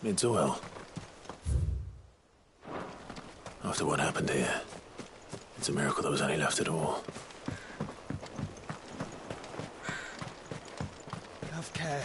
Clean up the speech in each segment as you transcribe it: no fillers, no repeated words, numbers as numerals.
It's oil. After what happened here, it's a miracle there was any left at all. Have care.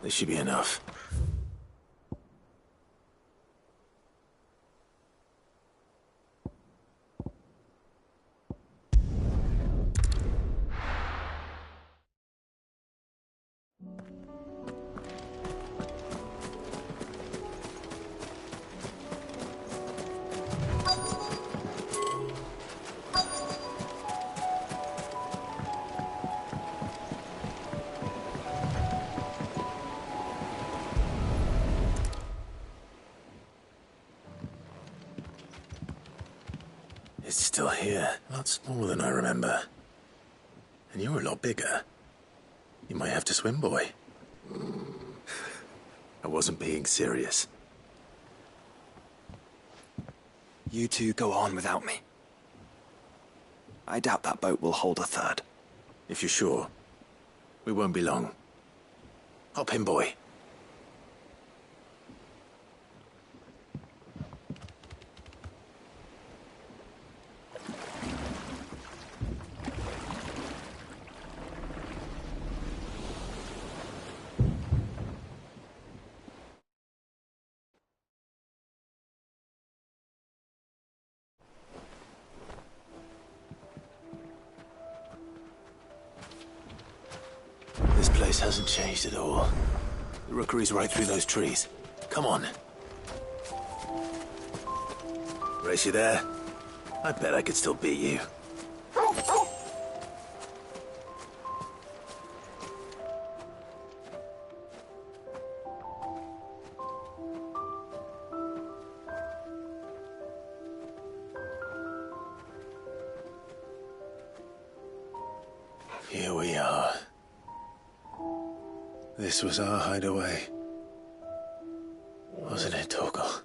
This should be enough. It's still here. A lot smaller than I remember. And you're a lot bigger. You might have to swim, boy. I wasn't being serious. You two go on without me. I doubt that boat will hold a third. If you're sure, we won't be long. Hop in, boy. This place hasn't changed at all. The rookery's right through those trees. Come on. Race you there? I bet I could still beat you. Here we are. This was our hideaway. Wasn't it, Torgal?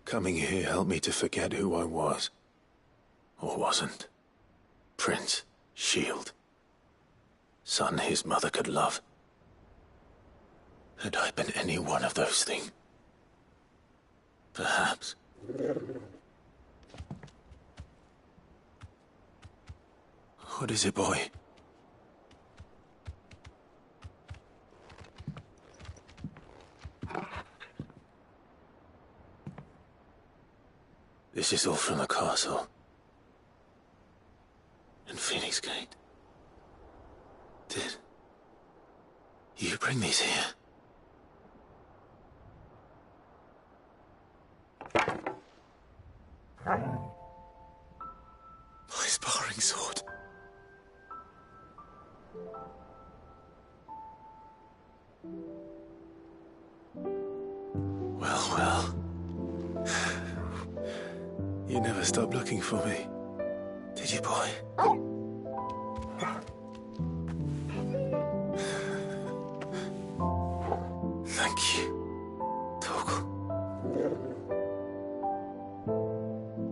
Coming here helped me to forget who I was. Or wasn't. Prince, shield. Son his mother could love. Had I been any one of those things? Perhaps. What is it, boy? This is all from the castle. And Phoenix Gate. Did you bring these here? My sparring sword. Well. You never stopped looking for me, did you, boy? Thank you, Torgal,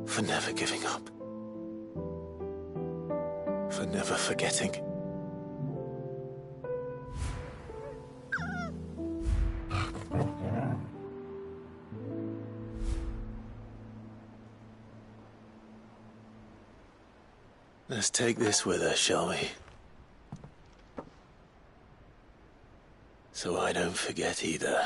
for never giving up, for never forgetting. Let's take this with us, shall we? So I don't forget either.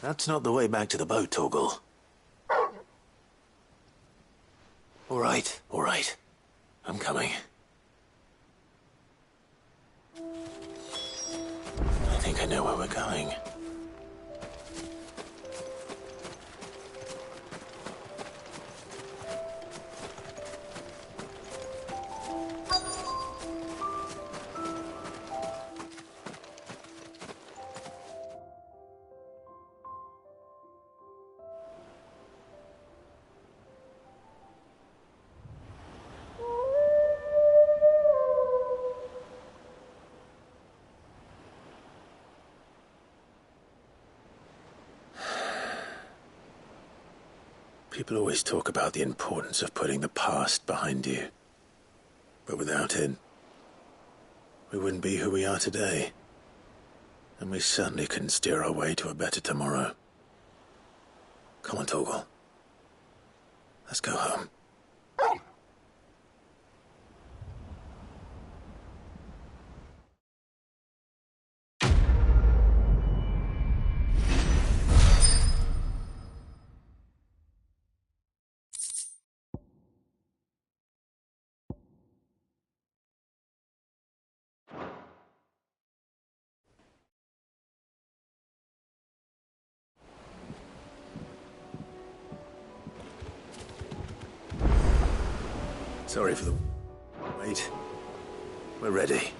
That's not the way back to the boat, Torgal. All right. I'm coming. I think I know where we're going. People always talk about the importance of putting the past behind you. But without it, we wouldn't be who we are today. And we certainly couldn't steer our way to a better tomorrow. Come on, Torgal. Let's go home. Sorry for the wait. We're ready.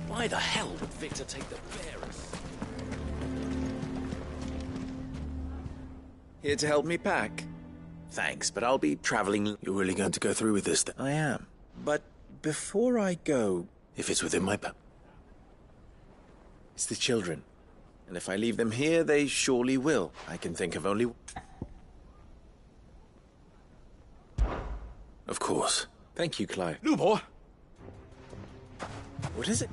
Why the hell would Victor take the bearers? Here to help me pack? Thanks, but I'll be traveling. You're really going to go through with this then? I am. But before I go... If it's within my It's the children. And if I leave them here, they surely will. I can think of only... Of course. Thank you, Clive. Lubor! What is it?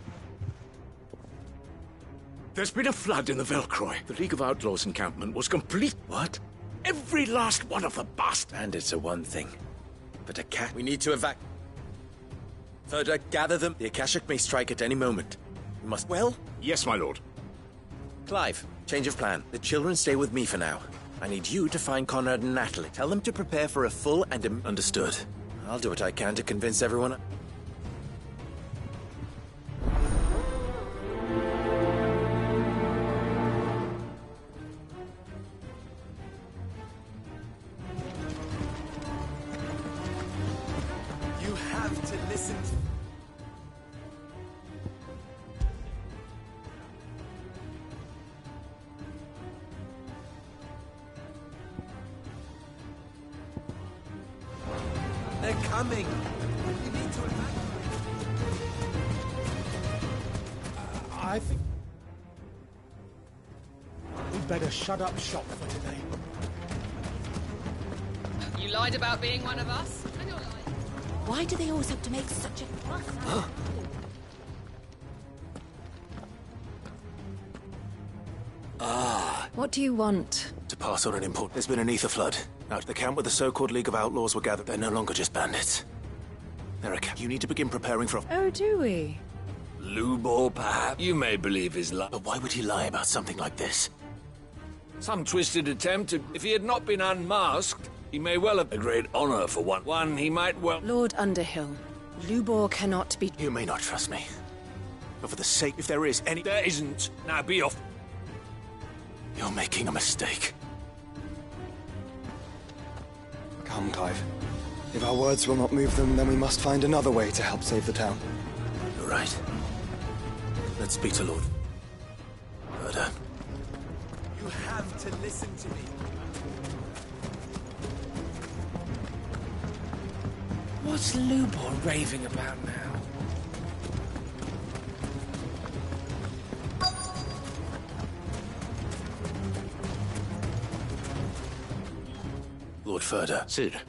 There's been a flood in the Velcroy. The League of Outlaws encampment was complete. What? Every last one of the bastards. Bandits are one thing. But a cat... We need to Further, gather them. The Akashic may strike at any moment. We must... Well? Yes, my lord. Clive, change of plan. The children stay with me for now. I need you to find Conrad and Natalie. Tell them to prepare for a full and... Understood. I'll do what I can to convince everyone... You have to listen to... coming. You need to evacuate. I think we'd better shut up shop for today. You lied about being one of us, and you're lying. Why do they always have to make such a fuss? What do you want? To pass on an import. There's been an ether flood. Out at the camp where the so-called League of Outlaws were gathered, they're no longer just bandits. They're a camp. You need to begin preparing for... Oh, do we? Lubor, perhaps? You may believe his lie. But why would he lie about something like this? Some twisted attempt. If he had not been unmasked, he may well have a great honor for one. One he might well... Lord Underhill, Lubor cannot be... You may not trust me. But for the sake... If there is any... There isn't. Now be off. You're making a mistake. Come, Clive. If our words will not move them, then we must find another way to help save the town. You're right. Let's speak to Lord... Murder. You have to listen to me. What's Lubor raving about now? Lord Furder. Sid.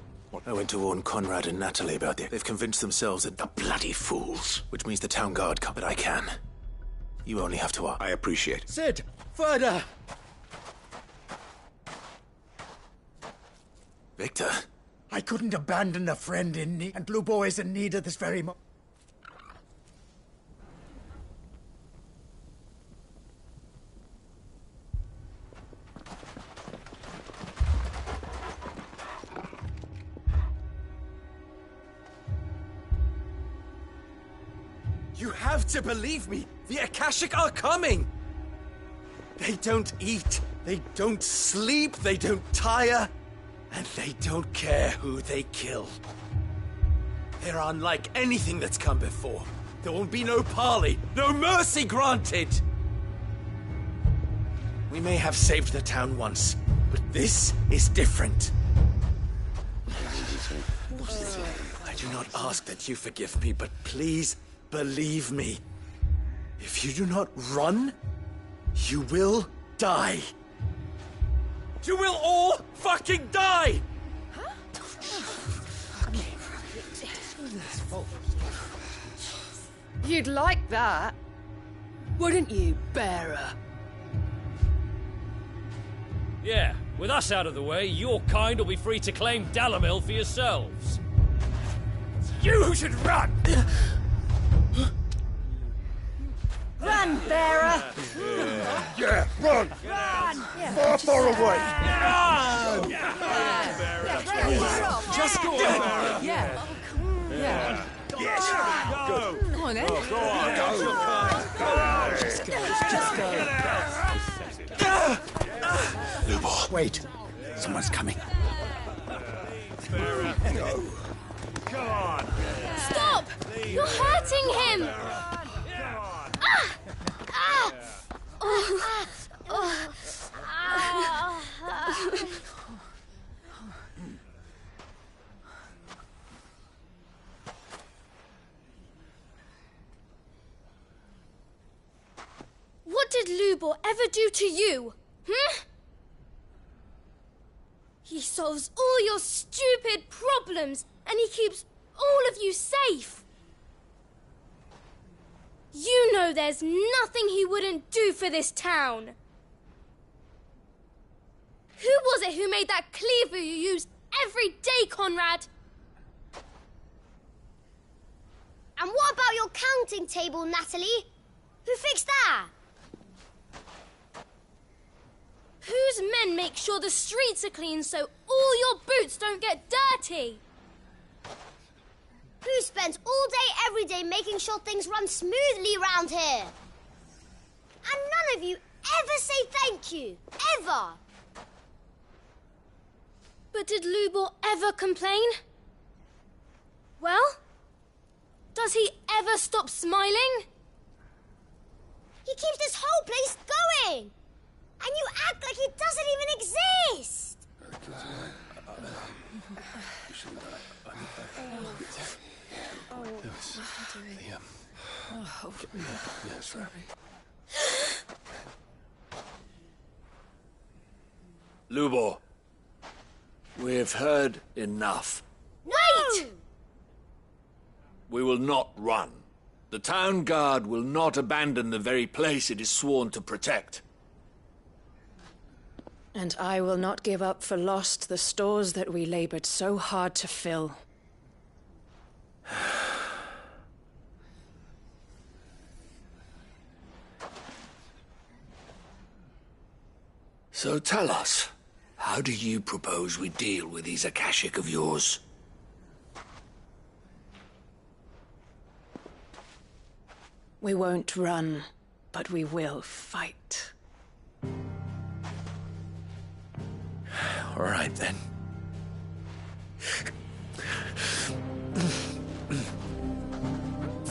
I went to warn Conrad and Natalie about it. They've convinced themselves that... The bloody fools. Which means the town guard can't... But I can. You only have to ask. I appreciate it. Sid! Further! Victor? I couldn't abandon a friend in need, and Lubor is in need at this very moment. You have to believe me. The Akashic are coming. They don't eat. They don't sleep. They don't tire. And they don't care who they kill. They're unlike anything that's come before. There won't be no parley, no mercy granted. We may have saved the town once, but this is different. I do not ask that you forgive me, but please believe me. If you do not run, you will die. You will all fucking die! You'd like that, wouldn't you, bearer? Yeah, with us out of the way, your kind will be free to claim Dalamil for yourselves. You should run! Run, bearer! Yeah, run! Run! Far, far away! Run! Just go on! Yeah. Yeah. Yes! Go! Come on, then. Go on! Just go. Lubor. Wait. Someone's coming. Come on! Stop! You're hurting him! What did Lubor ever do to you? He solves all your stupid problems and he keeps all of you safe. You know there's nothing he wouldn't do for this town. Who was it who made that cleaver you use every day, Conrad? And what about your counting table, Natalie? Who fixed that? Whose men make sure the streets are clean so all your boots don't get dirty? Who spends all day, every day making sure things run smoothly round here? And none of you ever say thank you. Ever. But did Lubor ever complain? Well, does he ever stop smiling? He keeps this whole place going. And you act like it doesn't even exist. Lubor, we've heard enough. Wait! We will not run. The town guard will not abandon the very place it is sworn to protect. And I will not give up for lost the stores that we labored so hard to fill. So tell us, how do you propose we deal with these Akashic of yours? We won't run, but we will fight. All right, then.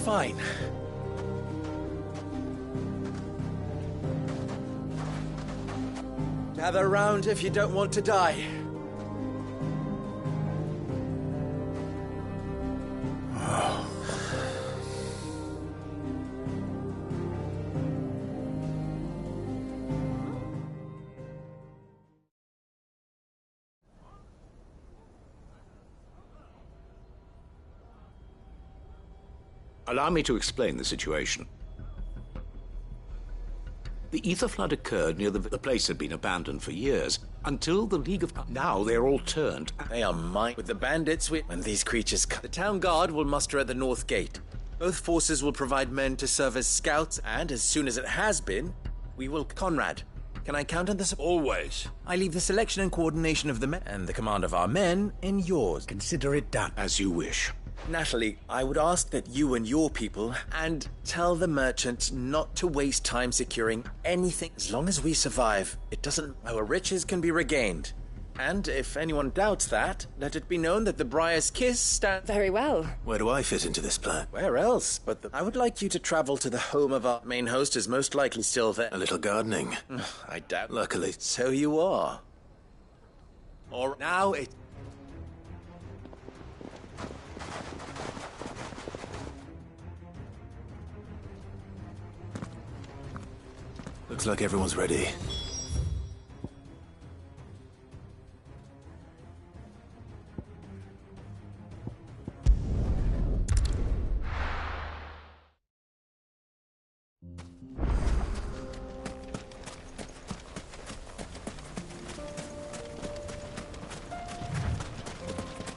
Fine. Gather round if you don't want to die. Allow me to explain the situation. The ether flood occurred near the place had been abandoned for years, until the League of... Now they're all turned. They are mine. With the bandits, when these creatures come, the town guard will muster at the north gate. Both forces will provide men to serve as scouts, and as soon as it has been, we will... Conrad, can I count on this? Always. I leave the selection and coordination of the men, and the command of our men, in yours. Consider it done. As you wish. Natalie, I would ask that you and your people, and tell the merchant not to waste time securing anything. As long as we survive, it doesn't... Our riches can be regained. And if anyone doubts that, let it be known that the Briar's Kiss stands... Very well. Where do I fit into this plan? Where else? But I would like you to travel to the home of our main host, is most likely still there. A little gardening. I doubt. Luckily. So you are. Or now it... Looks like everyone's ready.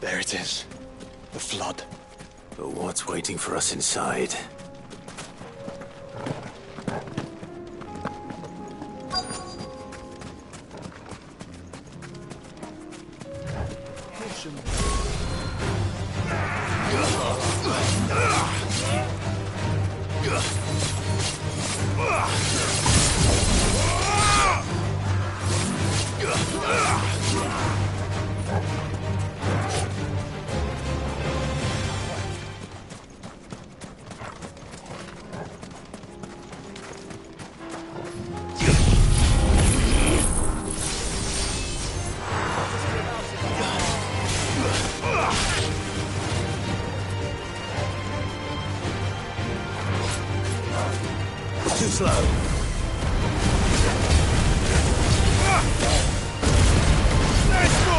There it is. The flood. But what's waiting for us inside? Too slow. Let's go!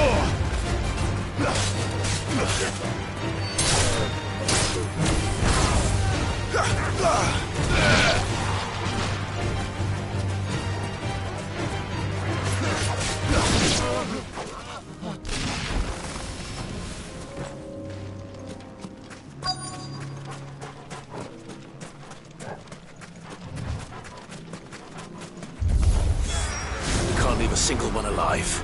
Can't leave a single one alive.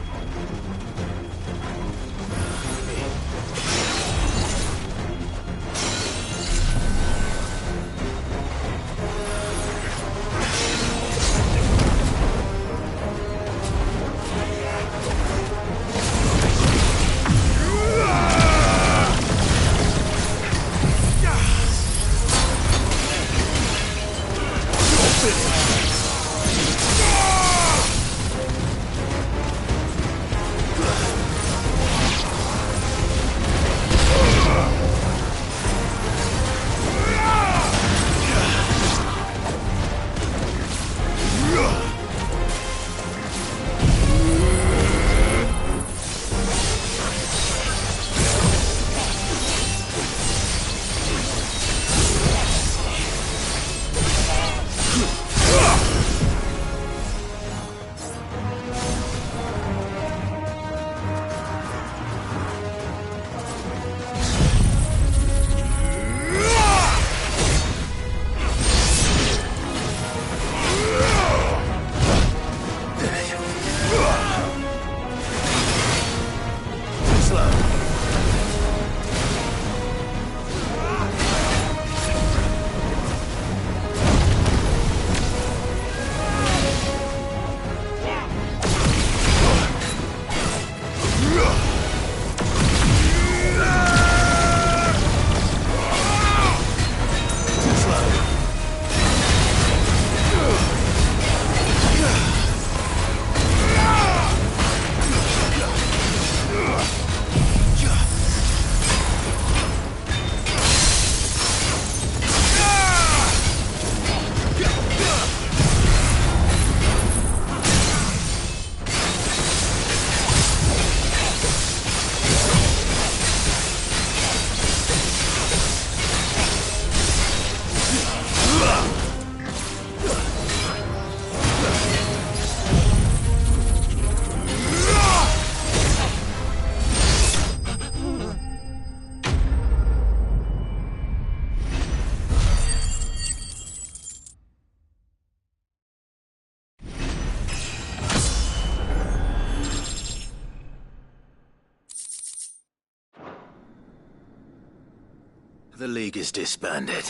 The League is disbanded.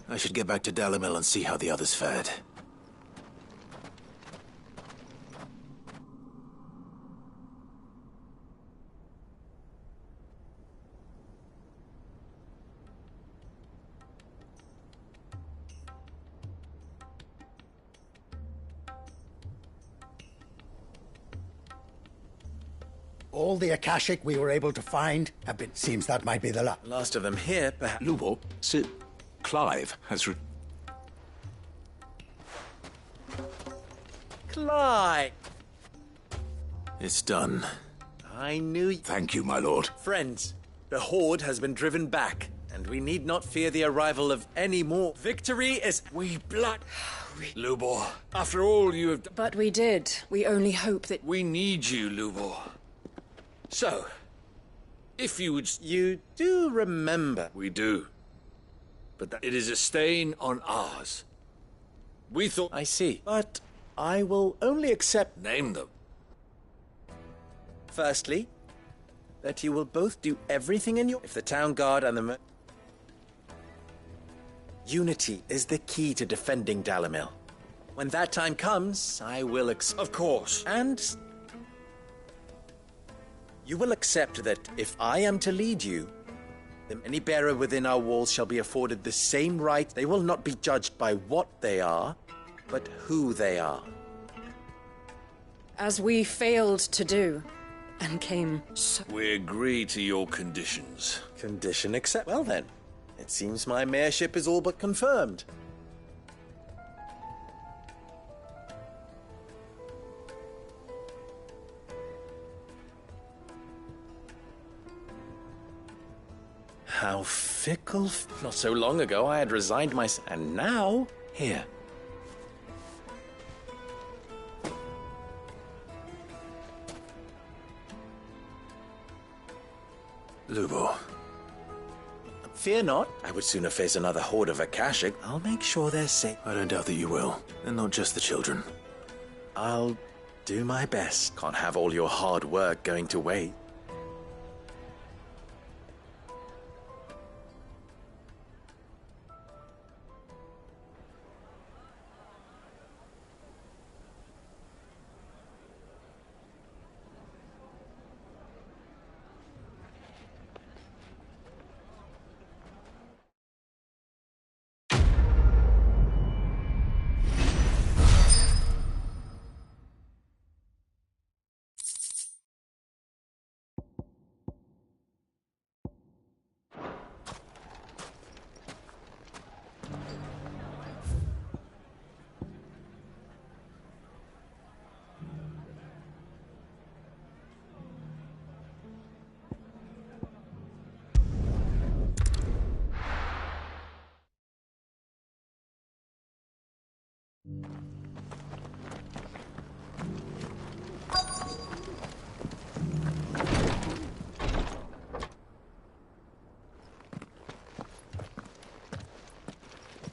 I should get back to Dalamil and see how the others fared. All the Akashic we were able to find have been... Seems that might be the last. Last of them here, perhaps. Lubo, Sir Clive has Clive! It's done. I knew Thank you, my lord. Friends, the Horde has been driven back, and we need not fear the arrival of any more. Victory is... We blood... Lubor, after all you have done... But we did. We only hope that... We need you, Lubor. So, if you would... You do remember... We do. But it is a stain on ours. We thought... I see. But I will only accept... Name them. Firstly, that you will both do everything in your... If the town guard and the... Unity is the key to defending Dalamil. When that time comes, I will Of course. And... You will accept that if I am to lead you, then any bearer within our walls shall be afforded the same right. They will not be judged by what they are, but who they are. As we failed to do, and came so... We agree to your conditions. Condition accept. Well then, it seems my mayorship is all but confirmed. How fickle. Not so long ago I had resigned myself, and now, here. Lubo. Fear not. I would sooner face another horde of Akashic. I'll make sure they're safe. I don't doubt that you will. And not just the children. I'll do my best. Can't have all your hard work going to waste.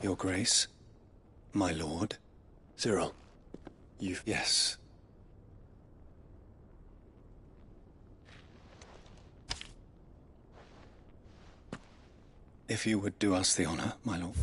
Your Grace, my lord. Cyril. Yes. If you would do us the honor, my lord.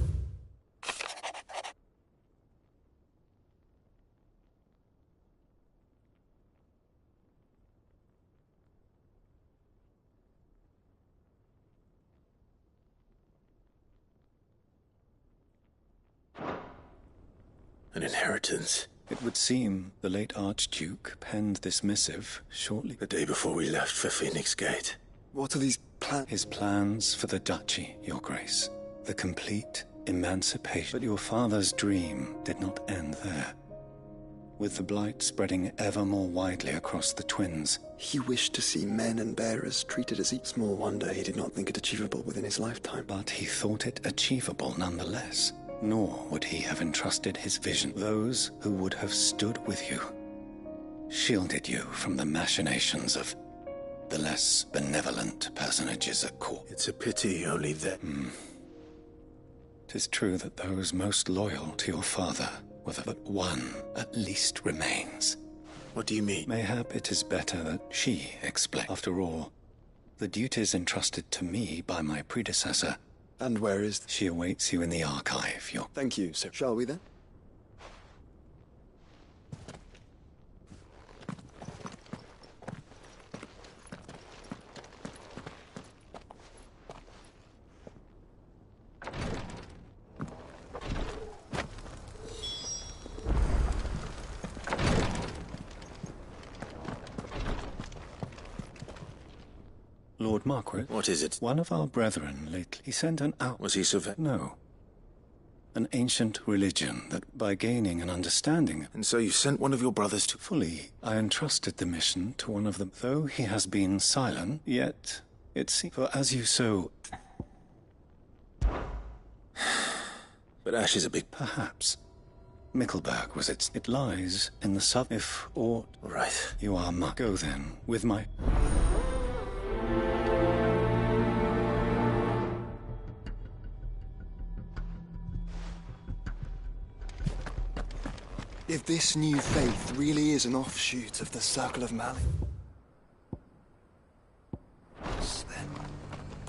An inheritance. It would seem the late Archduke penned this missive shortly... The day before we left for Phoenix Gate. What are these plans? His plans for the duchy, Your Grace. The complete emancipation. But your father's dream did not end there. With the blight spreading ever more widely across the twins... He wished to see men and bearers treated as equal. Small wonder he did not think it achievable within his lifetime. But he thought it achievable nonetheless. Nor would he have entrusted his vision to those who would have stood with you, shielded you from the machinations of the less benevolent personages at court. It's a pity only that... 'Tis true that those most loyal to your father, but one at least remains. What do you mean? Mayhap it is better that she explain. After all, the duties entrusted to me by my predecessor. And where is... She awaits you in the archive, your... Thank you, sir. Shall we then? Lord Marquis? What is it? One of our brethren lately, he sent an out... Was he No. An ancient religion that, by gaining an understanding... And so you sent one of your brothers to... Fully, I entrusted the mission to one of them. Though he has been silent, yet it seems... For as you so... But Ash is a big... Perhaps. Mickleburg was its... It lies in the sub... If aught... Right. You are my... Go then, with my... If this new faith really is an offshoot of the Circle of Malice, then...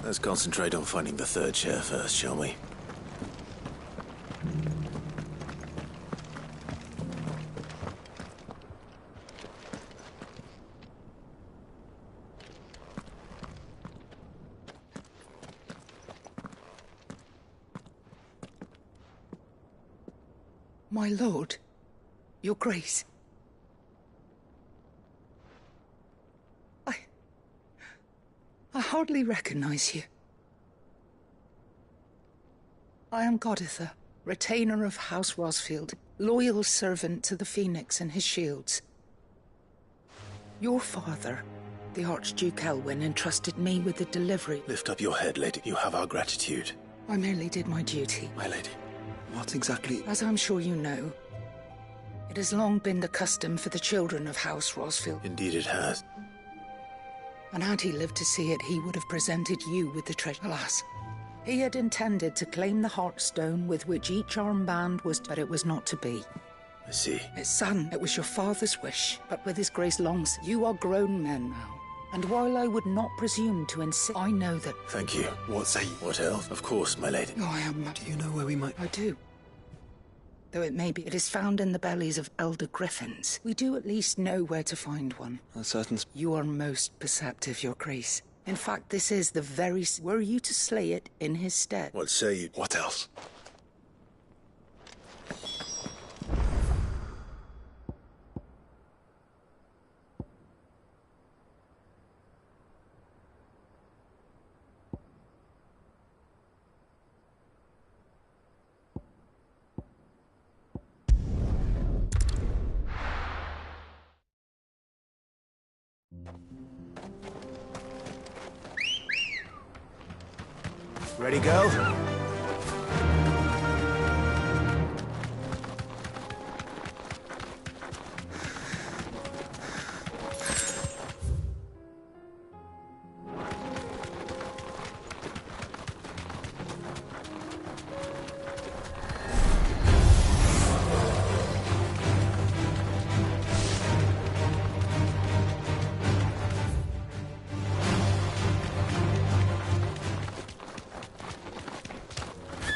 Let's concentrate on finding the third chair first, shall we? My lord, your grace. I hardly recognize you. I am Goditha, retainer of House Rosfield, loyal servant to the Phoenix and his shields. Your father, the Archduke Elwyn, entrusted me with the delivery. Lift up your head, lady. You have our gratitude. I merely did my duty. My lady. What exactly... As I'm sure you know, it has long been the custom for the children of House Rosfield. Indeed it has. And had he lived to see it, he would have presented you with the treasure. Alas, he had intended to claim the Heartstone with which each armband was... But it was not to be. I see. His son, it was your father's wish, but with his grace long... You are grown men now. And while I would not presume to insist, I know that... Thank you. What say you? What else? Of course, my lady. Oh, I am... Do you know where we might... I do. Though it may be, it is found in the bellies of elder griffins. We do at least know where to find one. A certain... You are most perceptive, your grace. In fact, this is the very... Were you to slay it in his stead? What say you? What else? Ready, girl?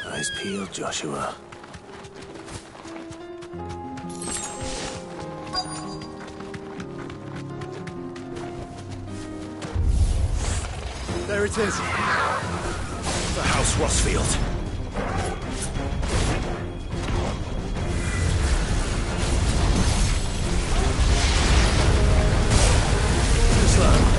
Eyes peeled, Joshua. There it is. The House Rosfield. Slow.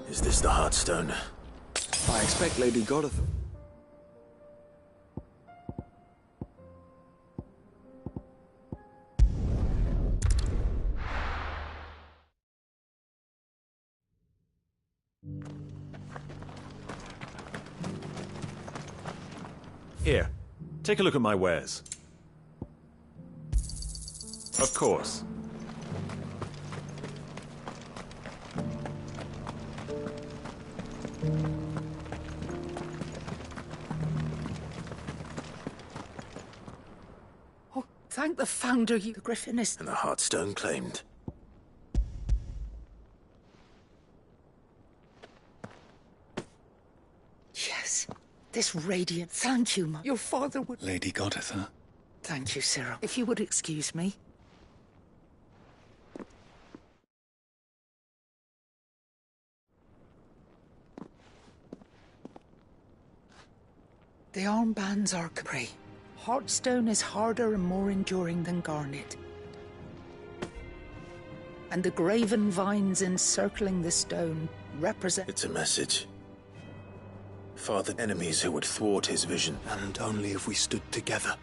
Is this the Heartstone? I expect Lady Godotha. Here, take a look at my wares. Of course. Oh, thank the founder, you the Griffin is... And the Heartstone claimed. Yes, this radiant... Thank you, your father would... Lady Godotha. Thank you, Cyril. If you would excuse me. The armbands are capri. Heartstone is harder and more enduring than garnet. And the graven vines encircling the stone represent... It's a message. Father, enemies who would thwart his vision. And only if we stood together.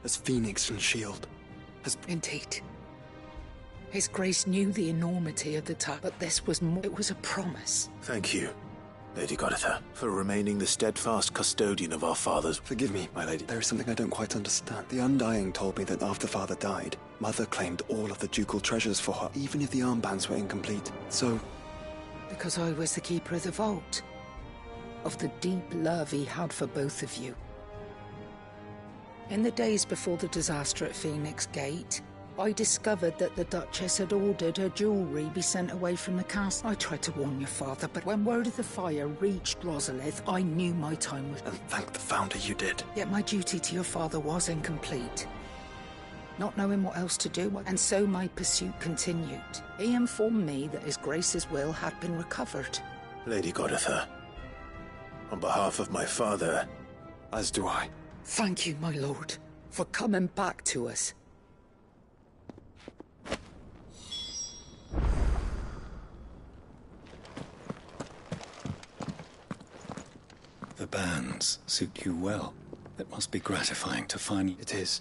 As Phoenix and Shield. Indeed. His Grace knew the enormity of the task, but this was more... It was a promise. Thank you, Lady Godotha, for remaining the steadfast custodian of our father's... Forgive me, my lady. There is something I don't quite understand. The Undying told me that after Father died, Mother claimed all of the ducal treasures for her, even if the armbands were incomplete. So... Because I was the keeper of the vault. Of the deep love he had for both of you. In the days before the disaster at Phoenix Gate, I discovered that the Duchess had ordered her jewellery be sent away from the castle. I tried to warn your father, but when word of the fire reached Rosalith, I knew my time was... And thank the Founder you did. Yet my duty to your father was incomplete. Not knowing what else to do, and so my pursuit continued. He informed me that His Grace's will had been recovered. Lady Godotha, on behalf of my father... As do I. Thank you, my lord, for coming back to us. The bands suit you well. It must be gratifying to find... It is.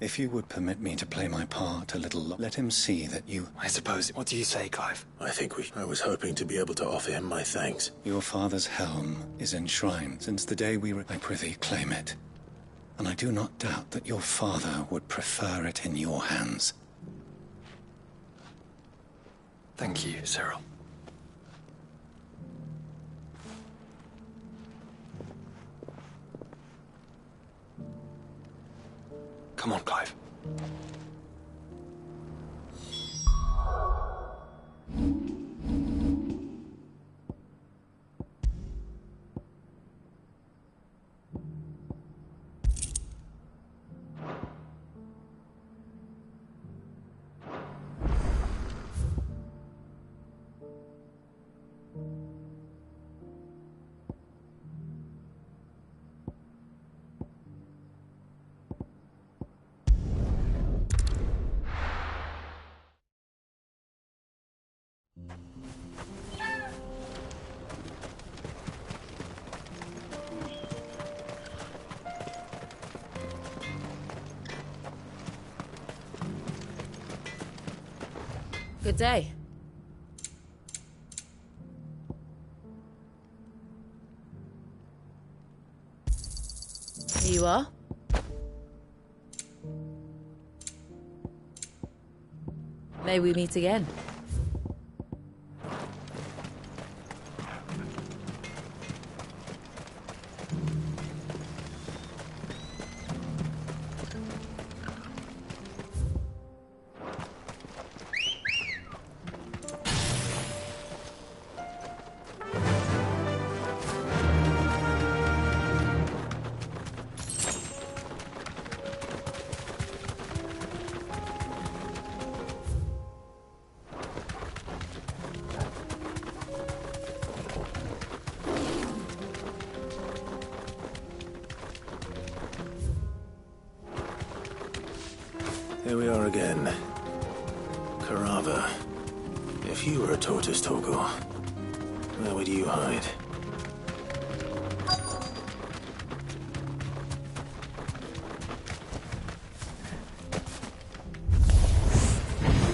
If you would permit me to play my part a little, let him see that you... I suppose. What do you say, Clive? I was hoping to be able to offer him my thanks. Your father's helm is enshrined since the day we were... I prithee, claim it. And I do not doubt that your father would prefer it in your hands. Thank you, Cyril. Come on, Clive. Good day. Here you are. May we meet again. Here we are again. Carava. If you were a tortoise, Torgor, where would you hide?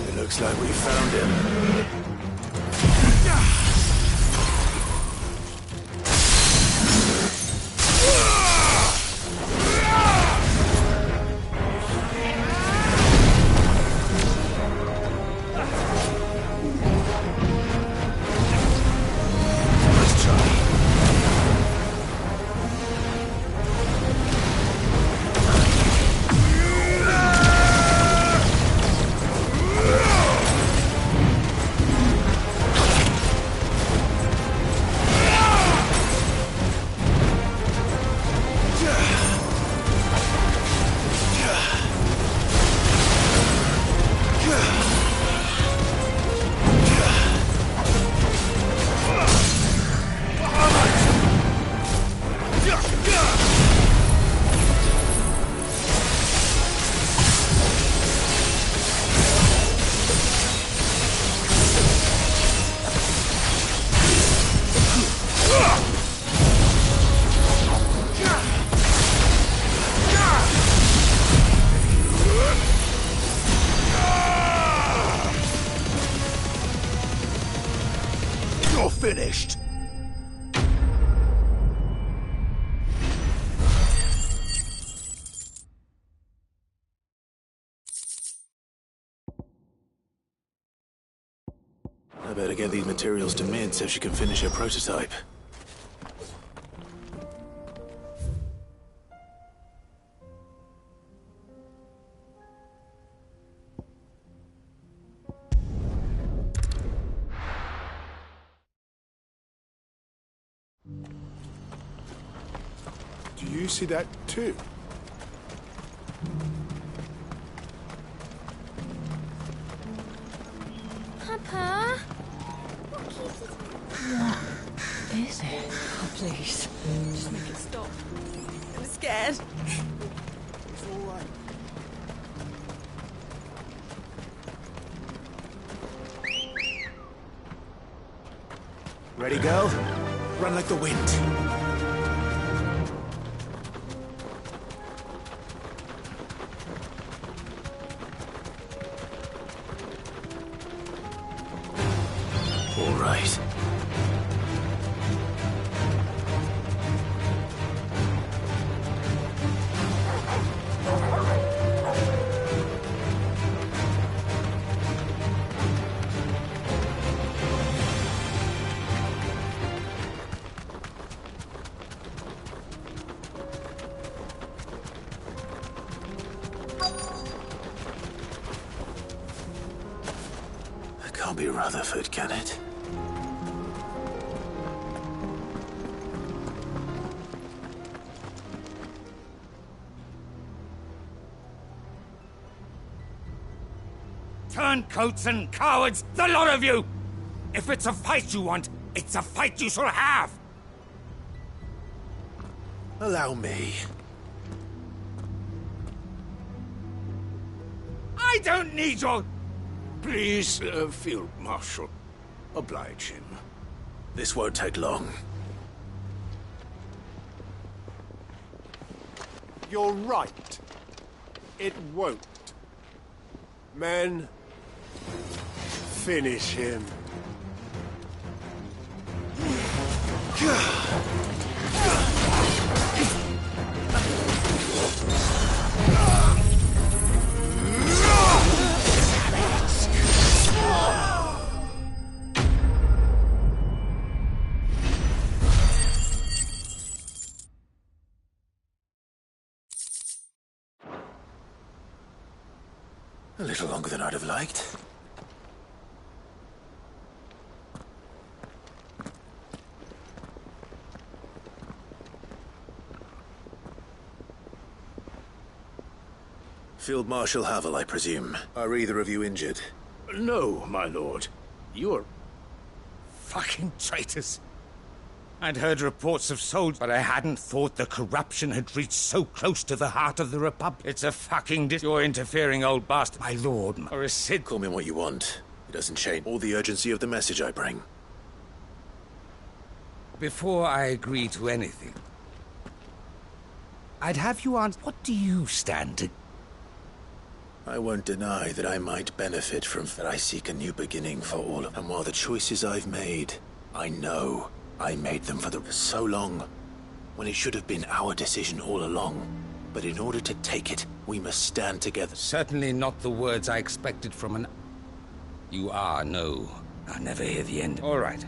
It looks like we found him. Finished. I better get these materials to Mid so she can finish her prototype. Do you see that too? Papa? What keeps it... What is it? Oh, please. Just make it stop. I'm scared. It's all right. Ready, girl? Run like the wind. All right. It can't be Rutherford, can it? Turncoats and cowards, the lot of you! If it's a fight you want, it's a fight you shall have! Allow me. I don't need your... Please, Field Marshal, oblige him. This won't take long. You're right. It won't. Men, Finish him. A little longer than I'd have liked. Field Marshal Havel, I presume. Are either of you injured? No, my lord. You're fucking traitors. I'd heard reports of soldiers, but I hadn't thought the corruption had reached so close to the heart of the Republic. It's a fucking You're interfering, old bastard. My lord, or a Sid. Call me what you want. It doesn't change all the urgency of the message I bring. Before I agree to anything, I'd have you answer, what do you stand to... I won't deny that I might benefit from that. I seek a new beginning for all of them. And while the choices I've made, I know I made them for so long, when it should have been our decision all along. But in order to take it, we must stand together. Certainly not the words I expected from an... You are, no. I'll never hear the end. All right.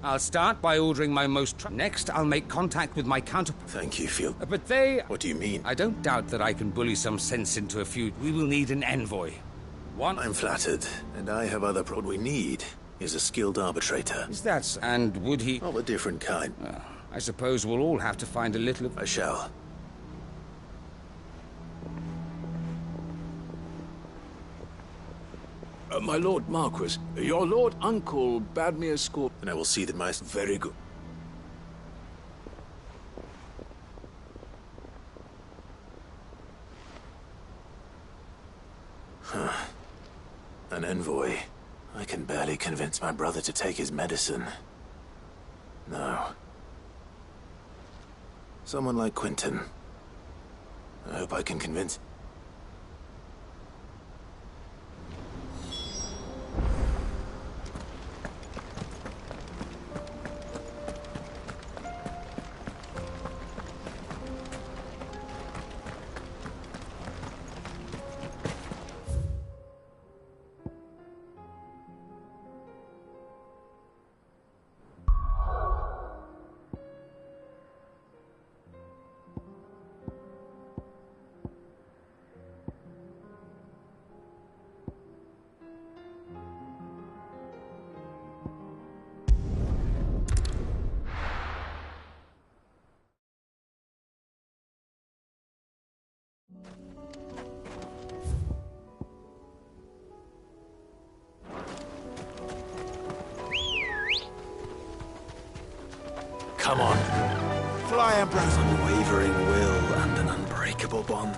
I'll start by ordering my most... Next, I'll make contact with my counter... Thank you, Field. But they... What do you mean? I don't doubt that I can bully some sense into a feud. We will need an envoy. One... I'm flattered, and I have other... What we need is a skilled arbitrator. Is that so? And would he... Of a different kind. I suppose we'll all have to find a little of... I shall. My Lord Marquis, your Lord Uncle bade me escort... And I will see that my... Very good. Huh. An envoy. I can barely convince my brother to take his medicine. No. Someone like Quentin. I hope I can convince... Come on. Fly, Ambrose. Unwavering will and an unbreakable bond.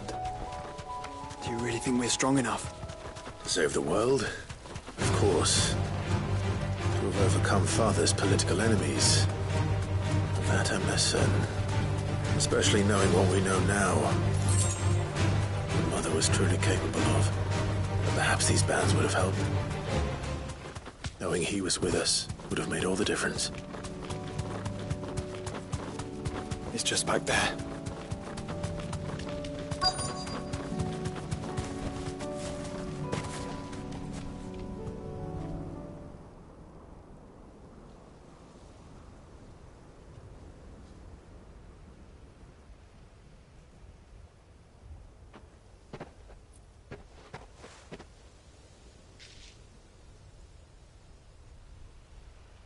Do you really think we're strong enough? To save the world? Of course. To have overcome Father's political enemies. Of that I'm less certain. Especially knowing what we know now. What Mother was truly capable of. But perhaps these bands would have helped. Knowing he was with us would have made all the difference. It's just back there.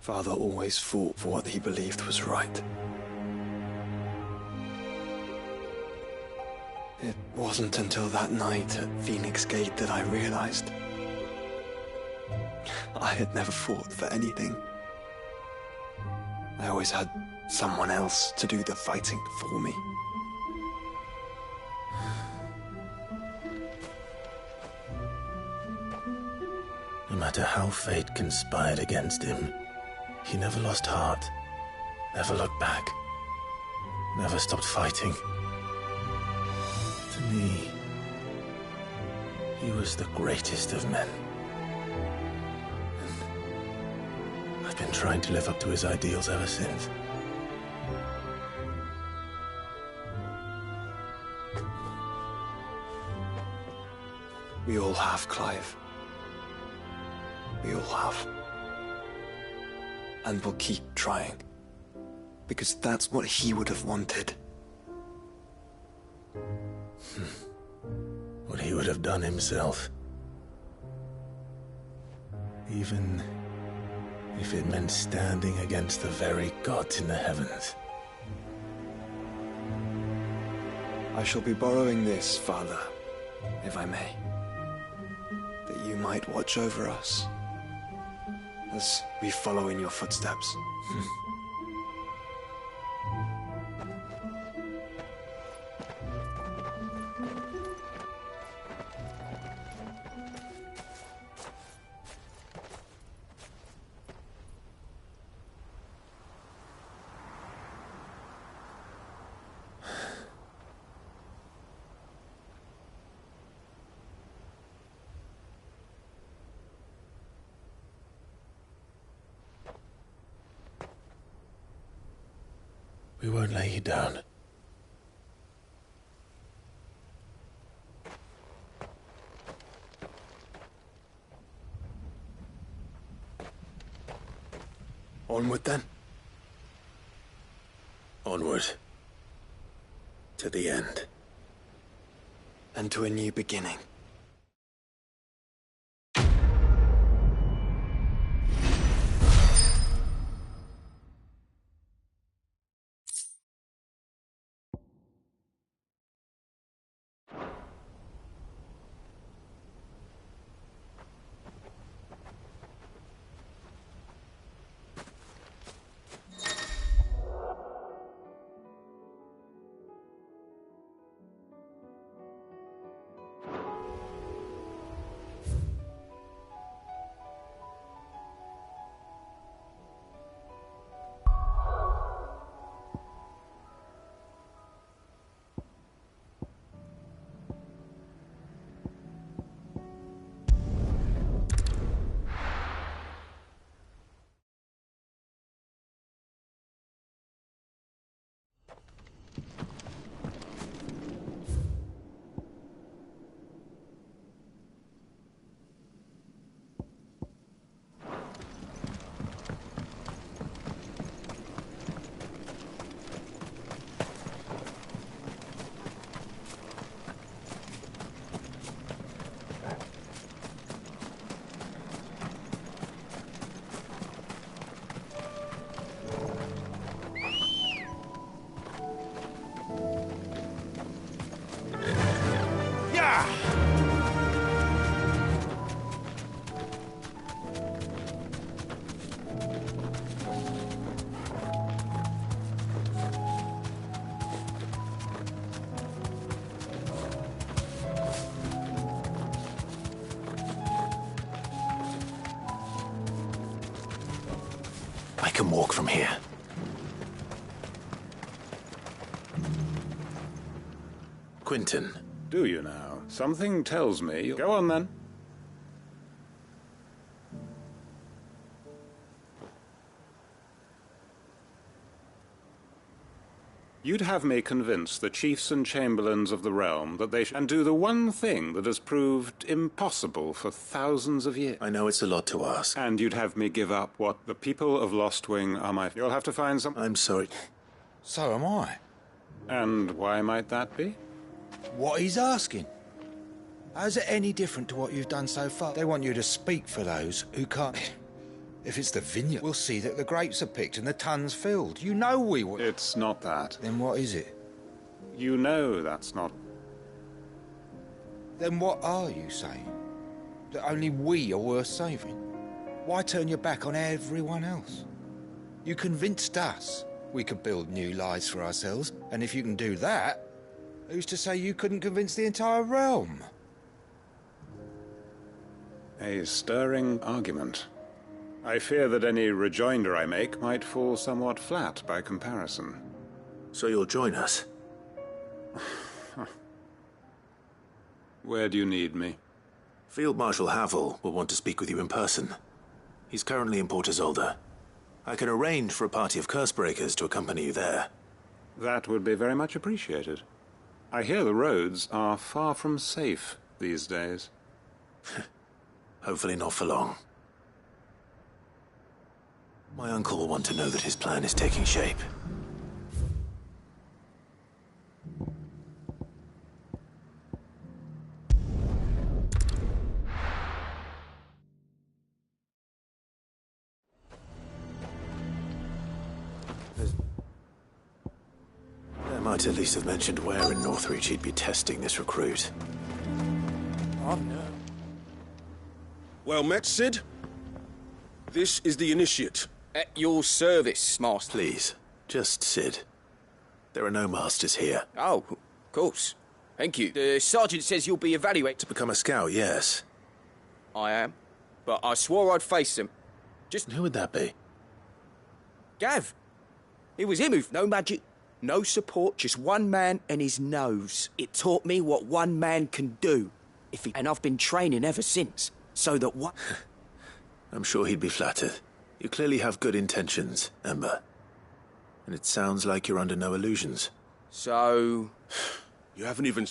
Father always fought for what he believed was right. It wasn't until that night at Phoenix Gate that I realized I had never fought for anything. I always had someone else to do the fighting for me. No matter how fate conspired against him, he never lost heart, never looked back, never stopped fighting. To me, he was the greatest of men. I've been trying to live up to his ideals ever since. We all have, Clive. We all have. And we'll keep trying. Because that's what he would have wanted. What he would have done himself. Even if it meant standing against the very gods in the heavens. I shall be borrowing this, Father, if I may. That you might watch over us as we follow in your footsteps. We won't lay you down. Onward then. Onward. To the end. And to a new beginning. I can walk from here. Quentin. Do you now? Something tells me... Go on, then. You'd have me convince the chiefs and chamberlains of the realm that they should... and do the one thing that has proved impossible for thousands of years. I know it's a lot to ask. And you'd have me give up what the people of Lostwing are my... You'll have to find some... I'm sorry. So am I. And why might that be? What he's asking. How's it any different to what you've done so far? They want you to speak for those who can't... If it's the vineyard, we'll see that the grapes are picked and the tons filled. You know we will. It's not that. Then what is it? You know that's not... Then what are you saying? That only we are worth saving? Why turn your back on everyone else? You convinced us we could build new lives for ourselves, and if you can do that, who's to say you couldn't convince the entire realm? A stirring argument. I fear that any rejoinder I make might fall somewhat flat by comparison. So you'll join us? Where do you need me? Field Marshal Havel will want to speak with you in person. He's currently in Port Isolde. I can arrange for a party of Cursebreakers to accompany you there. That would be very much appreciated. I hear the roads are far from safe these days. Hopefully not for long. My uncle will want to know that his plan is taking shape. They might at least have mentioned where in Northreach he'd be testing this recruit. Oh, no. Well met, Sid. This is the Initiate. At your service, Master. Please, just Sid. There are no masters here. Oh, of course. Thank you. The Sergeant says you'll be evaluated. To become a scout, yes. I am. But I swore I'd face them. Just... Who would that be? Gav. It was him who... No magic, no support, just one man and his nose. It taught me what one man can do. And I've been training ever since. So that what... I'm sure he'd be flattered. You clearly have good intentions, Ember. And it sounds like you're under no illusions. So... You haven't even...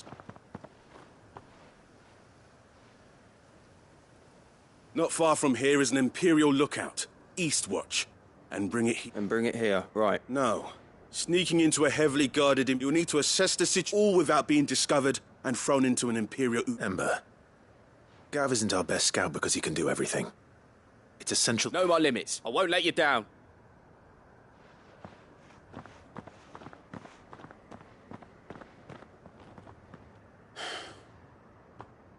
Not far from here is an Imperial lookout. Eastwatch. And bring it here. And bring it here, right. No. Sneaking into a heavily guarded... You'll need to assess the situation all without being discovered and thrown into an Imperial... Ember. Gav isn't our best scout because he can do everything. It's essential... Know my limits. I won't let you down.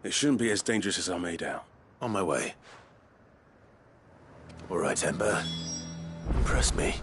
It shouldn't be as dangerous as I made out. On my way. All right, Ember. Impress me.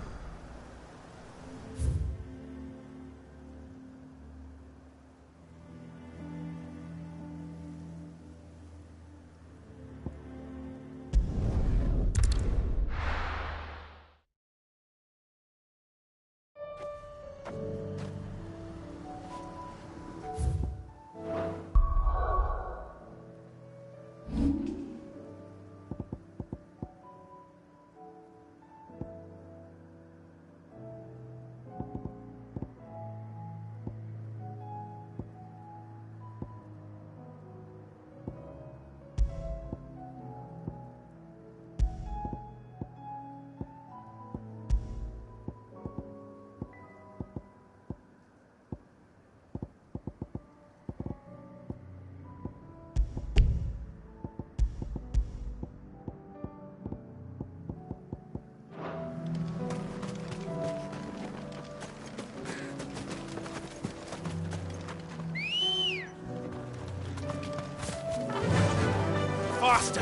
Faster!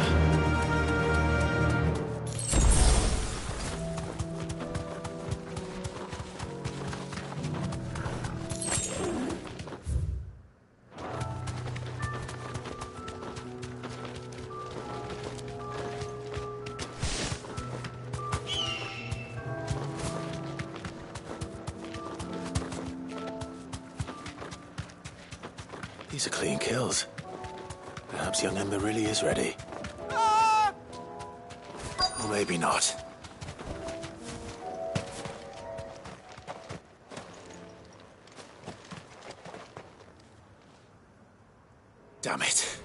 These are clean kills. Perhaps young Ember really is ready. Or maybe not. Damn it.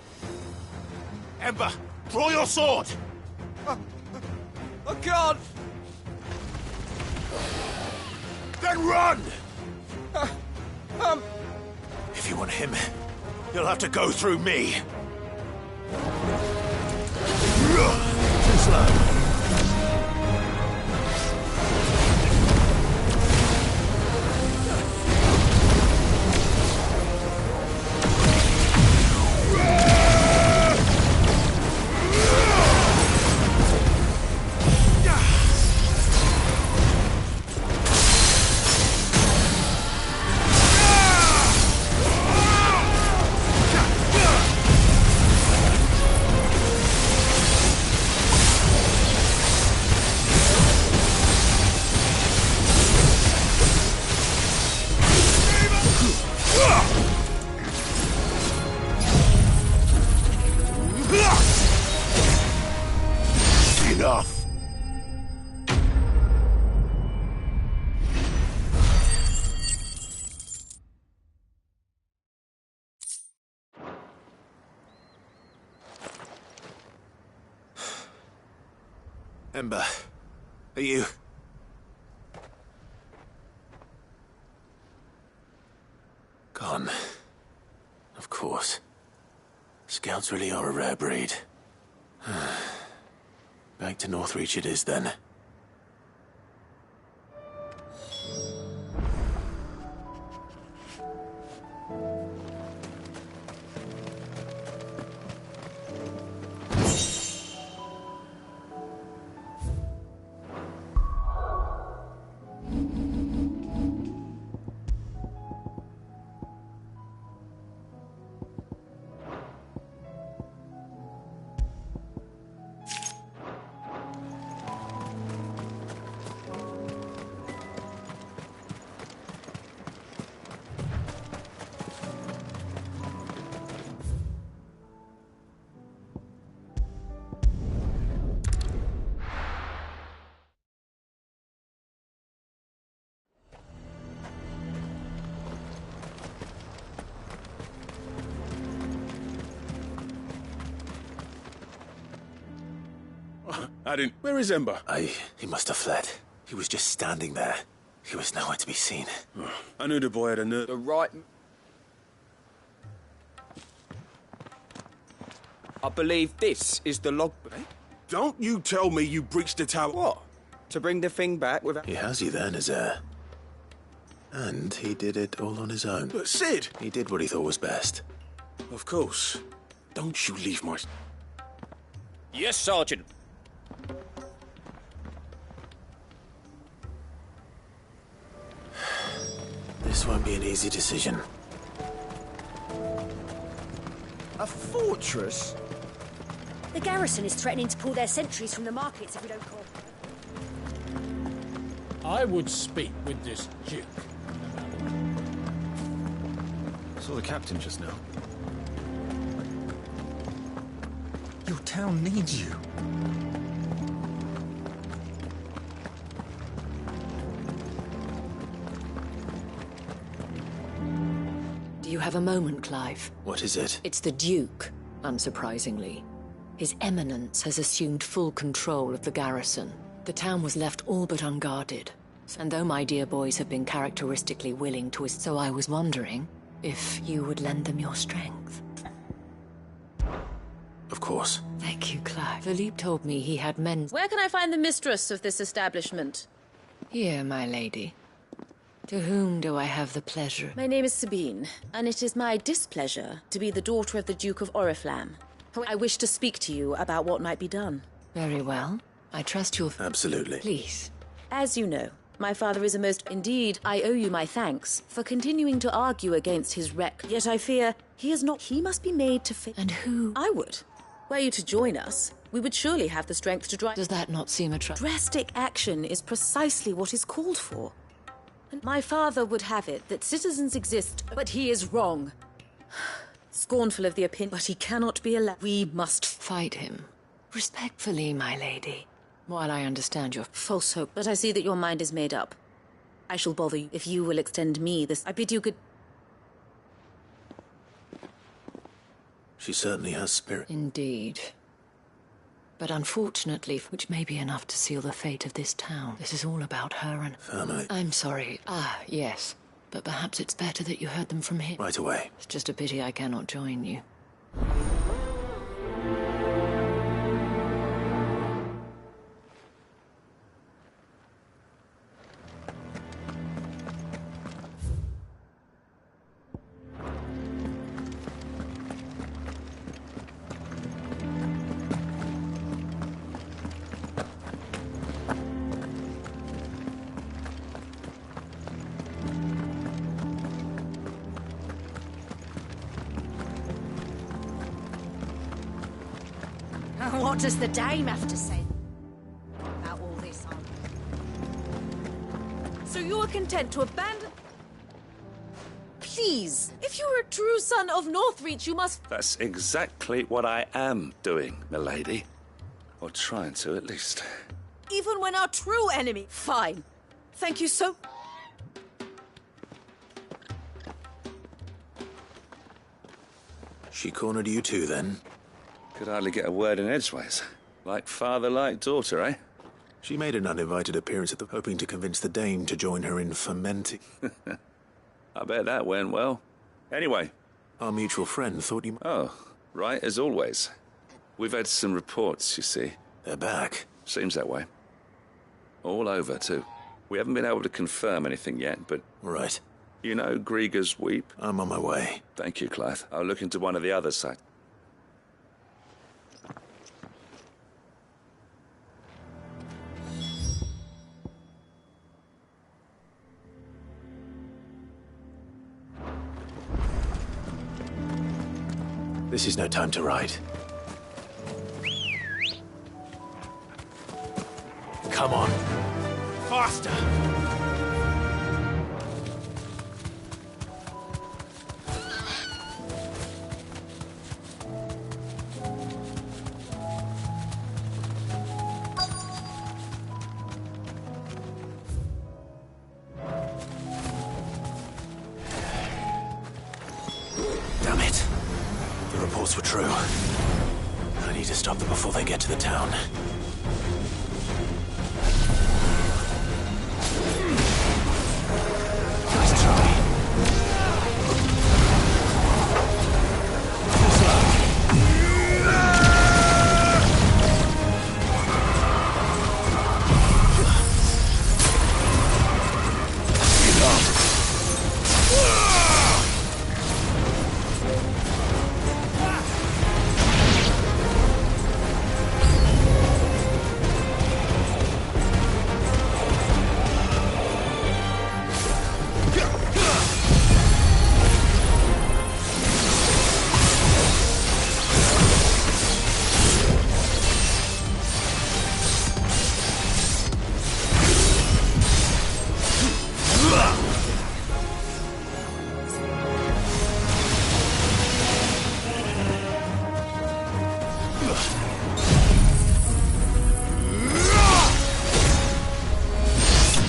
Ember, draw your sword! I can't! Then run! If you want him, you'll have to go through me. Too slow. Ember, are you... Gone. Of course. Scouts really are a rare breed. Back to Northreach it is, then. I didn't... Where is Ember? He must have fled. He was just standing there. He was nowhere to be seen. I knew the boy had a nerve. The right... I believe this is the log... Don't you tell me you breached the tower. What? To bring the thing back without... He has you then as heir. And he did it all on his own. But Sid! He did what he thought was best. Of course. Don't you leave my... Yes, Sergeant. This won't be an easy decision. A fortress? The garrison is threatening to pull their sentries from the markets if we don't call. I would speak with this Duke. Saw the captain just now. Your town needs you. Do you have a moment, Clive? What is it? It's the Duke, unsurprisingly. His Eminence has assumed full control of the garrison. The town was left all but unguarded. And though my dear boys have been characteristically willing to assist, so I was wondering if you would lend them your strength. Of course. Thank you, Clive. Philippe told me he had men... Where can I find the mistress of this establishment? Here, my lady. To whom do I have the pleasure? My name is Sabine, and it is my displeasure to be the daughter of the Duke of Oriflamme. I wish to speak to you about what might be done. Very well. I trust you'll... Absolutely. Please. As you know, my father is a most... Indeed, I owe you my thanks for continuing to argue against his wreck. Yet I fear he is not... He must be made to fit... And who? I would. Were you to join us, we would surely have the strength to drive... Does that not seem a Drastic action is precisely what is called for. And my father would have it that citizens exist, but he is wrong. Scornful of the opinion, but he cannot be allowed. We must fight him. Respectfully, my lady. While I understand your false hope, but I see that your mind is made up. I shall bother you if you will extend me this. I bid you good... She certainly has spirit. Indeed. But unfortunately, which may be enough to seal the fate of this town, this is all about her and... Family. I'm sorry. Yes. But perhaps it's better that you heard them from him. Right away. It's just a pity I cannot join you. What does the dame have to say about all this? So you are content to abandon... Please, if you are a true son of Northreach, you must... That's exactly what I am doing, milady. Or trying to, at least. Even when our true enemy... Fine. Thank you so... She cornered you too, then? Could hardly get a word in edgeways. Like father, like daughter, eh? She made an uninvited appearance at the... hoping to convince the Dane to join her in fermenting. I bet that went well. Anyway. Our mutual friend thought you... Oh, right, as always. We've had some reports, you see. They're back. Seems that way. All over, too. We haven't been able to confirm anything yet, but... Right. You know Grieger's Weep? I'm on my way. Thank you, Clive. I'll look into one of the other sites. This is no time to ride. Come on. Faster! Damn it. The reports were true. I need to stop them before they get to the town. Nice try.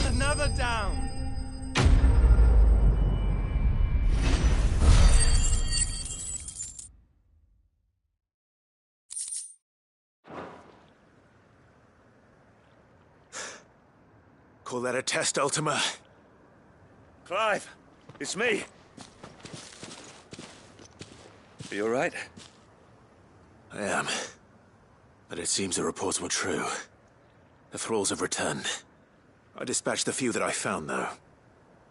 Another down. Call that a test, Ultima? Clive, it's me. Are you all right? I am. But it seems the reports were true. The thralls have returned. I dispatched the few that I found, though.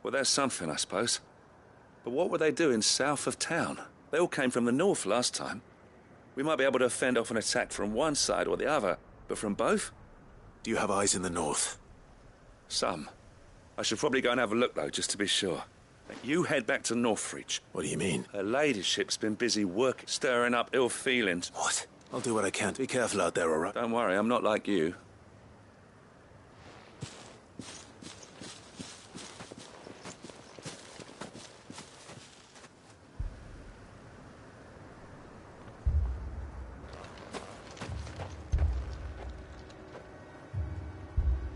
Well, that's something, I suppose. But what were they doing south of town? They all came from the north last time. We might be able to fend off an attack from one side or the other, but from both? Do you have eyes in the north? Some. I should probably go and have a look, though, just to be sure. You head back to Northreach. What do you mean? Her ladyship's been busy working, stirring up ill feelings. What? I'll do what I can. Be careful out there, all right? Don't worry, I'm not like you.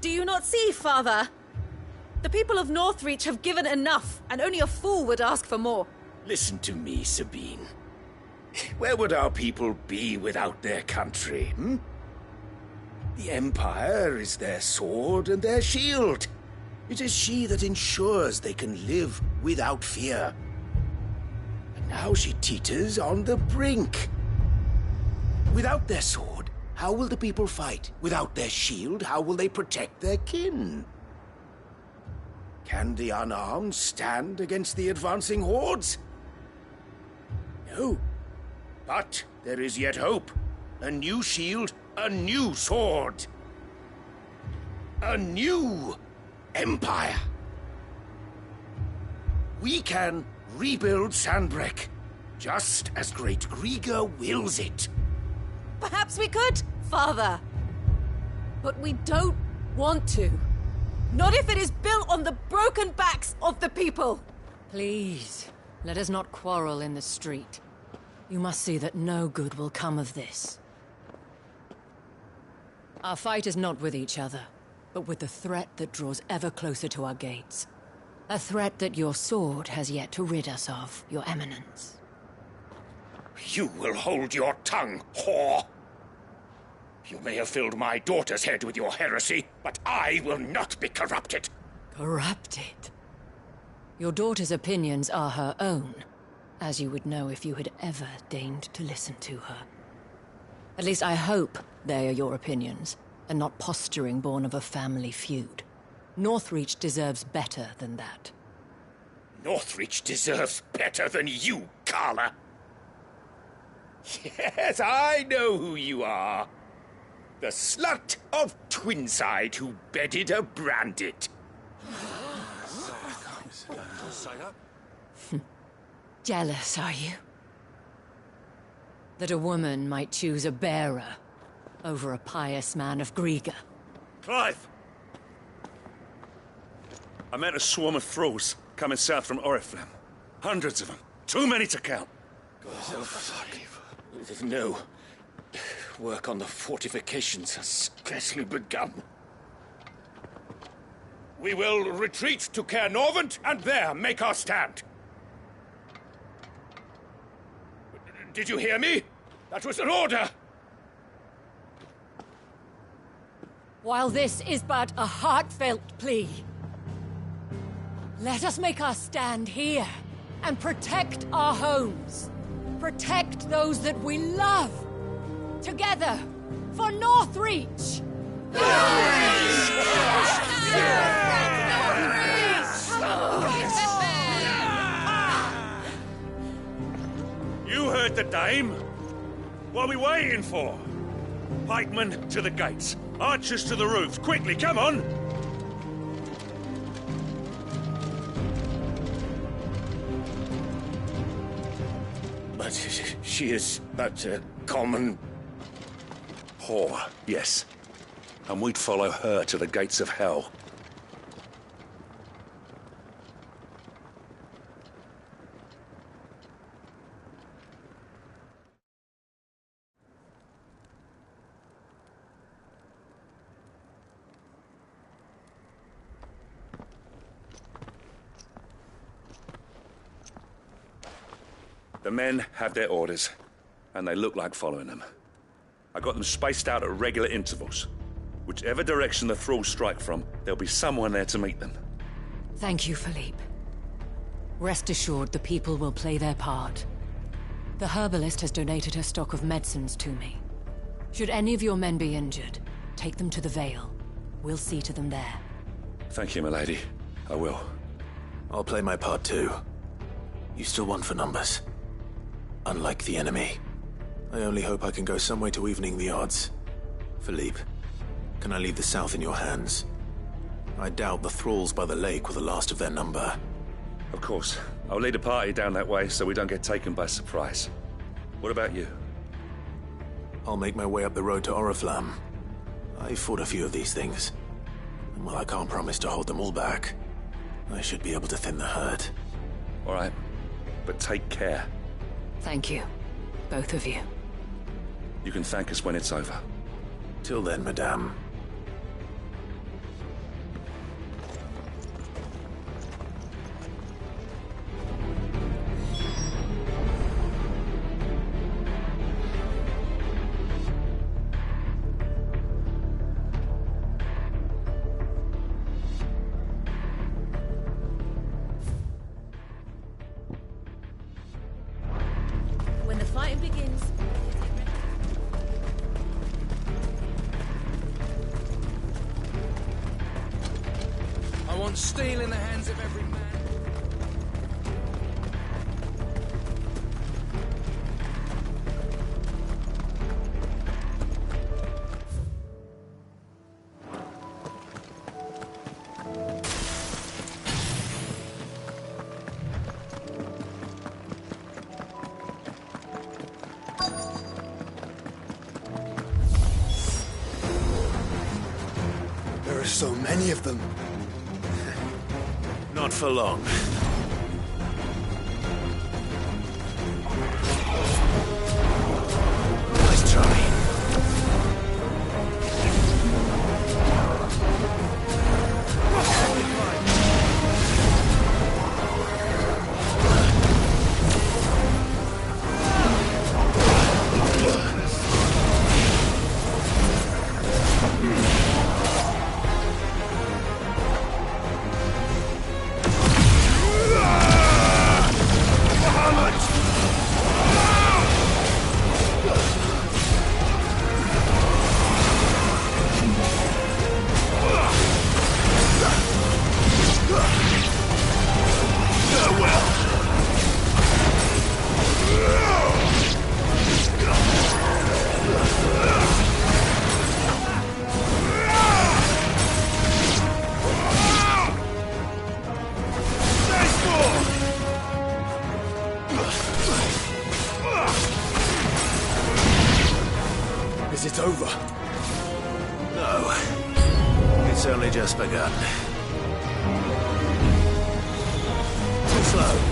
Do you not see, Father? The people of Northreach have given enough, and only a fool would ask for more. Listen to me, Sabine. Where would our people be without their country, hmm? The Empire is their sword and their shield. It is she that ensures they can live without fear. And now she teeters on the brink. Without their sword, how will the people fight? Without their shield, how will they protect their kin? Can the unarmed stand against the advancing hordes? No. But there is yet hope. A new shield, a new sword. A new empire. We can rebuild Sandbreck, just as Great Grieger wills it. Perhaps we could, Father. But we don't want to. Not if it is built on the broken backs of the people. Please, let us not quarrel in the street. You must see that no good will come of this. Our fight is not with each other, but with the threat that draws ever closer to our gates. A threat that your sword has yet to rid us of, Your Eminence. You will hold your tongue, whore! You may have filled my daughter's head with your heresy, but I will not be corrupted. Corrupted? Your daughter's opinions are her own, as you would know if you had ever deigned to listen to her. At least I hope they are your opinions, and not posturing born of a family feud. Northreach deserves better than that. Northreach deserves better than you, Carla. Yes, I know who you are. The slut of Twinside who bedded a Branded. Jealous, are you? That a woman might choose a bearer over a pious man of Griega. Clive! I met a swarm of thralls coming south from Oriflamme. Hundreds of them. Too many to count. No. Work on the fortifications has scarcely begun. We will retreat to Caer Norvent and there make our stand. Did you hear me? That was an order! While this is but a heartfelt plea, let us make our stand here and protect our homes. Protect those that we love. Together, for Northreach! You heard the dame. What are we waiting for? Pikemen to the gates. Archers to the roofs. Quickly, come on! But she is but a common... whore, yes. And we'd follow her to the gates of hell. The men have their orders, and they look like following them. I got them spaced out at regular intervals. Whichever direction the thralls strike from, there'll be someone there to meet them. Thank you, Philippe. Rest assured the people will play their part. The herbalist has donated her stock of medicines to me. Should any of your men be injured, take them to the Vale. We'll see to them there. Thank you, milady. I will. I'll play my part too. You still want for numbers. Unlike the enemy. I only hope I can go some way to evening the odds. Philippe, can I leave the south in your hands? I doubt the thralls by the lake were the last of their number. Of course. I'll lead a party down that way so we don't get taken by surprise. What about you? I'll make my way up the road to Oriflamme. I fought a few of these things. And while I can't promise to hold them all back, I should be able to thin the herd. All right. But take care. Thank you. Both of you. You can thank us when it's over. Till then, madame. When the fighting begins... I want steel in the hands of every man. There are so many of them. Not for long. Nice try. it over? No. It's only just begun. Too slow.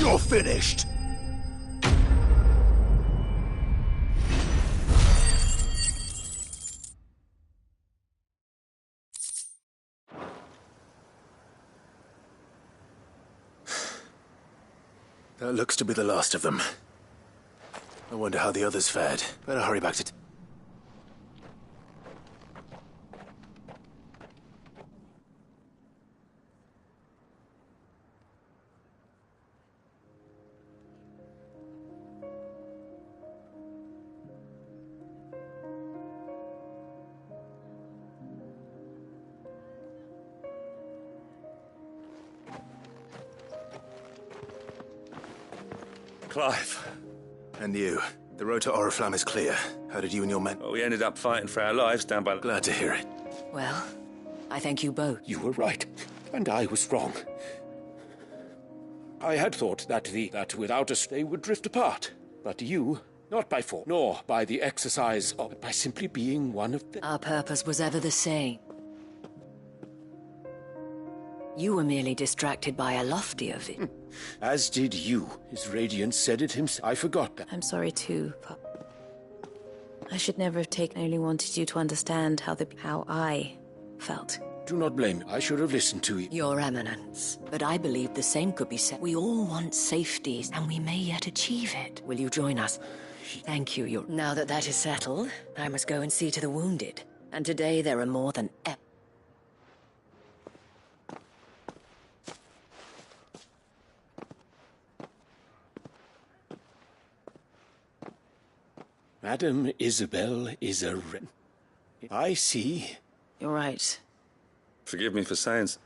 You're finished! That looks to be the last of them. I wonder how the others fared. Better hurry back to... Clive. And you. The road to Oriflamme is clear. How did you and your men... Well, we ended up fighting for our lives down by... Glad to hear it. Well, I thank you both. You were right, and I was wrong. I had thought that without us they would drift apart. But you, not by force, nor by the exercise of, but by simply being one of them. Our purpose was ever the same. You were merely distracted by a loftier vision. As did you. His radiance said it himself. I forgot that. I'm sorry too, I should never have taken. I only wanted you to understand how I felt. Do not blame me. I should have listened to you. Your Eminence. But I believe the same could be said. We all want safety, and we may yet achieve it. Will you join us? Thank you, Your... Now that that is settled, I must go and see to the wounded. And today there are more than ever. Madam Isabel is a... I see. You're right. Forgive me for saying so.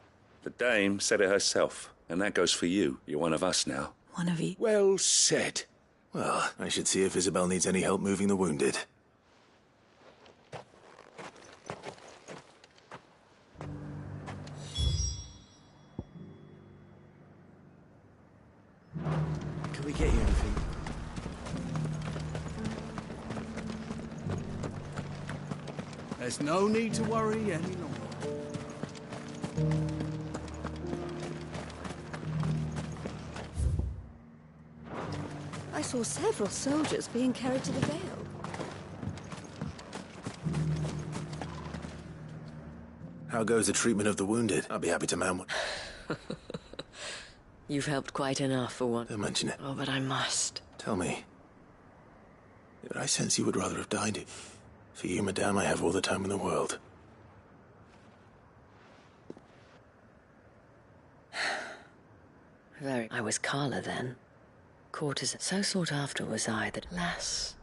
The dame said it herself, and that goes for you. You're one of us now. One of you. Well said. Well, I should see if Isabel needs any help moving the wounded. Can we get you anything? There's no need to worry any longer. I saw several soldiers being carried to the Vale. How goes the treatment of the wounded? I'll be happy to man one. You've helped quite enough for one. Don't mention it. Oh, but I must. Tell me. But I sense you would rather have died. For you, madame, I have all the time in the world. Very. I was Carla then. Courtesan. So sought after was I that, alas,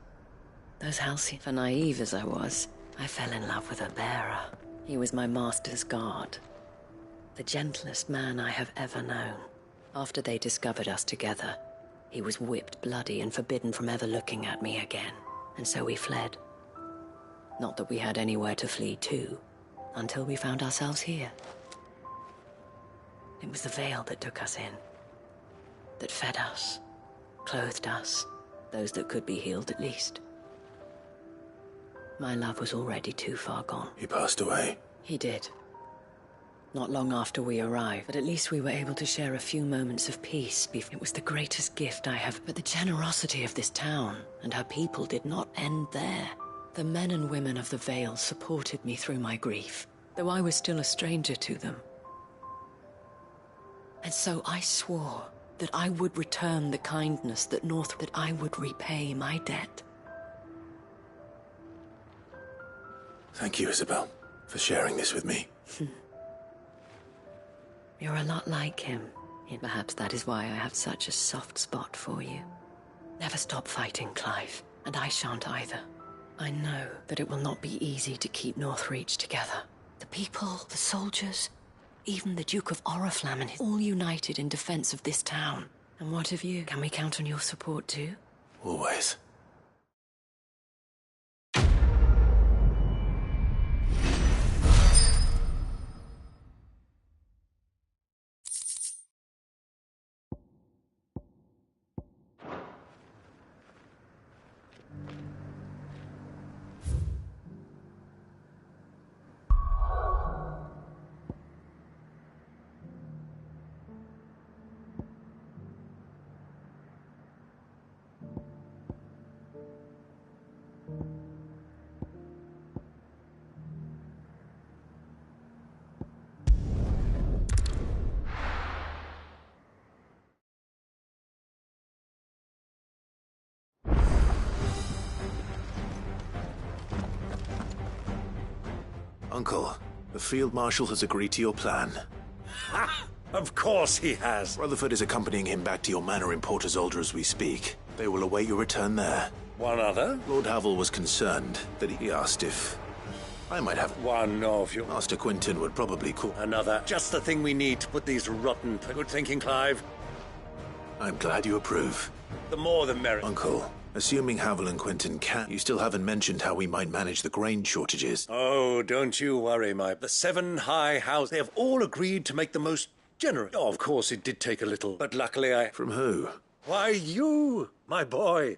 those halcyon. For naive as I was, I fell in love with a bearer. He was my master's guard. The gentlest man I have ever known. After they discovered us together, he was whipped bloody and forbidden from ever looking at me again. And so we fled. Not that we had anywhere to flee to, until we found ourselves here. It was the Vale that took us in, that fed us, clothed us, those that could be healed at least. My love was already too far gone. He passed away. He did. Not long after we arrived, but at least we were able to share a few moments of peace. It was the greatest gift I have. But the generosity of this town and her people did not end there. The men and women of the Vale supported me through my grief, though I was still a stranger to them. And so I swore that I would return the kindness that I would repay my debt. Thank you, Isabel, for sharing this with me. You're a lot like him. And perhaps that is why I have such a soft spot for you. Never stop fighting, Clive, and I shan't either. I know that it will not be easy to keep Northreach together. The people, the soldiers, even the Duke of Oriflamme, all united in defense of this town. And what of you? Can we count on your support too? Always. Uncle, the Field Marshal has agreed to your plan. Ha! Of course he has. Rutherford is accompanying him back to your manor in Port Isolde as we speak. They will await your return there. One other? Lord Havel was concerned that he asked if I might have one of you. Master Quinton would probably call another. Just the thing we need to put these rotten... Good thinking, Clive. I'm glad you approve. The more the merrier. Uncle, assuming Havel and Quinton can, you still haven't mentioned how we might manage the grain shortages. Oh, don't you worry, the 7 high houses, they have all agreed to make the most generous. Oh, of course, it did take a little, but luckily I... From who? Why, you, my boy.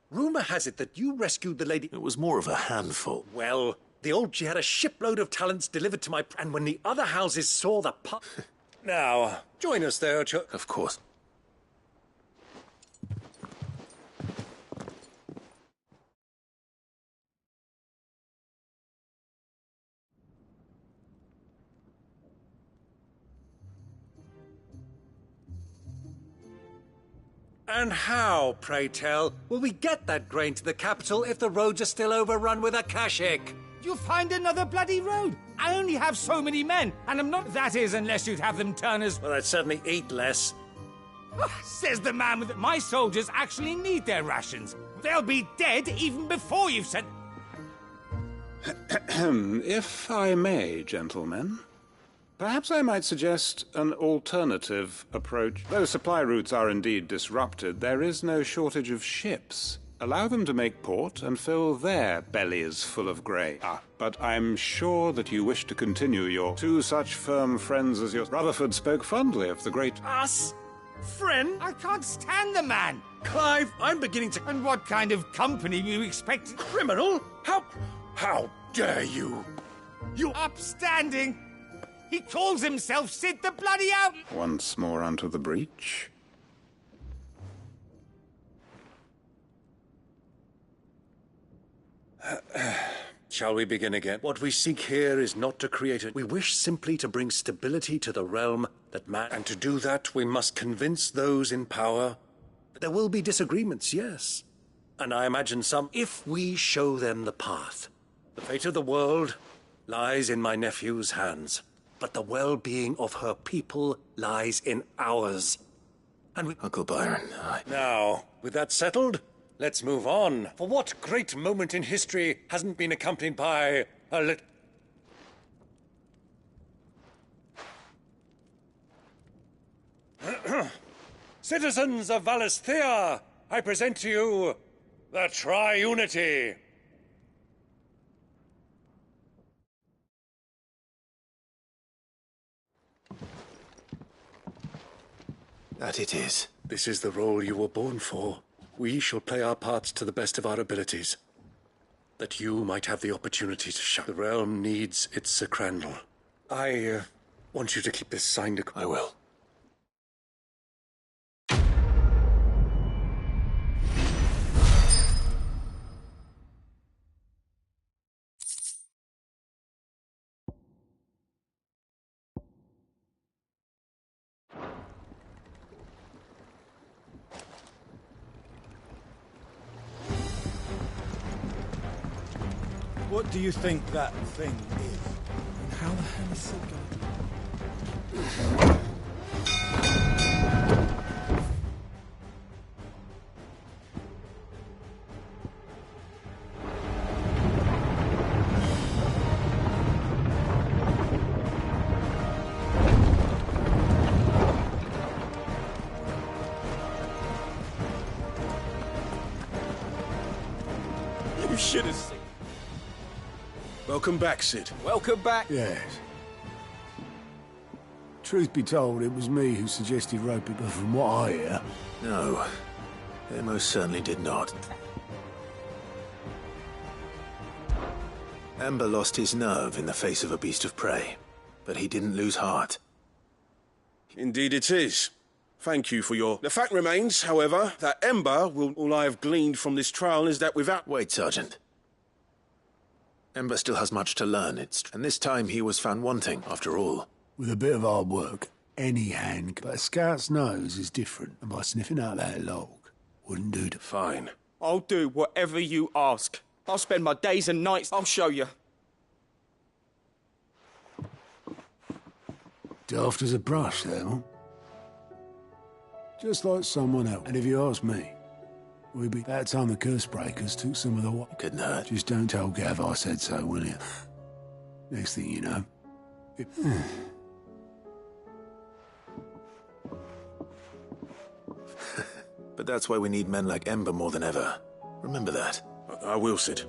Rumor has it that you rescued the lady... It was more of a handful. Well, the old she had a shipload of talents delivered to my... And when the other houses saw the Now, join us there, Of course. And how, pray tell, will we get that grain to the capital if the roads are still overrun with Akashic? You'll find another bloody road. I only have so many men, and I'm not... That is, unless you'd have them turn as... Well, I'd certainly eat less. Says the man with... My soldiers actually need their rations. They'll be dead even before you've sent... If I may, gentlemen... Perhaps I might suggest an alternative approach. Though supply routes are indeed disrupted, there is no shortage of ships. Allow them to make port and fill their bellies full of grain. But I'm sure that you wish to continue your two such firm friends as your... Rutherford spoke fondly of the great... Us? Friend? I can't stand the man! Clive, I'm beginning to... And what kind of company do you expect? Criminal? How How dare you? You upstanding! He calls himself Sid the Bloody Out! Once more onto the breach. Shall we begin again? What we seek here is not to create it. We wish simply to bring stability to the realm that man... And to do that, we must convince those in power. There will be disagreements, yes. And I imagine some... If we show them the path, the fate of the world lies in my nephew's hands. But the well-being of her people lies in ours. And we... Uncle Byron, Now, with that settled... Let's move on. For what great moment in history hasn't been accompanied by a Citizens of Valisthea, I present to you the Triunity. That it is. This is the role you were born for. We shall play our parts to the best of our abilities, that you might have the opportunity to show. The realm needs its Sacrandal. I want you to keep this signed. I will. What do you think that thing is? And how the hell is it going to... You should have seen. Welcome back, Sid. Welcome back. Yes. Truth be told, it was me who suggested roping, but from what I hear... No, they most certainly did not. Ember lost his nerve in the face of a beast of prey, but he didn't lose heart. Indeed it is. Thank you for your... The fact remains, however, that Ember will... All I have gleaned from this trial is that without... Wait, Sergeant. Ember still has much to learn, and this time he was found wanting, after all. With a bit of hard work, any hand... But a scout's nose is different, and by sniffing out that log, wouldn't do to... Fine. I'll do whatever you ask. I'll spend my days and nights. I'll show you. Daft as a brush, though. Just like someone else. And if you ask me, we'd be that time the curse breakers took some of the... Couldn't hurt. Just don't tell Gav I said so, will you? Next thing you know... But that's why we need men like Ember more than ever. Remember that. I will, Sid.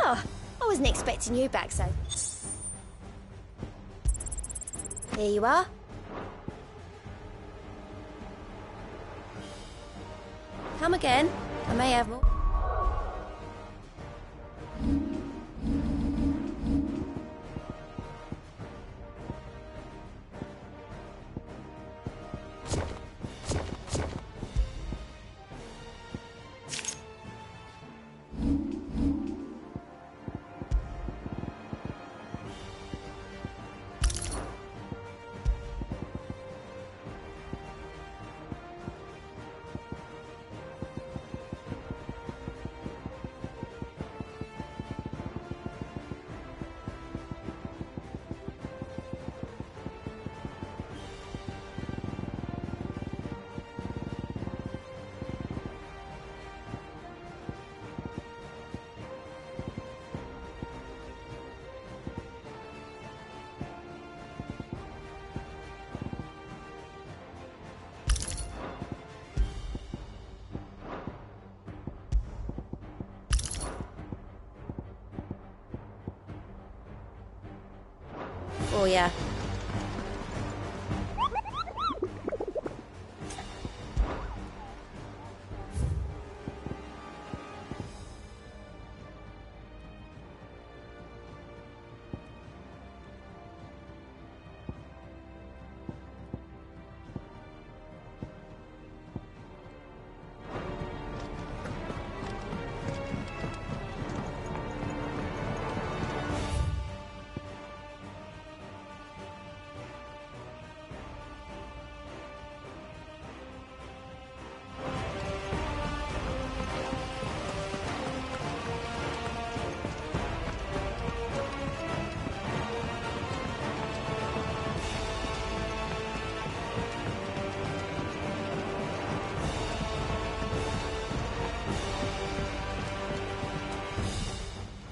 Oh, I wasn't expecting you back, so... Here you are. Come again. I may have more. for you.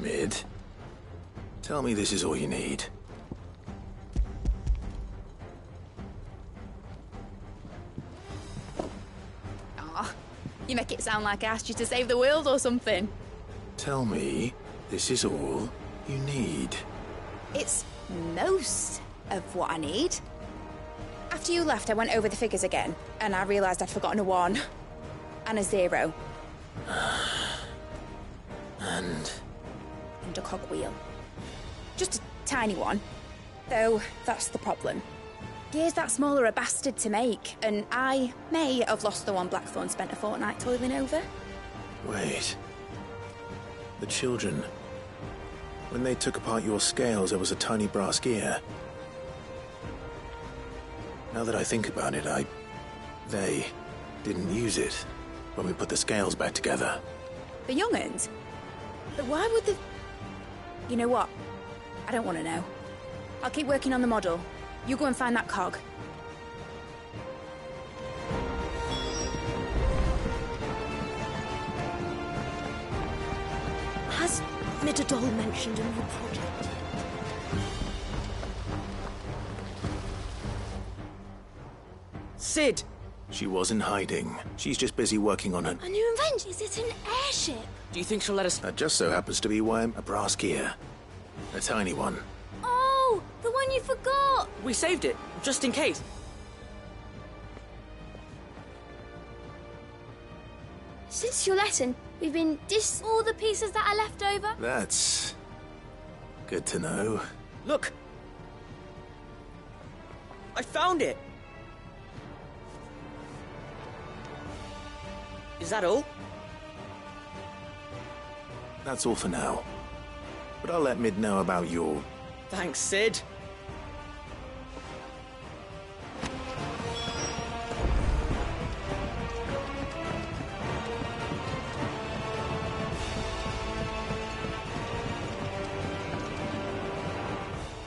Mid, tell me this is all you need. Aw, you make it sound like I asked you to save the world or something. Tell me this is all you need. It's most of what I need. After you left, I went over the figures again, and I realised I'd forgotten a 1 and a 0. And a cogwheel. Just a tiny one. Though, that's the problem. Gears that small are a bastard to make, and I may have lost the one Blackthorn spent a fortnight toiling over. wait. The children. When they took apart your scales, there was a tiny brass gear. Now that I think about it, they didn't use it when we put the scales back together. The young'uns? But why would the... You know what? I don't want to know. I'll keep working on the model. You go and find that cog. Has Midadol mentioned a new project? Sid! She wasn't hiding. She's just busy working on her... A new invention? Is it an airship? Do you think she'll let us... That just so happens to be why a brass gear. A tiny one. Oh, the one you forgot! We saved it, just in case. Since your lesson, we've been all the pieces that are left over. That's... good to know. Look! I found it! Is that all? That's all for now. But I'll let Mid know about your... Thanks, Sid.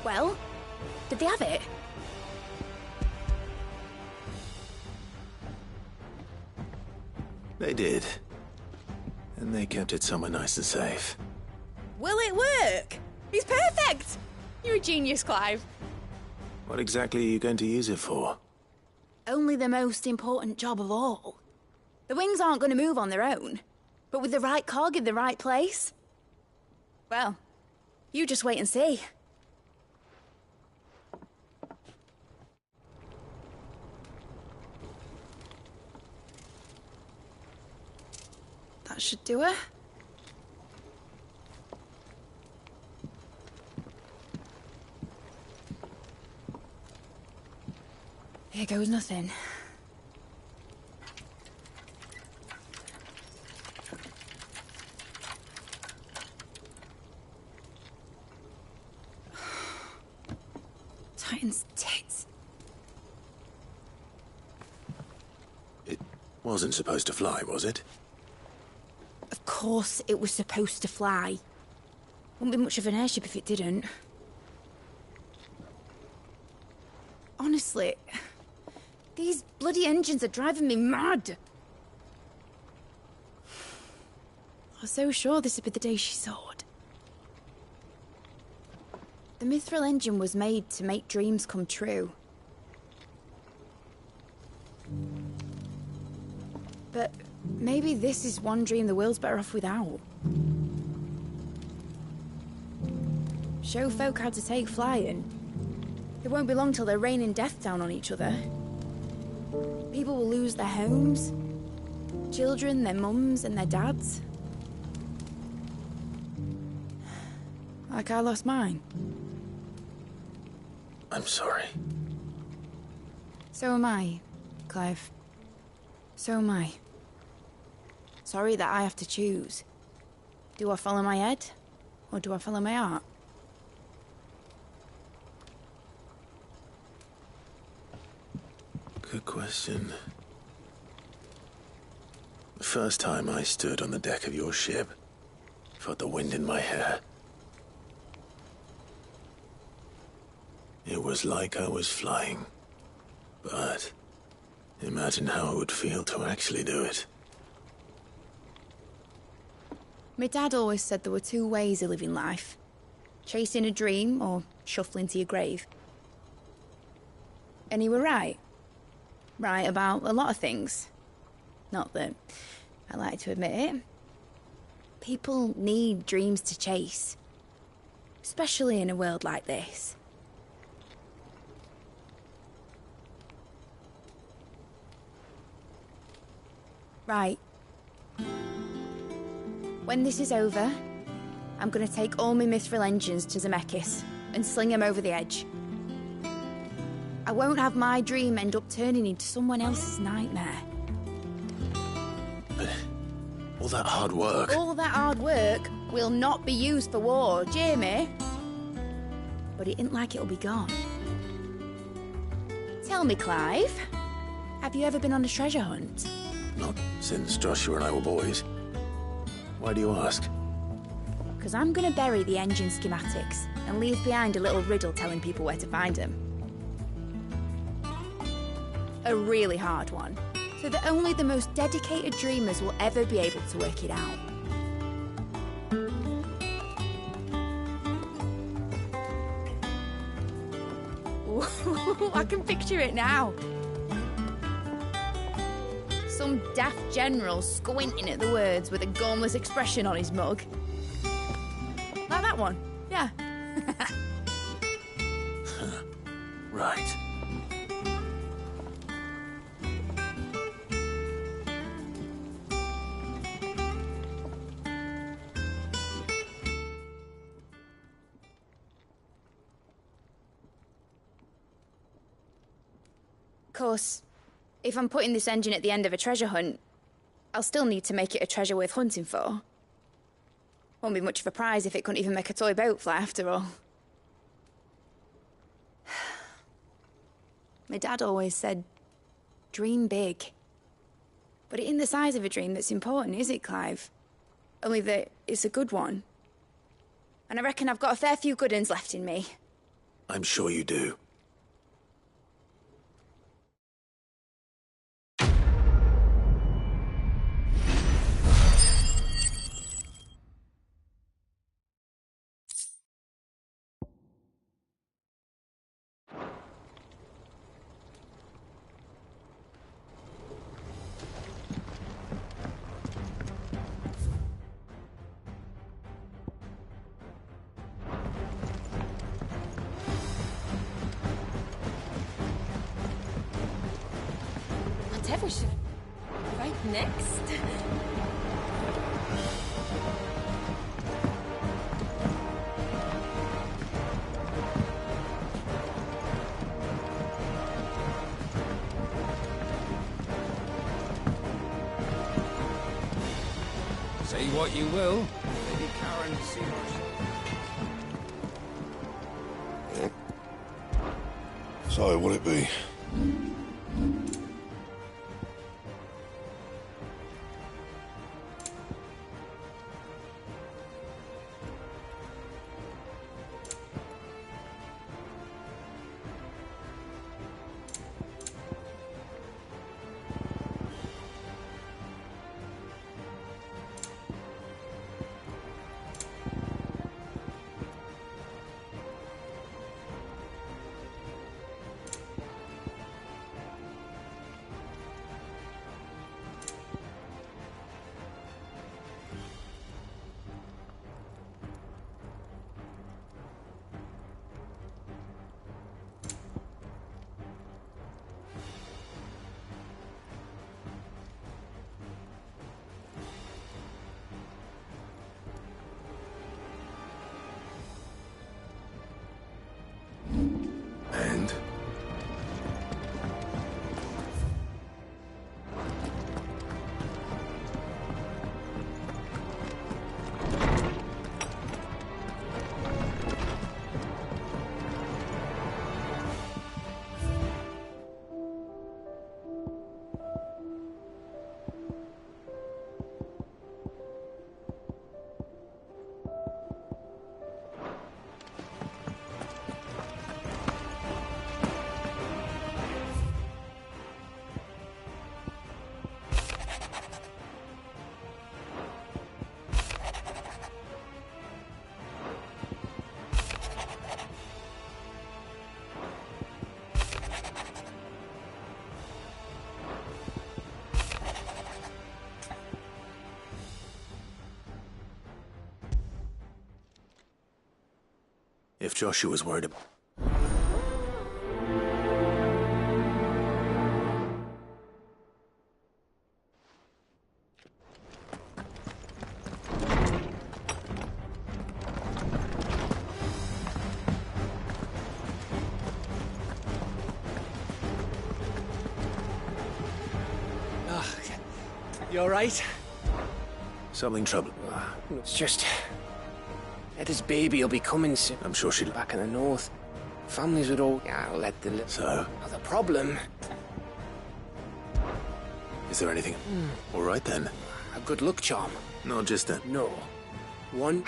Well, did they have it? They did. And they kept it somewhere nice and safe. Will it work? He's perfect! You're a genius, Clive. What exactly are you going to use it for? Only the most important job of all. The wings aren't going to move on their own. But with the right cog in the right place... Well, you just wait and see. That should do it. Here goes nothing. Titan's tits. It wasn't supposed to fly, was it? Of course it was supposed to fly. Wouldn't be much of an airship if it didn't. Honestly, these bloody engines are driving me mad. I was so sure this would be the day she soared. The Mithril engine was made to make dreams come true. But maybe this is one dream the world's better off without. Show folk how to take flying, It won't be long till they're raining death down on each other. People will lose their homes. Children, their mums and their dads. Like I lost mine. I'm sorry. So am I, Clive. So am I. Sorry that I have to choose. Do I follow my head, or do I follow my heart? Good question. The first time I stood on the deck of your ship, felt the wind in my hair. It was like I was flying. But imagine how it would feel to actually do it. My dad always said there were two ways of living life. Chasing a dream or shuffling to your grave. And he were right. Right about a lot of things. Not that I like to admit it. People need dreams to chase. Especially in a world like this. Right. When this is over, I'm gonna take all my mithril engines to Zemeckis and sling them over the edge. I won't have my dream end up turning into someone else's nightmare. But all that hard work... All that hard work will not be used for war, Jamie. But it isn't like it'll be gone. Tell me, Clive, have you ever been on a treasure hunt? Not since Joshua and I were boys. Why do you ask? Because I'm going to bury the engine schematics and leave behind a little riddle telling people where to find them. A really hard one, so that only the most dedicated dreamers will ever be able to work it out. Ooh, I can picture it now. Some daft general squinting at the words with a gormless expression on his mug. Like that one, yeah. Right. Of course, if I'm putting this engine at the end of a treasure hunt, I'll still need to make it a treasure worth hunting for. Won't be much of a prize if it couldn't even make a toy boat fly after all. My dad always said, dream big. But it isn't the size of a dream that's important, is it, Clive? Only that it's a good one. And I reckon I've got a fair few good uns left in me. I'm sure you do. Whatever should I write next? Say what you will, Lady Karen Seabush. So, will it be? If Joshua's worried about... You alright? Something trouble. It's just... Edda's baby will be coming soon. I'm sure she'll... Back in the north. Families would all... Yeah, I'll let the... So? Now, the problem... Is there anything... All right, then. A good luck charm. Not just that. No. One...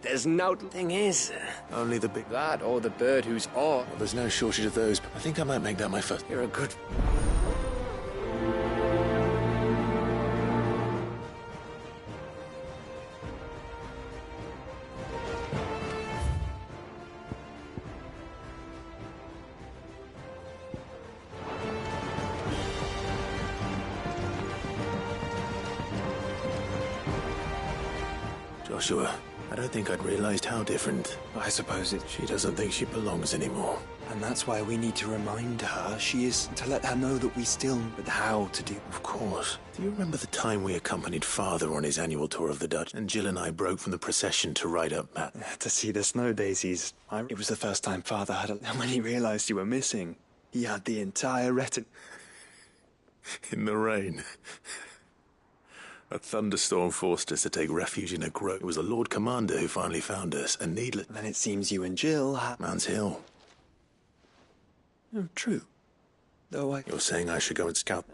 There's no... Thing is... Only the big... That or the bird who's all... Well, there's no shortage of those, but I think I might make that my first... You're a good... Joshua, I don't think I'd realized how different. I suppose it... She doesn't think she belongs anymore. And that's why we need to remind her she is... to let her know that we still... But how to do... Of course. Do you remember the time we accompanied Father on his annual tour of the Dutch, and Jill and I broke from the procession to ride up Matt? To see the snow daisies. It was the first time Father had a... And when he realized you were missing, he had the entire retin... In the rain. A thunderstorm forced us to take refuge in a grove. It was the Lord Commander who finally found us, and needless... Then it seems you and Jill had... Man's Hill. Oh, true. Though You're saying I should go and scout...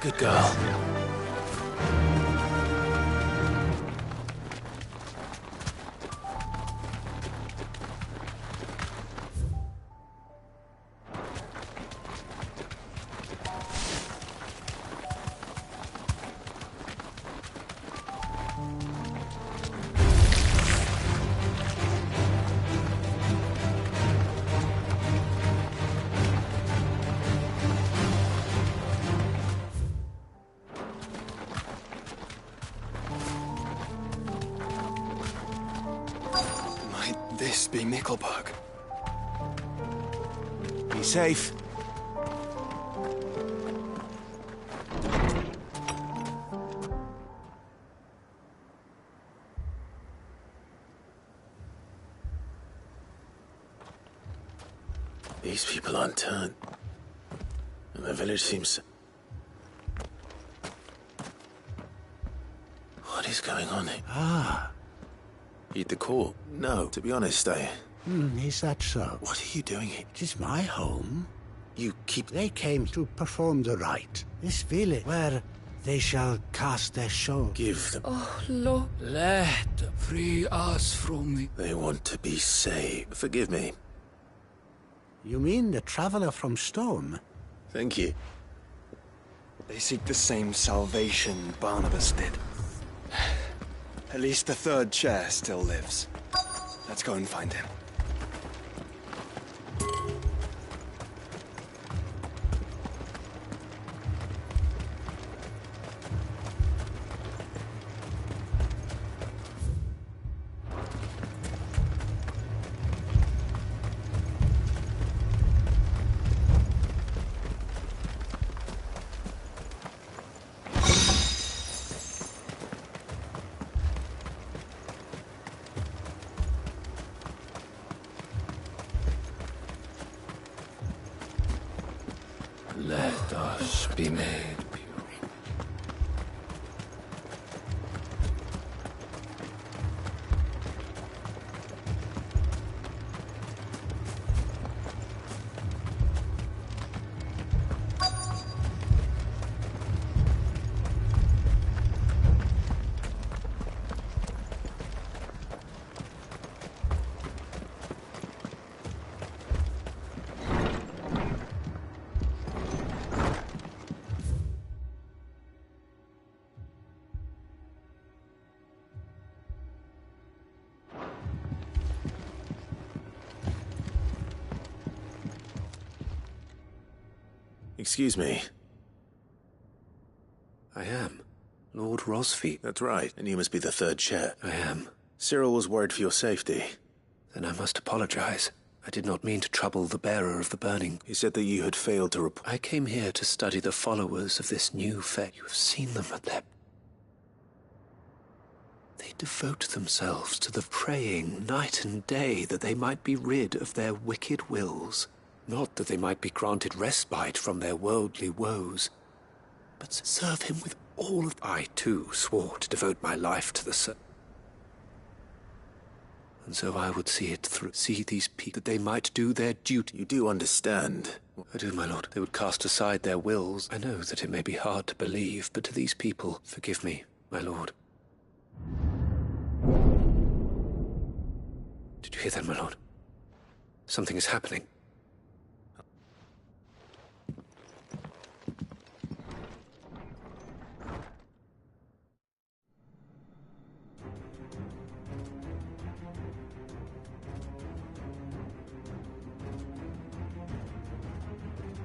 Good girl. This be Nickelbug. Be safe. These people aren't turned. And the village seems... What is going on here? Ah. Heed the call. No, to be honest, Is that so? What are you doing here? It is my home. You keep... They came to perform the rite. This village, where they shall cast their soul. Give them... Oh, Lord, let them free us from me. They want to be saved. Forgive me. You mean the traveler from Storm? Thank you. They seek the same salvation Barnabas did. At least the third chair still lives. Let's go and find him. Let us be made pure. Excuse me. I am. Lord Rosfeet. That's right, and you must be the third chair. I am. Cyril was worried for your safety. Then I must apologize. I did not mean to trouble the bearer of the burning. He said that you had failed to report. I came here to study the followers of this new faith. You have seen them at their... They devote themselves to the praying night and day that they might be rid of their wicked wills. Not that they might be granted respite from their worldly woes, but serve him with all of... I, too, swore to devote my life to the and so I would see it through. See these people, that they might do their duty. You do understand? I do, my lord. They would cast aside their wills. I know that it may be hard to believe, but to these people, forgive me, my lord. Did you hear that, my lord? Something is happening.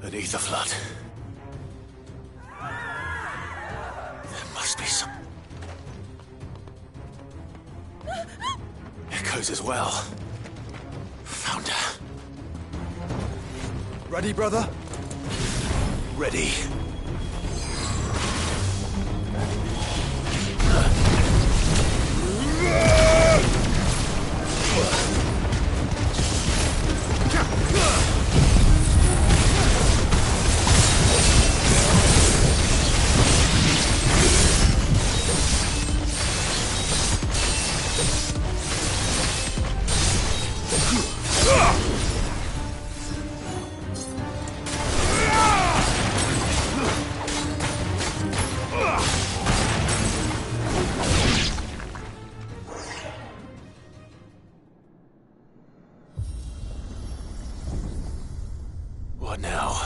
An ether flood. There must be some... Echoes as well. Found her. Ready, brother? Ready. What now?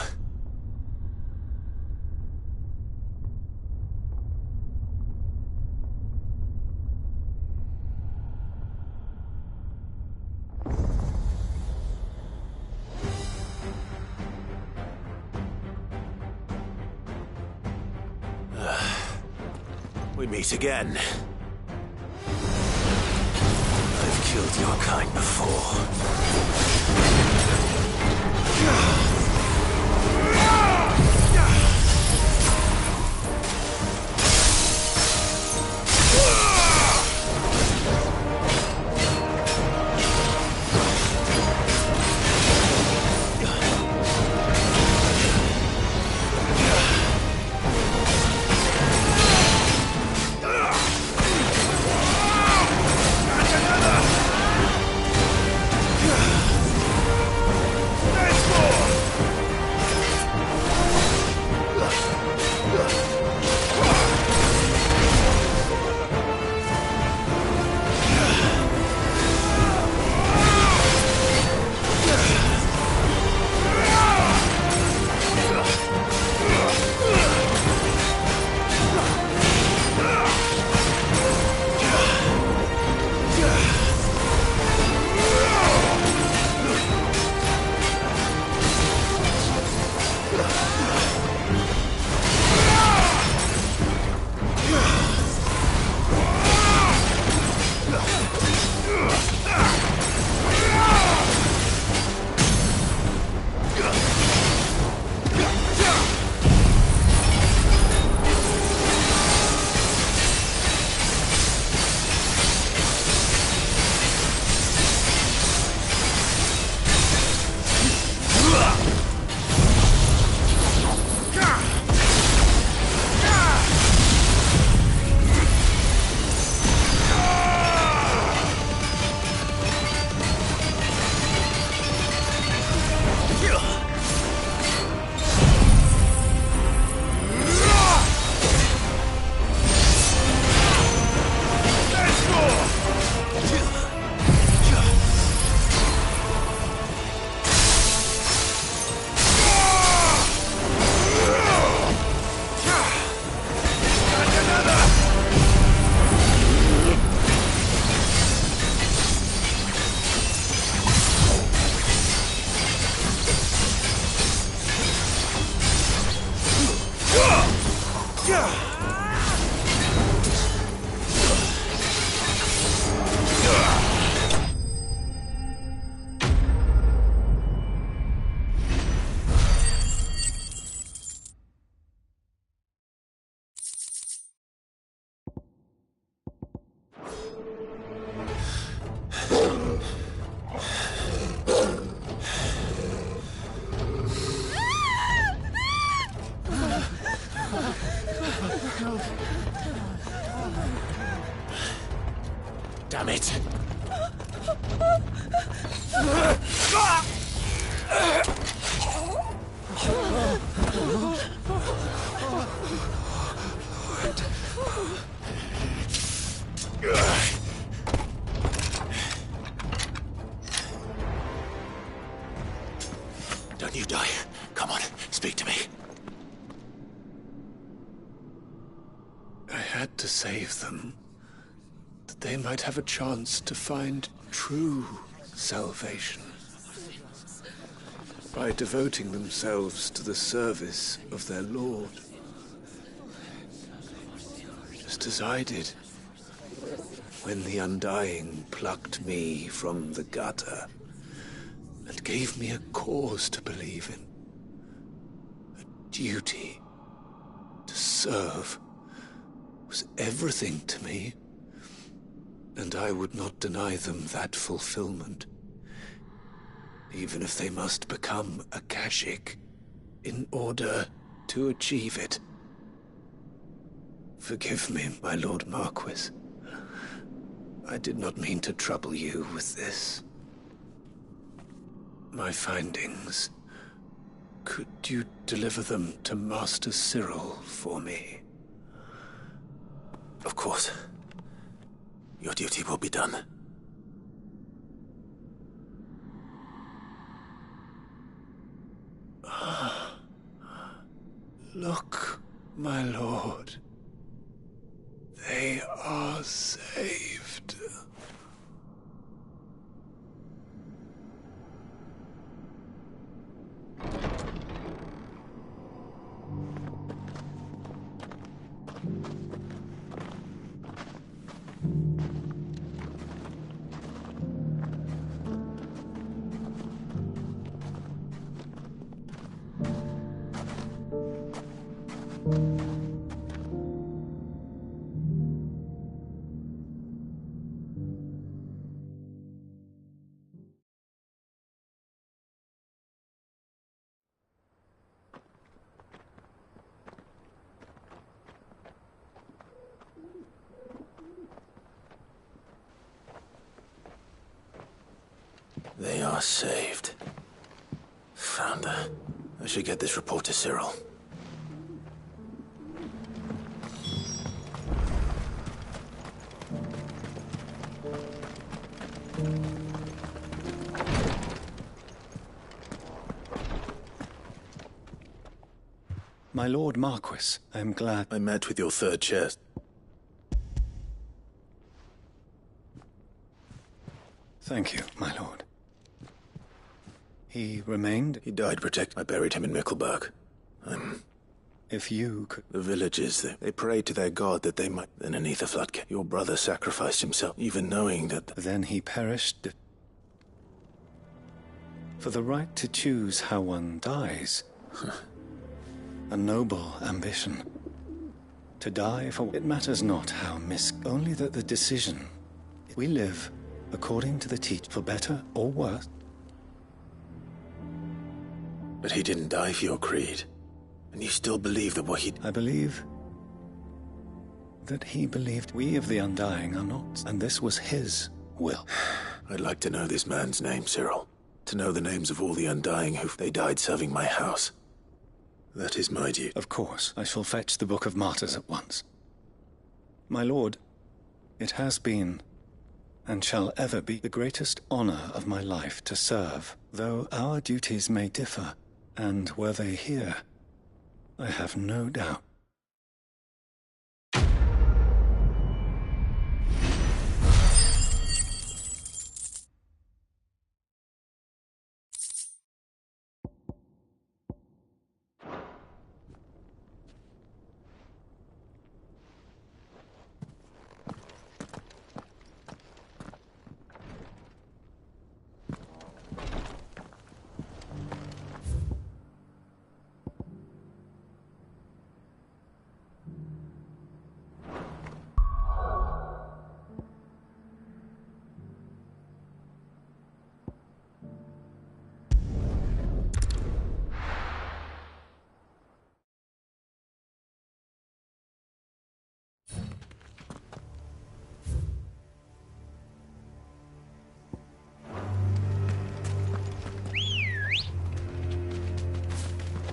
We meet again. I've killed your kind before. Let's go! Damn it! Don't you die. Come on, speak to me. I had to save them, that they might have a chance to find true salvation. By devoting themselves to the service of their Lord. Just as I did, when the Undying plucked me from the gutter and gave me a cause to believe in. A duty to serve was everything to me, and I would not deny them that fulfillment, even if they must become a Akashic in order to achieve it. Forgive me, my Lord Marquis. I did not mean to trouble you with this. My findings. Could you deliver them to Master Cyril for me? Of course. Your duty will be done. Look, my lord. They are saved. They are saved. Founder, I should get this report to Cyril. My Lord Marquis, I am glad. I met with your third chair. Thank you, my lord. He remained? He died I buried him in Mickelberg. If you could... The villagers, they prayed to their god that they might... Then an ether flood came. Your brother sacrificed himself, even knowing that... Then he perished. For the right to choose how one dies. A noble ambition. To die for... It matters not how only that the decision... We live according to the teach, for better or worse. But he didn't die for your creed. And you still believe that what he... I believe that he believed we of the Undying are not, and this was his will. I'd like to know this man's name, Cyril. To know the names of all the Undying who they died serving my house. That is my duty. Of course, I shall fetch the Book of Martyrs at once. My lord, it has been, and shall ever be, the greatest honor of my life to serve, though our duties may differ, and were they here, I have no doubt.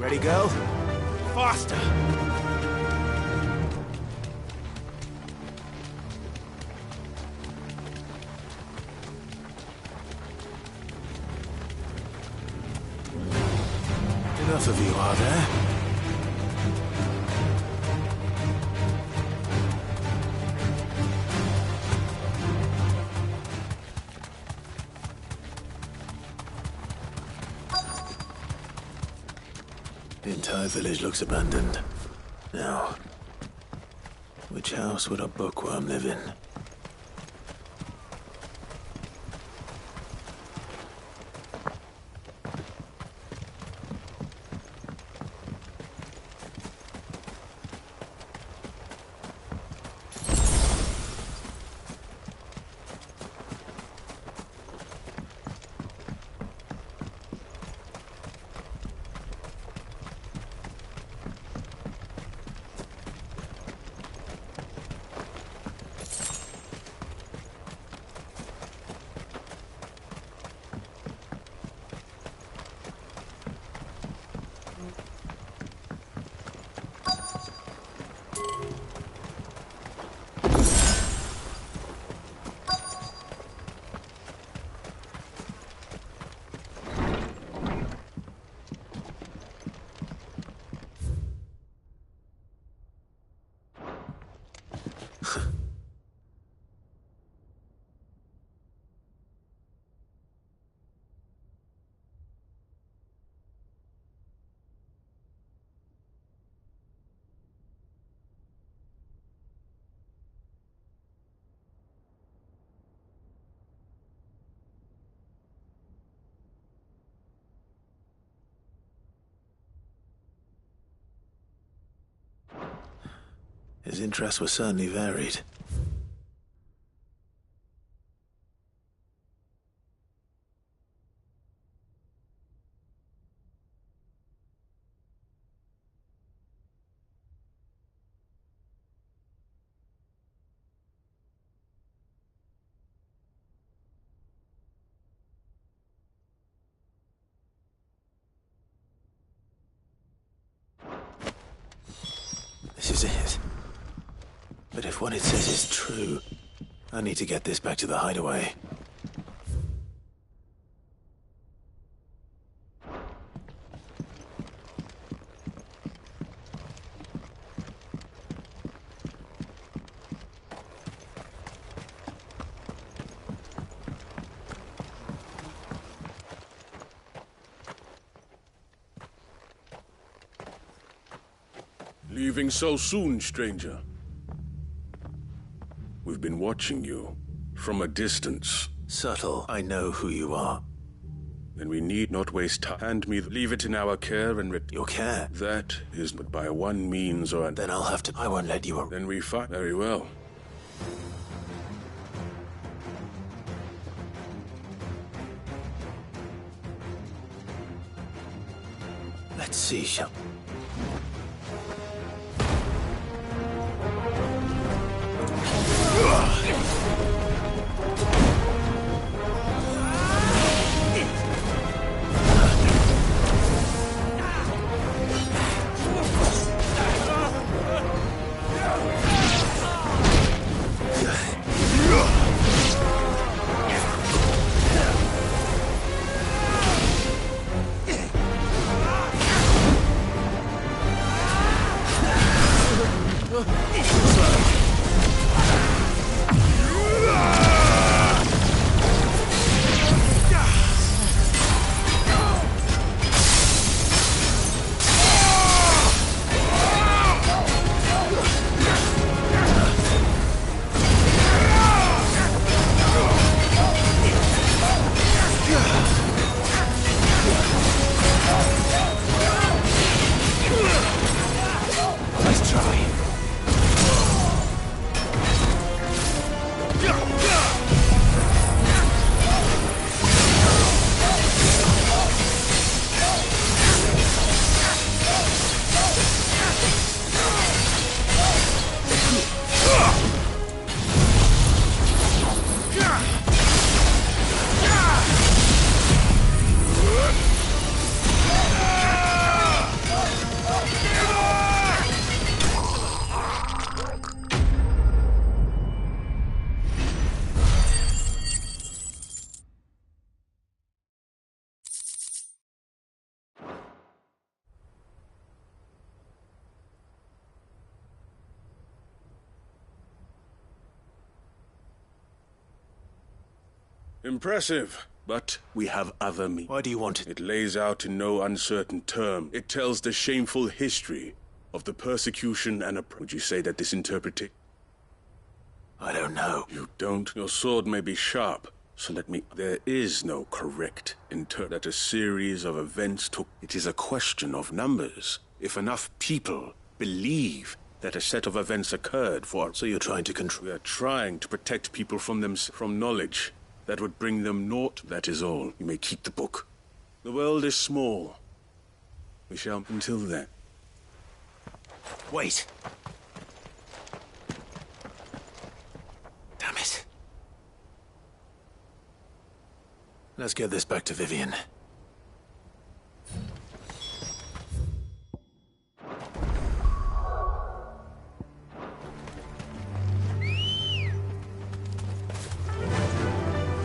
Ready, girl? Faster! Enough of you, are there? The entire village looks abandoned. Now, which house would a bookworm live in? His interests were certainly varied. This is it. But if what it says is true, I need to get this back to the hideaway. Leaving so soon, stranger? We've been watching you from a distance. Subtle, I know who you are. Then we need not waste time. Hand me, leave it in our care and Your care? That is but by one means or another. Then I'll have to. I won't let you. Then we fight. Very well. Let's see, shall. Impressive. But we have other means. Why do you want it? It lays out in no uncertain term. It tells the shameful history of the persecution and would you say that this interpretation? I don't know. You don't? Your sword may be sharp, so let me... There is no correct that a series of events took... It is a question of numbers. If enough people believe that a set of events occurred for... So you're trying to control... We are trying to protect people from knowledge that would bring them naught. That is all. You may keep the book. The world is small. We shall until then. Wait. Damn it. Let's get this back to Vivian.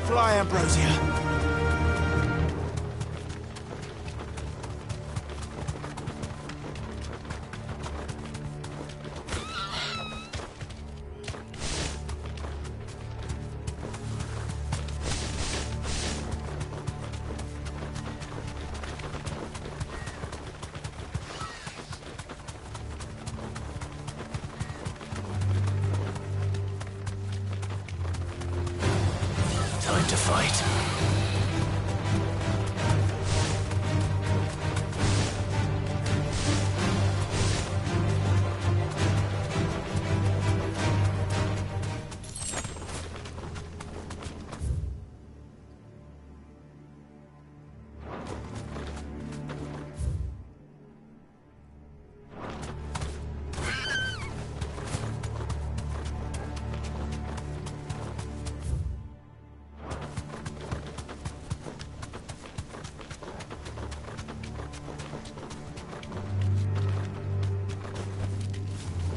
Fly, Ambrosia. Time to fight.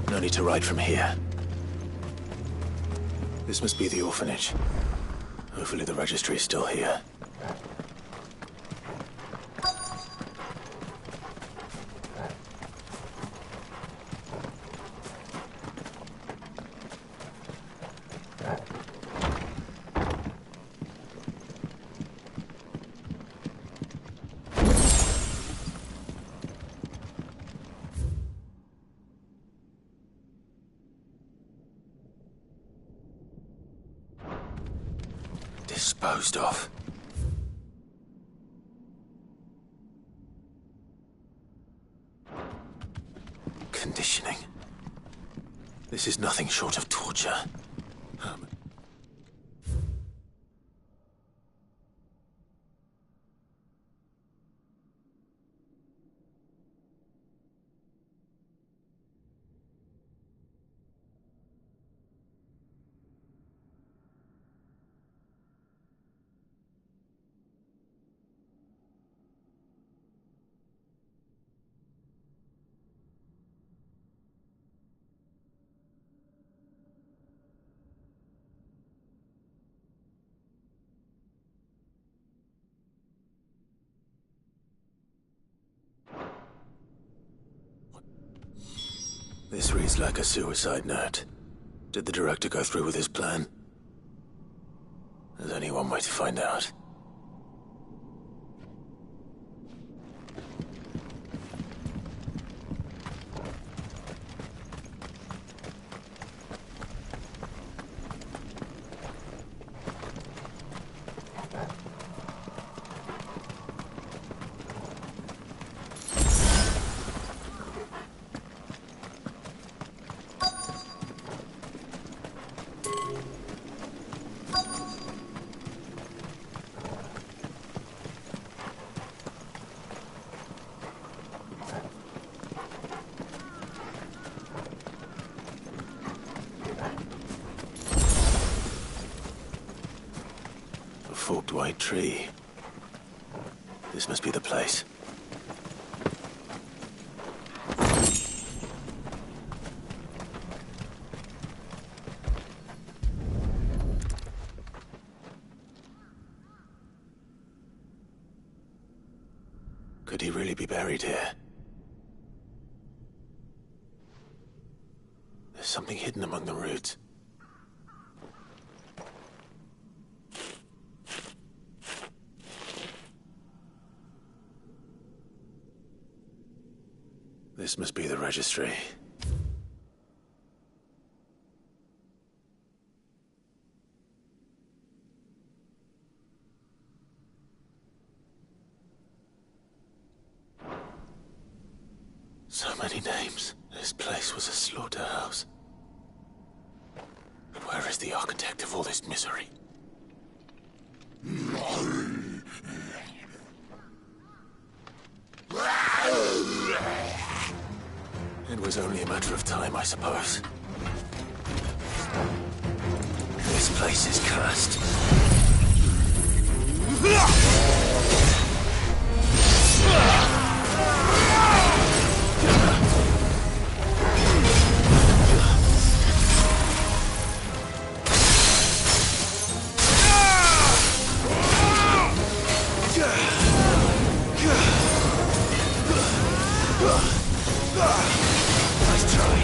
No need to ride from here. This must be the orphanage. Hopefully the registry is still here. Disposed of. Conditioning. This is nothing short of torture. This reads like a suicide note. Did the director go through with his plan? There's only one way to find out. Forked white tree. This must be the place. Could he really be buried here? There's something hidden among the roots. This must be the registry. So many names. This place was a slaughterhouse. But where is the architect of all this misery? It was only a matter of time, I suppose. This place is cursed. Nice try.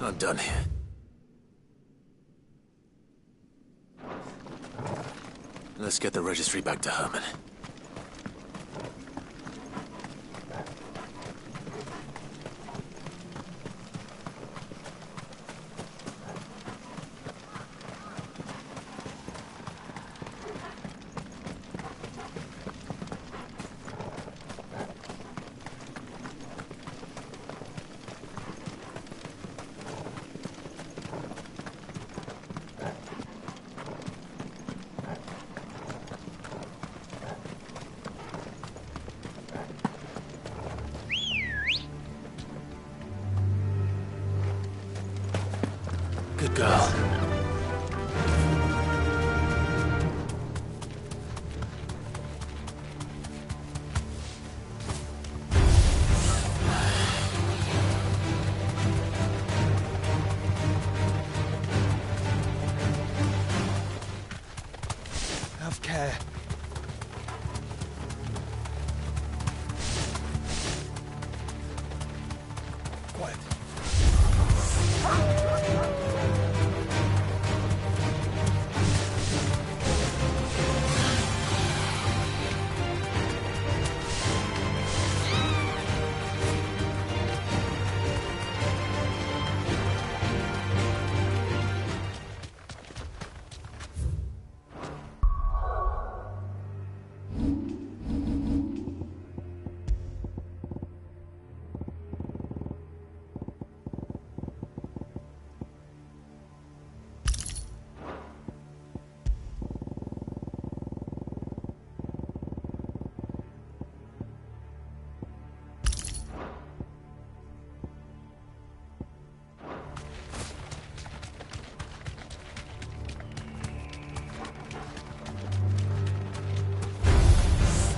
I'm done here. Let's get the registry back to Herman. Good girl. Have care. Quiet.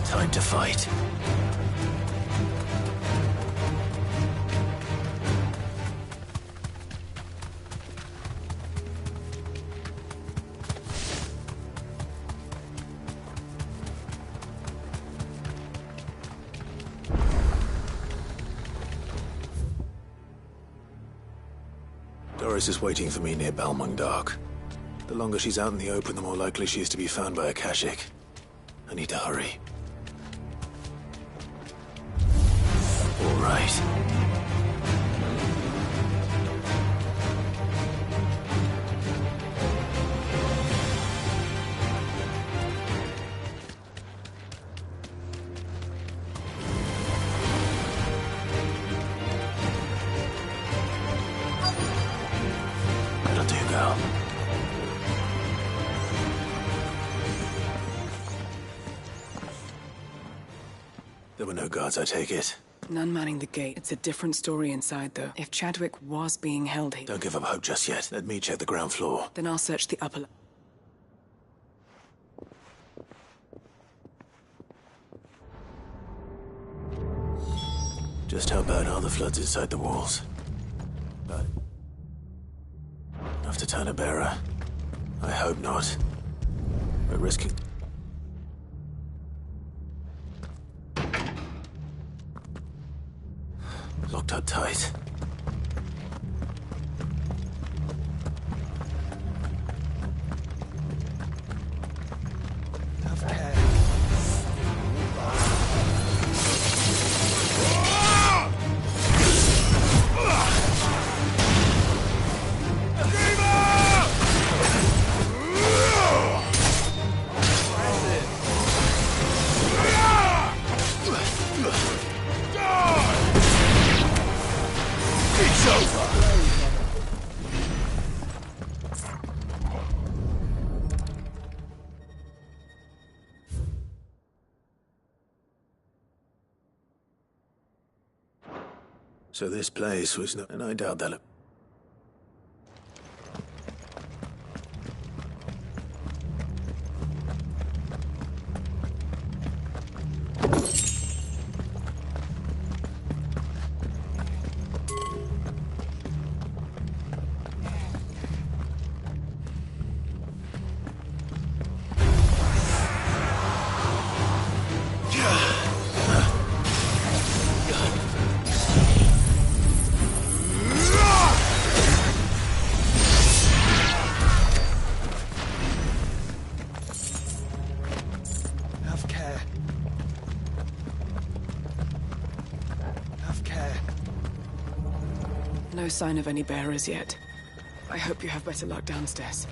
Time to fight. Doris is waiting for me near Balmung Dark. The longer she's out in the open, the more likely she is to be found by Akashic. I need to hurry. All right. were no guards, I take it. None manning the gate. It's a different story inside, though. If Chadwick was being held here... Don't give up hope just yet. Let me check the ground floor. Then I'll search the upper... Just how bad are the floods inside the walls? But... enough to turn a bearer? I hope not. But risking... locked up tight. Have care. So this place was not... and I doubt that... No sign of any bearers yet. I hope you have better luck downstairs.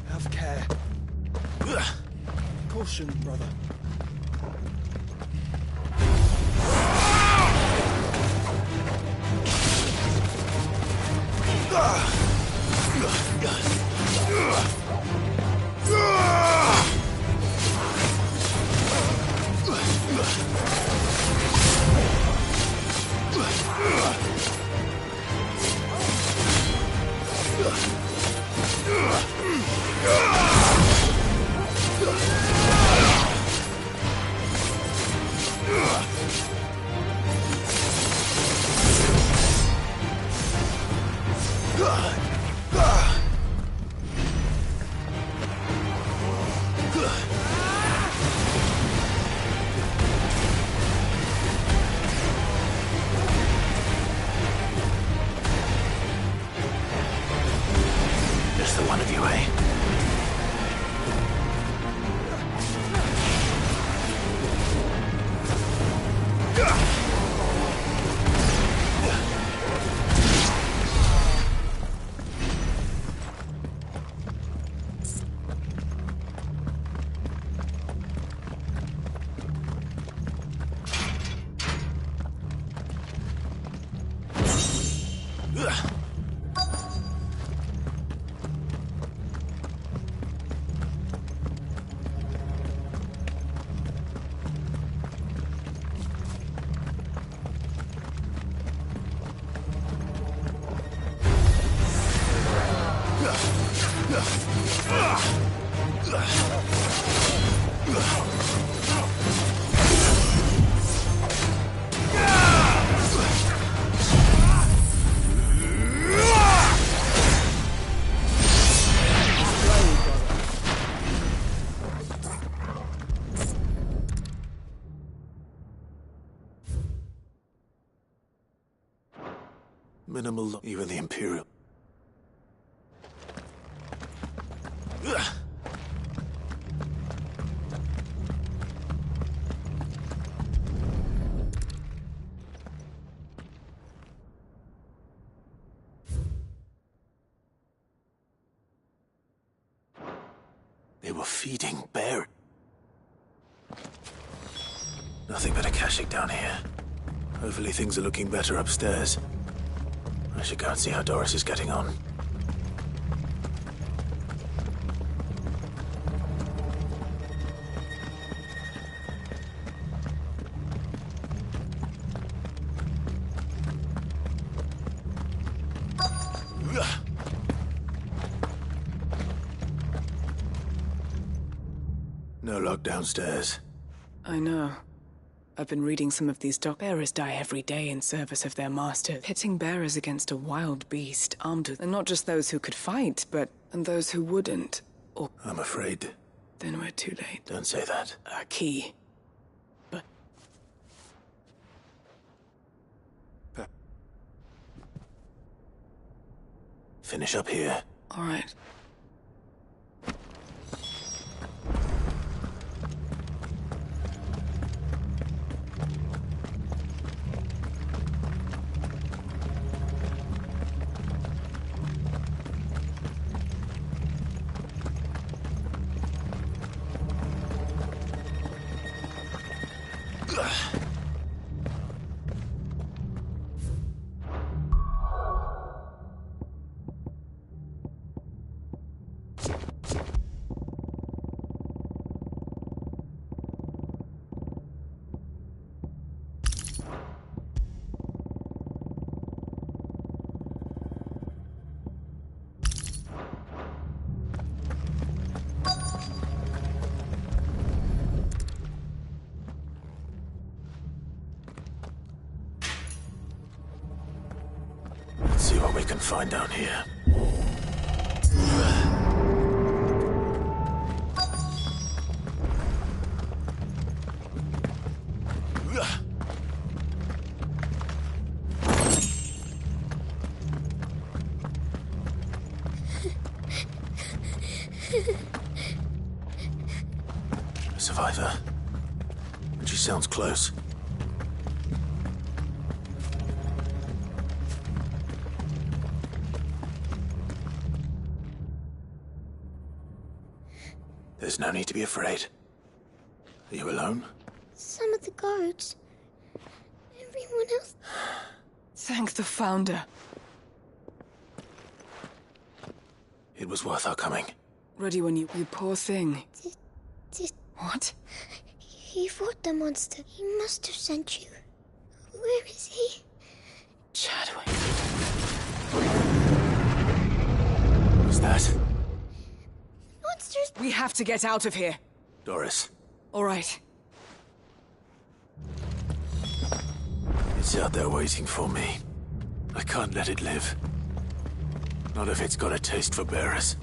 Have care. Caution, brother. Just the one of you, eh? Minimal, even the Imperial. They were feeding bear. Nothing but a caching down here. Hopefully things are looking better upstairs. I should go and see how Doris is getting on. No lock downstairs. I know. I've been reading some of these bearers die every day in service of their masters. Pitting bearers against a wild beast, armed with... And not just those who could fight, but... And those who wouldn't. Or... I'm afraid. Then we're too late. Don't say that. A key. But... Finish up here. All right. Let's see what we can find down here. A survivor. And she sounds close. There's no need to be afraid. Are you alone? Some of the guards. Everyone else. Thank the Founder. It was worth our coming. Ready when you poor thing. Did... What? He fought the monster. He must have sent you. Where is he? Chadwick. What's that? Monsters. We have to get out of here. Doris. All right. It's out there waiting for me. I can't let it live. Not if it's got a taste for bearers.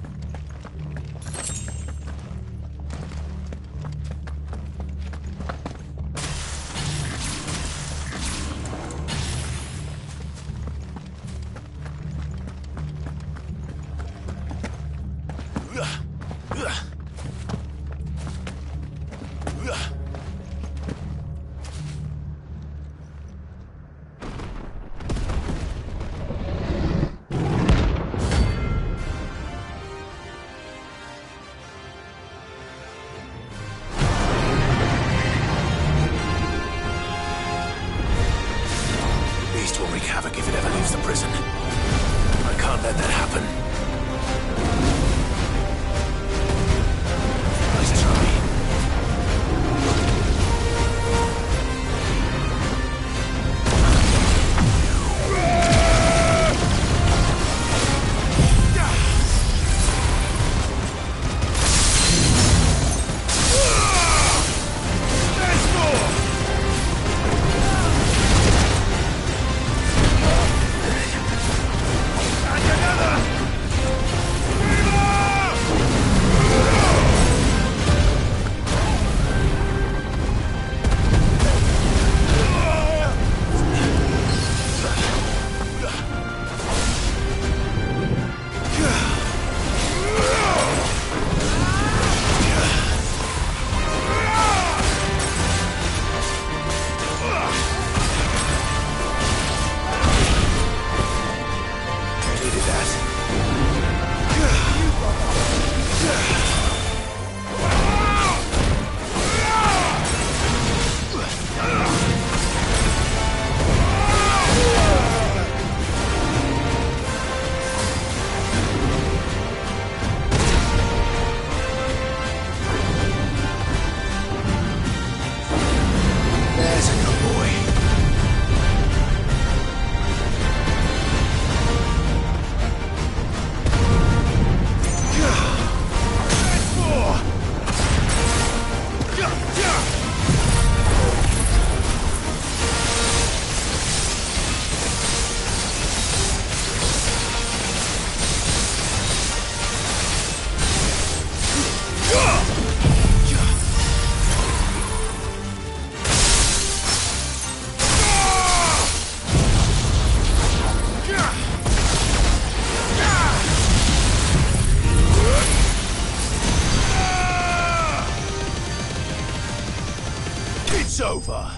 over.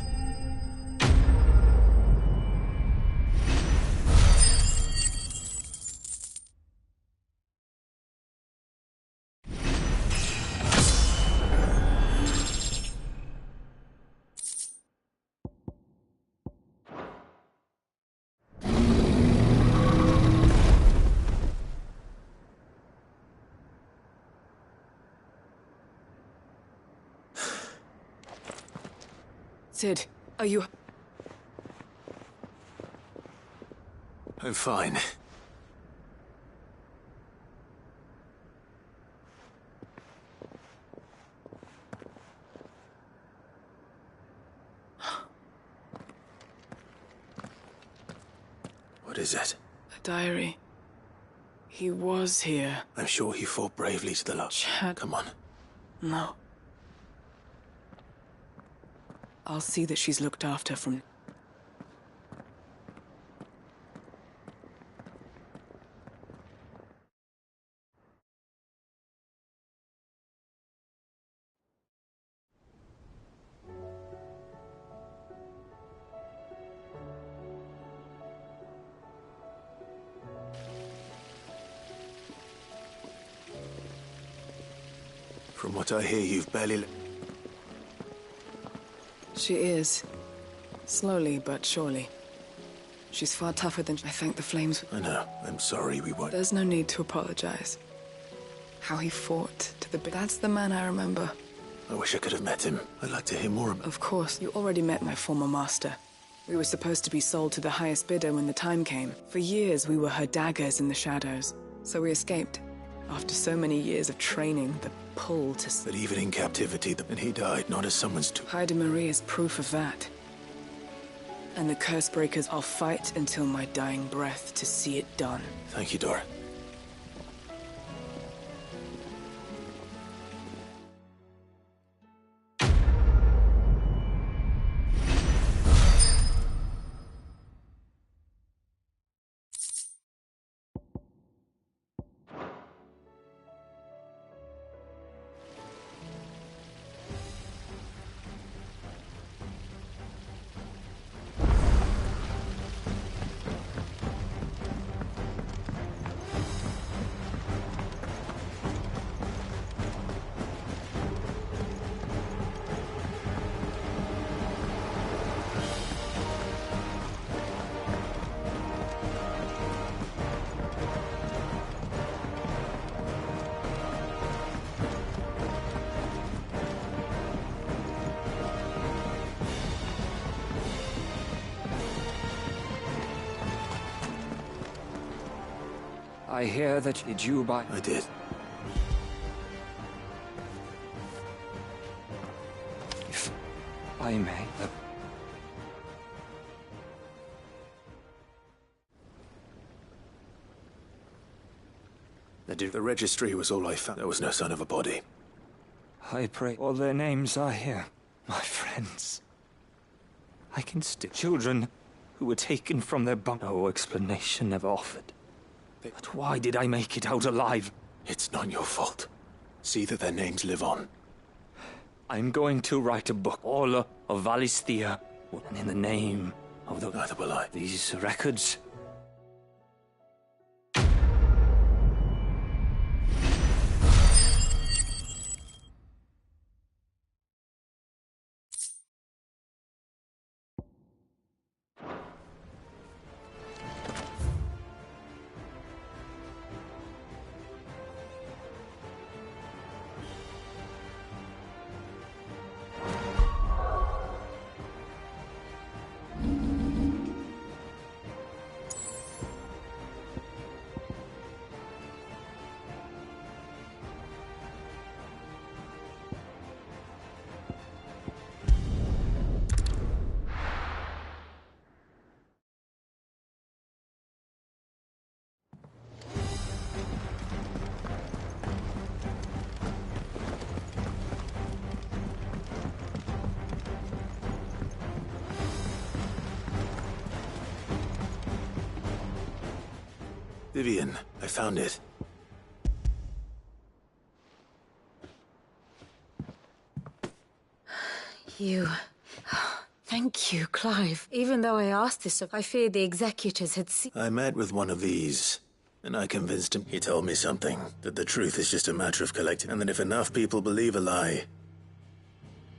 Sid, are you... I'm fine. What is it? A diary. He was here. I'm sure he fought bravely to the last. Chad. Come on. No. I'll see that she's looked after from... From what I hear, you've barely... She is. Slowly but surely. She's far tougher than I thank the flames. I know. I'm sorry we won't... There's no need to apologize. How he fought to the bit. That's the man I remember. I wish I could have met him. I'd like to hear more about... Of course. You already met my former master. We were supposed to be sold to the highest bidder when the time came. For years, we were her daggers in the shadows. So we escaped. After so many years of training, the pull to... But even in captivity, and he died, not as someone's to... Heide Marie is proof of that. And the curse breakers, I'll fight until my dying breath to see it done. Thank you, Dora. I hear that did you buy... I did. If I may... The registry was all I found. There was no sign of a body. I pray all their names are here, my friends. I can still... Children who were taken from their bunk... No explanation ever offered. But why did I make it out alive? It's not your fault. See that their names live on. I'm going to write a book, all of Valisthea, and in the name of the... Neither will I. These records... Vivian, I found it. You... Thank you, Clive. Even though I asked this, I fear the executors had seen... I met with one of these, and I convinced him. He told me something, that the truth is just a matter of collecting, and that if enough people believe a lie,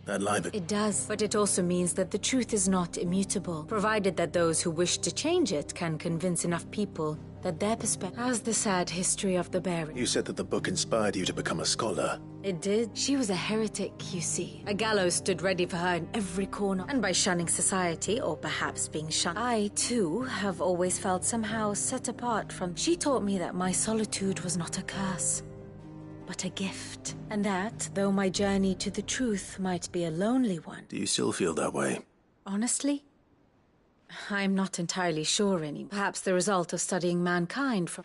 that lie... It does, but it also means that the truth is not immutable, provided that those who wish to change it can convince enough people that their perspective... As the sad history of the Baron. You said that the book inspired you to become a scholar. It did. She was a heretic, you see. A gallows stood ready for her in every corner. And by shunning society, or perhaps being shunned, I, too, have always felt somehow set apart from... She taught me that my solitude was not a curse, but a gift. And that, though my journey to the truth might be a lonely one... Do you still feel that way? Honestly? I'm not entirely sure anymore. Perhaps the result of studying mankind from...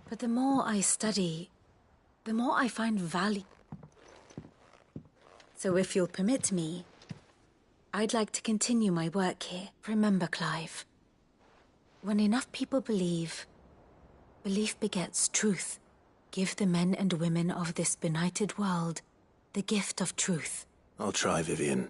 But the more I study, the more I find value. So if you'll permit me, I'd like to continue my work here. Remember, Clive, when enough people believe, belief begets truth. Give the men and women of this benighted world the gift of truth. I'll try, Vivian.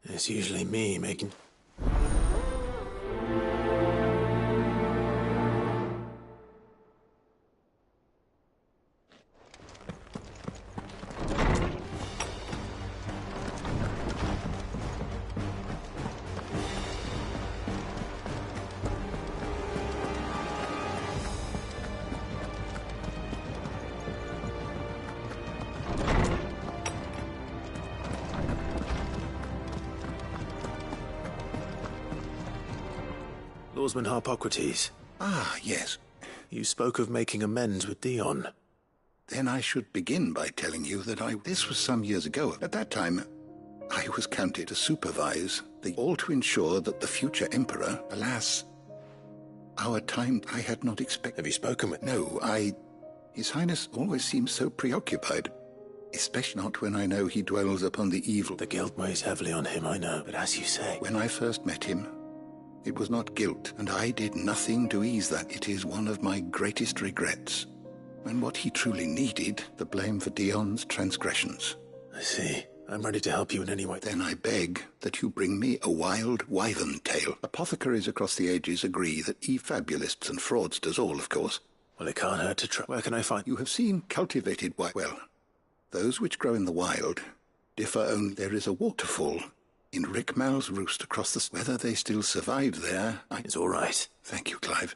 It's usually me making... Lawsman Harpocrates. Ah, yes. You spoke of making amends with Dion. Then I should begin by telling you that this was some years ago. At that time, I was counted to supervise all to ensure that the future emperor, alas, our time I had not expected. Have you spoken with... No, His Highness always seems so preoccupied. Especially not when I know he dwells upon the evil. The guilt weighs heavily on him, I know, but as you say... When I first met him, it was not guilt, and I did nothing to ease that. It is one of my greatest regrets. And what he truly needed, the blame for Dion's transgressions. I see. I'm ready to help you in any way. Then I beg that you bring me a wild wyvern tale. Apothecaries across the ages agree that fabulists and fraudsters all, of course. Well, it can't hurt to try. Where can I find... You have seen cultivated well, those which grow in the wild differ only. There is a waterfall in Rickmal's Roost across the... Whether they still survive there... It's all right. Thank you, Clive.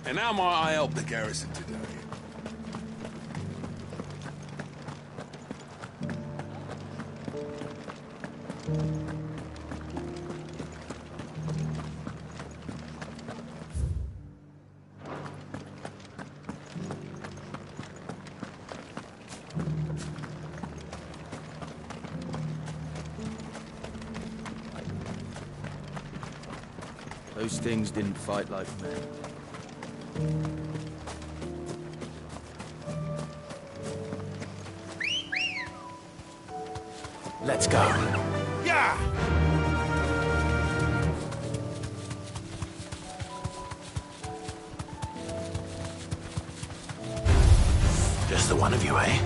And how might I help the garrison today? Those things didn't fight like men. Let's go. Yeah! Just the one of you, eh?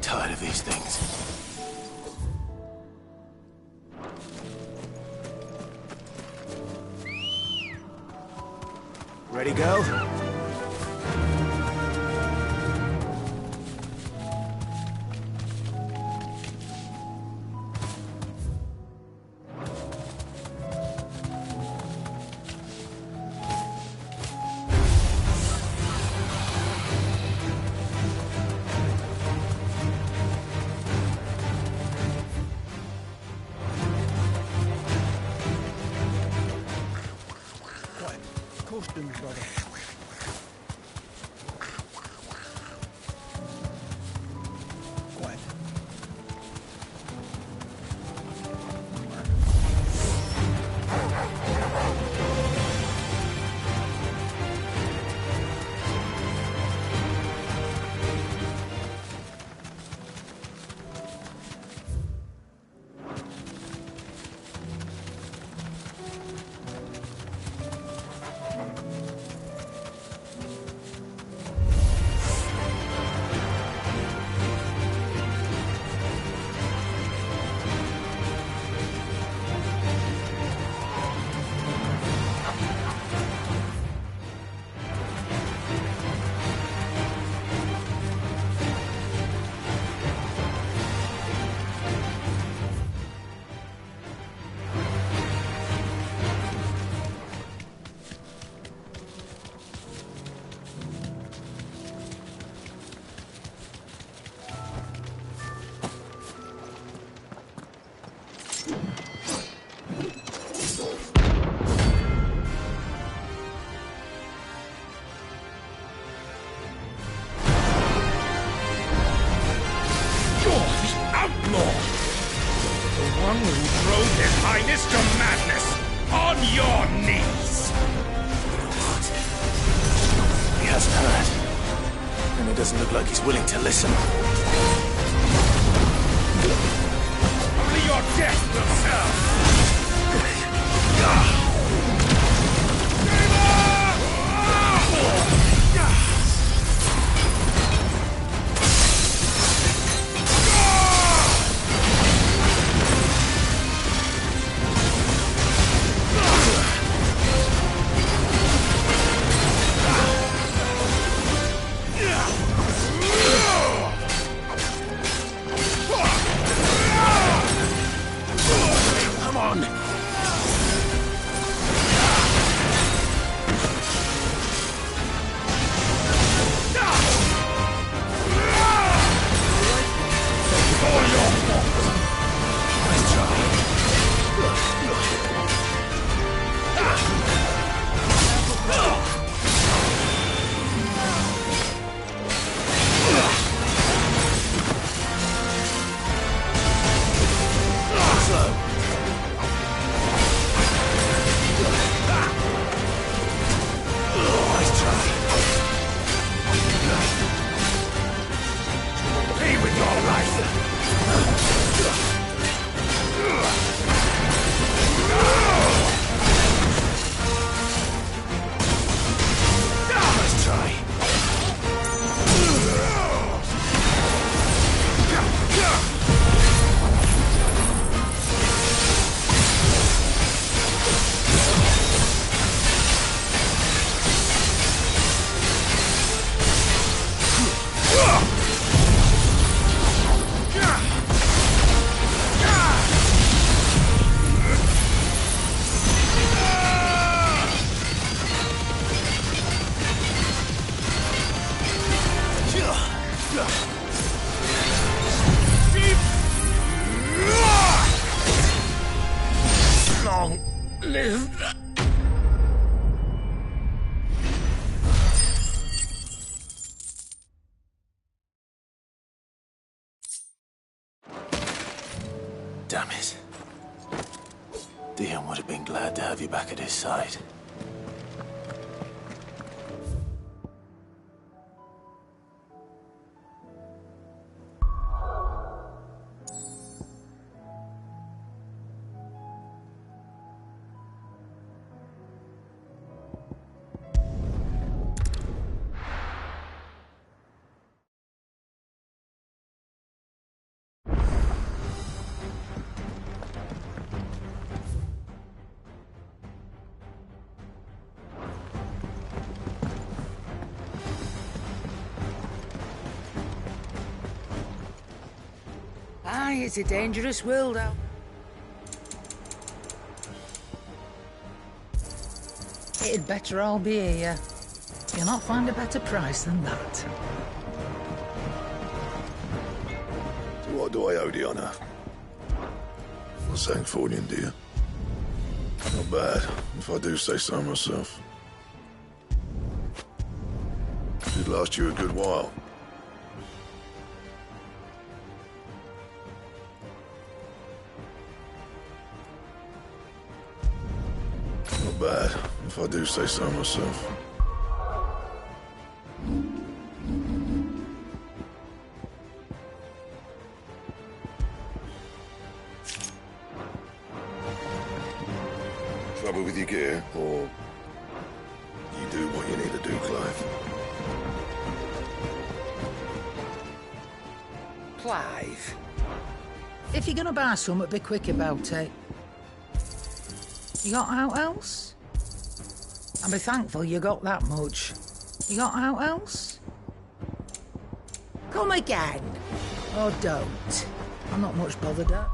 Tired of these things. Ready, go? floor. The one who drove His Highness to madness. On your knees. What? He hasn't heard. And it doesn't look like he's willing to listen. Only your death will serve. Come on! Long live. Damn it. Dion would have been glad to have you back at his side. Aye, it's a dangerous world out. It'd better all be here. You'll not find a better price than that. So what do I owe the honour? For Sancfordian, dear. Not bad, if I do say so myself. Should last you a good while. Not bad, if I do say so myself. Trouble with your gear, or you do what you need to do, Clive? Clive. If you're gonna buy something, be quick about it. You got out else? And be thankful you got that much. You got out else? Come again. Or don't. I'm not much bothered at.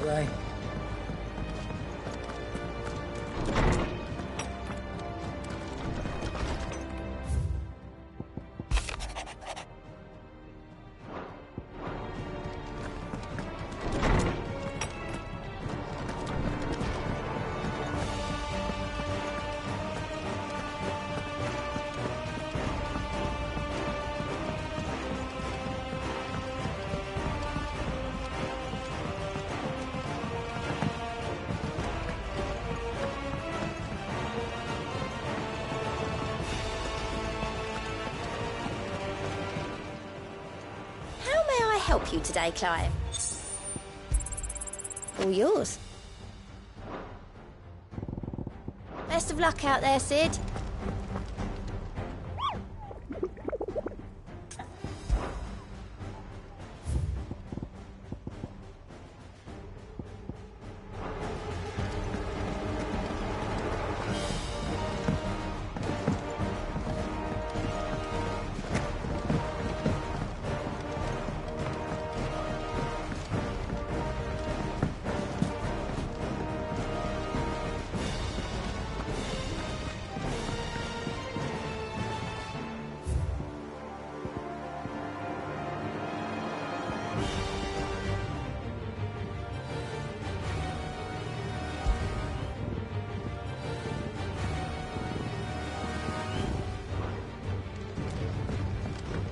Right. help you today, Clive? All yours. Best of luck out there, Sid.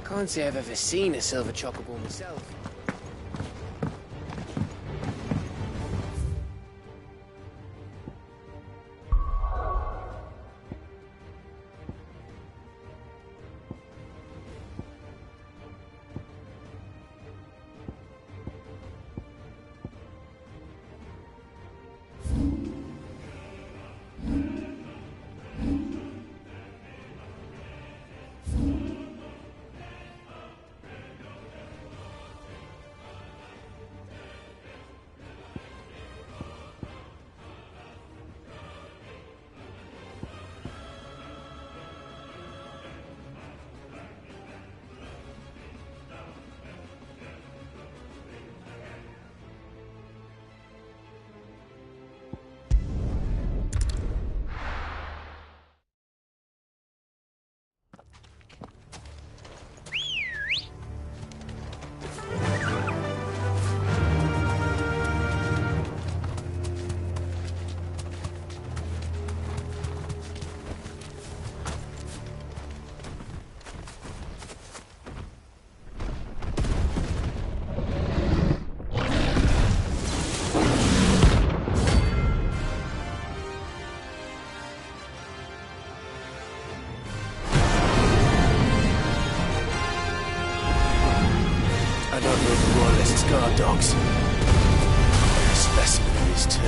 Can't say I've ever seen a silver chocobo myself. Guard dogs. A specimen of his too.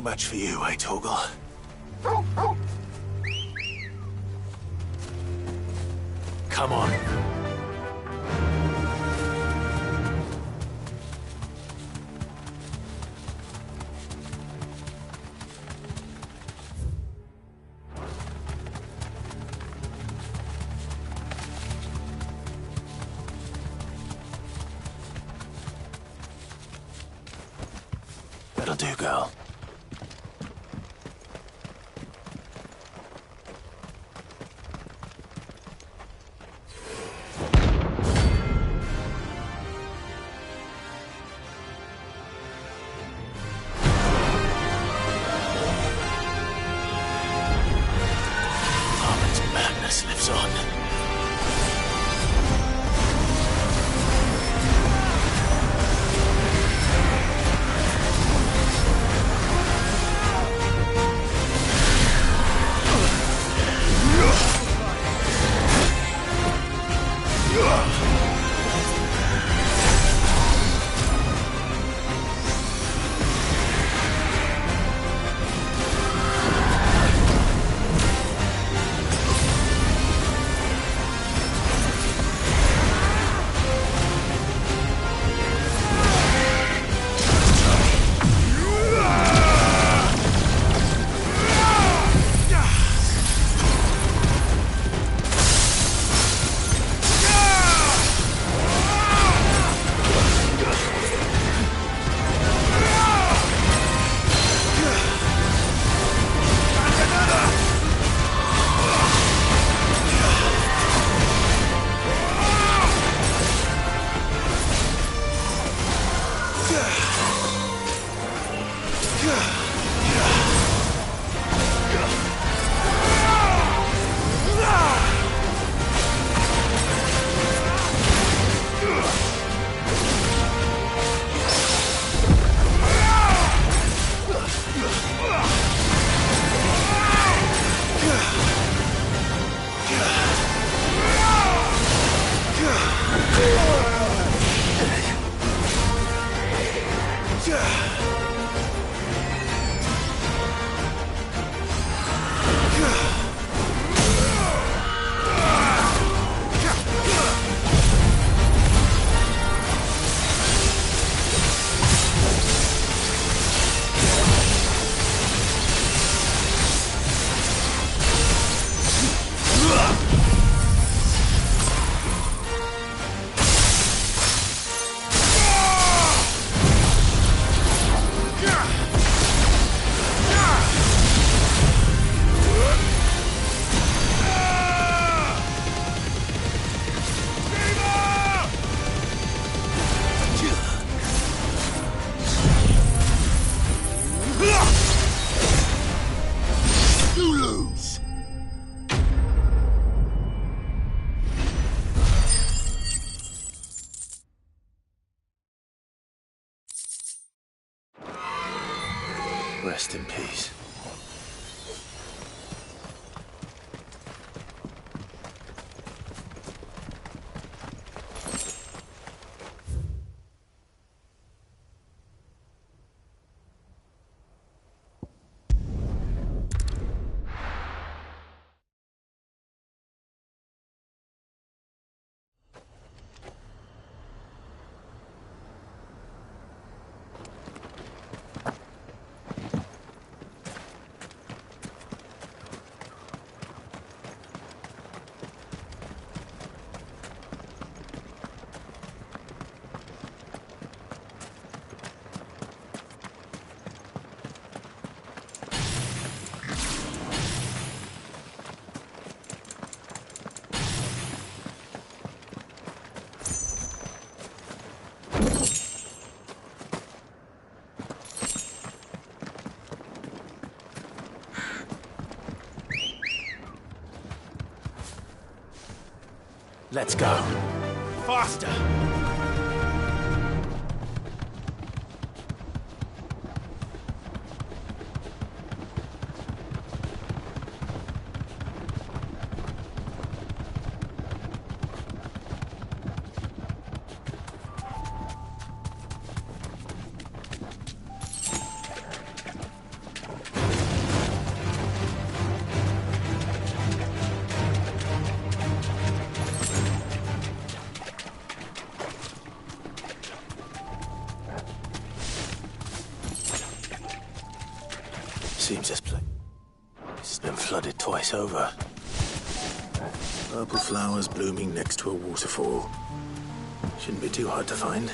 No match for you, eh, Torgal? Come on. That'll do, girl. Armin's madness lives on. Rest in peace. Let's go. Faster! seems this place has been flooded twice over. Purple flowers blooming next to a waterfall. Shouldn't be too hard to find.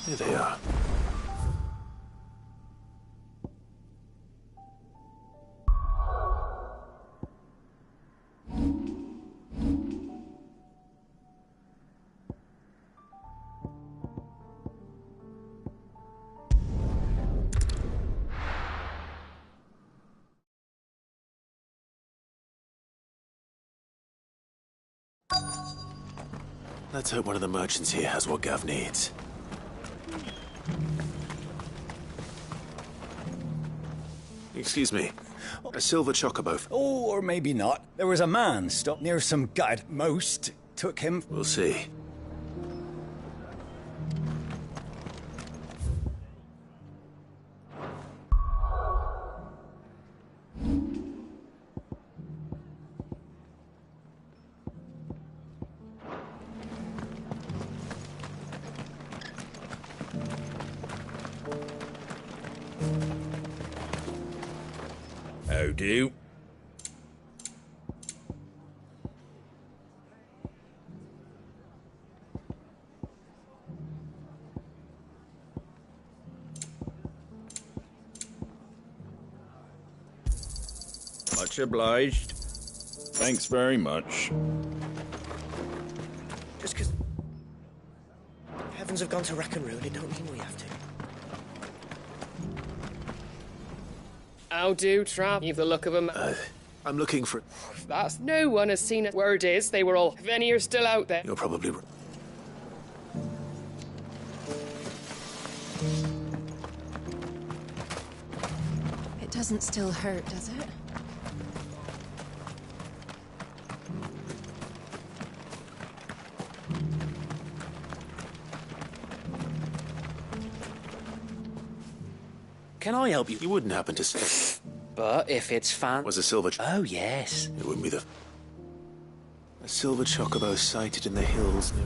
Here they are. Let's hope one of the merchants here has what Gav needs. Excuse me. A silver chocobo. Oh, or maybe not. There was a man stopped near some guide. Most took him. We'll see. How do? Much obliged. Thanks very much. Just because heavens have gone to wreck and ruin, it don't mean we have to. How do, Trav? You've the look of 'em. I'm looking for... That's... No one has seen it. Word is, they were all... If any are still out there... You're probably right. It doesn't still hurt, does it? Can I help you? You wouldn't happen to say... But if it's fan... Was a silver... Oh, yes. It wouldn't be the... A silver chocobo sighted in the hills near...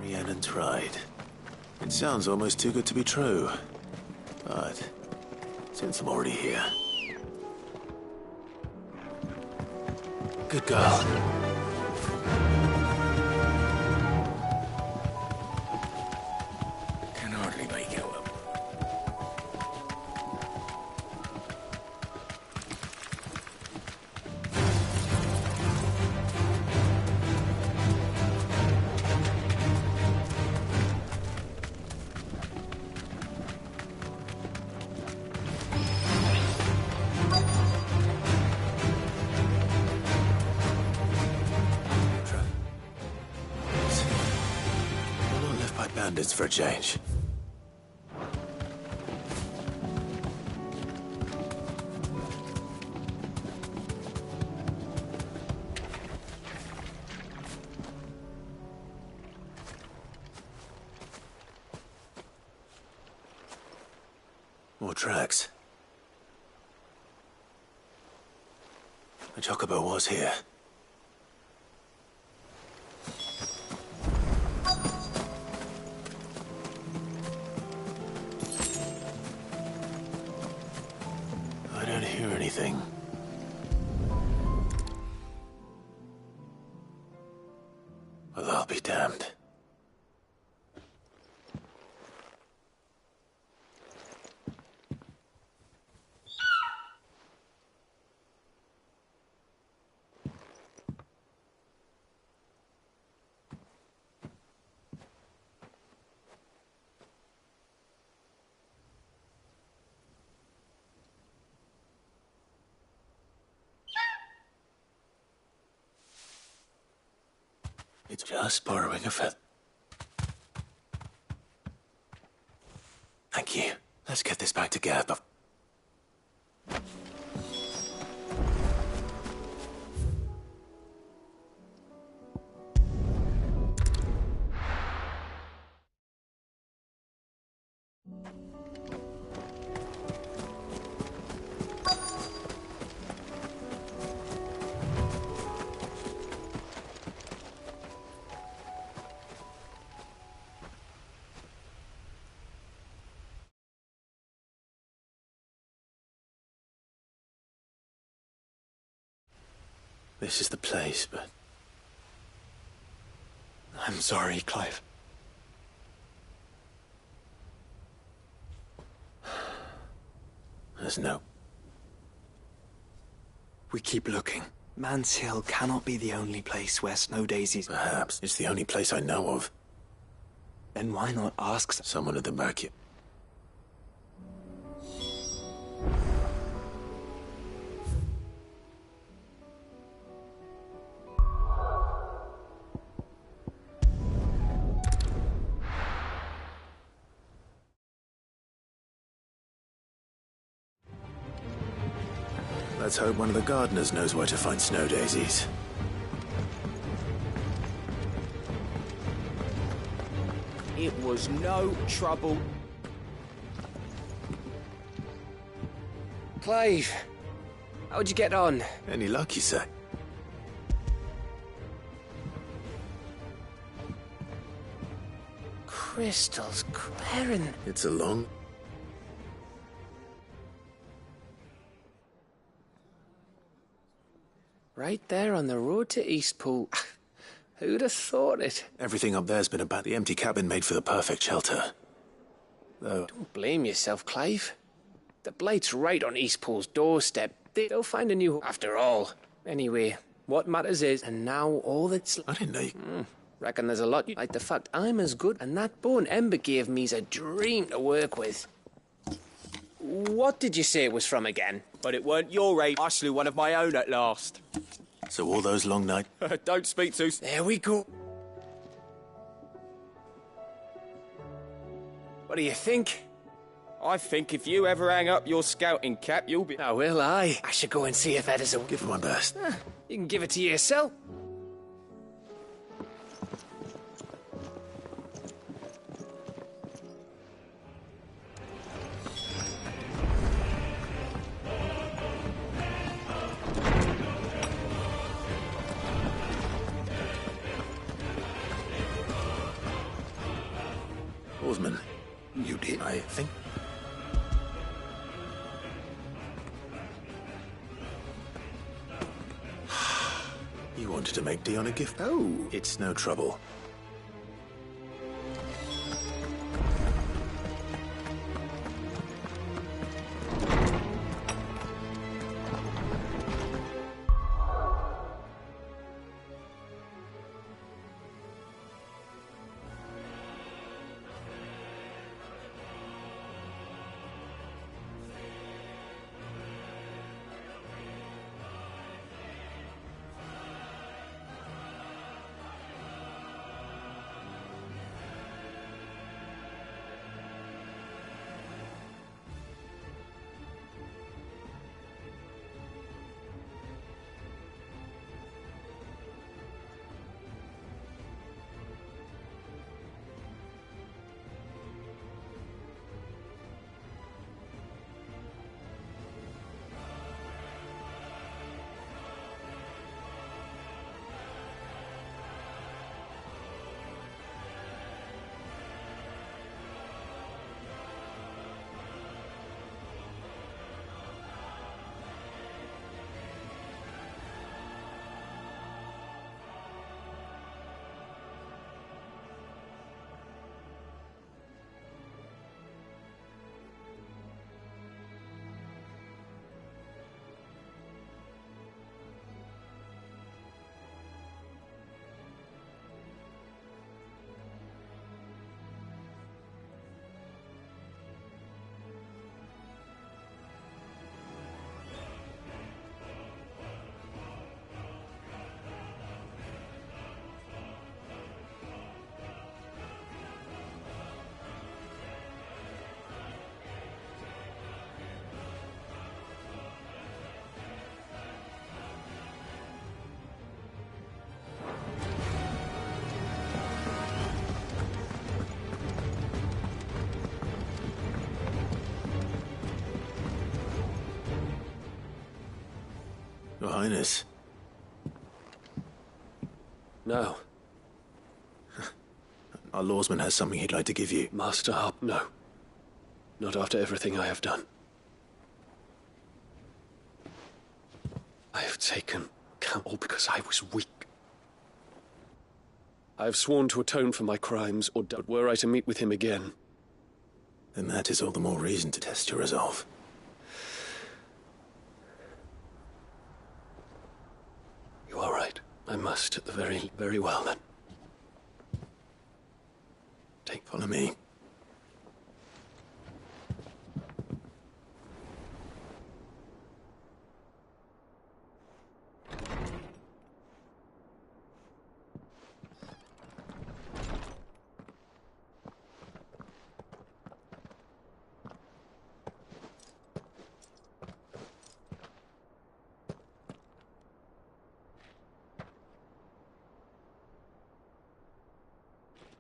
Rhiannon's Ride. It sounds almost too good to be true. But... since I'm already here... Good girl. Can hardly make it up. Bandits for a change. More tracks. The chocobo was here. Well, I'll be damned. It's just borrowing a feather. Thank you. Let's get this back together. This is the place, but... I'm sorry, Clive. There's no... We keep looking. Man's Hill cannot be the only place where snow daisies... Perhaps. It's the only place I know of. Then why not ask someone at the back here? Let's hope one of the gardeners knows where to find snow daisies. It was no trouble. Clive, how'd you get on? Any luck, you say? Crystals glaring. It's a long... Right there on the road to Eastpool. Who'd have thought it? Everything up there's been about the empty cabin made for the perfect shelter. Though... Don't blame yourself, Clive. The Blight's right on Eastpool's doorstep. They'll find a new... After all. Anyway, what matters is... And now all that's... I didn't know you... Reckon there's a lot... Like the fact I'm as good, and that bone Ember gave me's a dream to work with. What did you say it was from again? But it weren't your ape. I slew one of my own at last. So all those long nights... Don't speak too... There we go. What do you think? I think if you ever hang up your scouting cap, you'll be... Oh, will I? I should go and see if Ed is a... Give it my best. You can give it to yourself. Oarsman. You did? I think... You wanted to make Dion a gift? Oh. It's no trouble. Your Highness. No. Our lawsman has something he'd like to give you. Master Harp, no. Not after everything I have done. I have taken count all because I was weak. I have sworn to atone for my crimes, or were I to meet with him again. Then that is all the more reason to test your resolve. You are right. I must, at the very well, then. Follow me.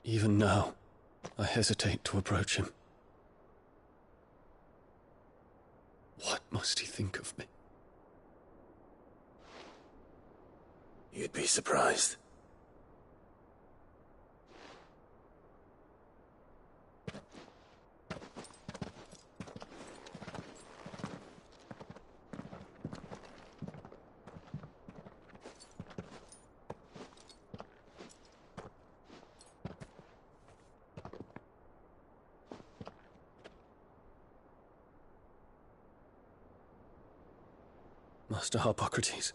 Even now, I hesitate to approach him. What must he think of me? You'd be surprised. Master Harpocrates,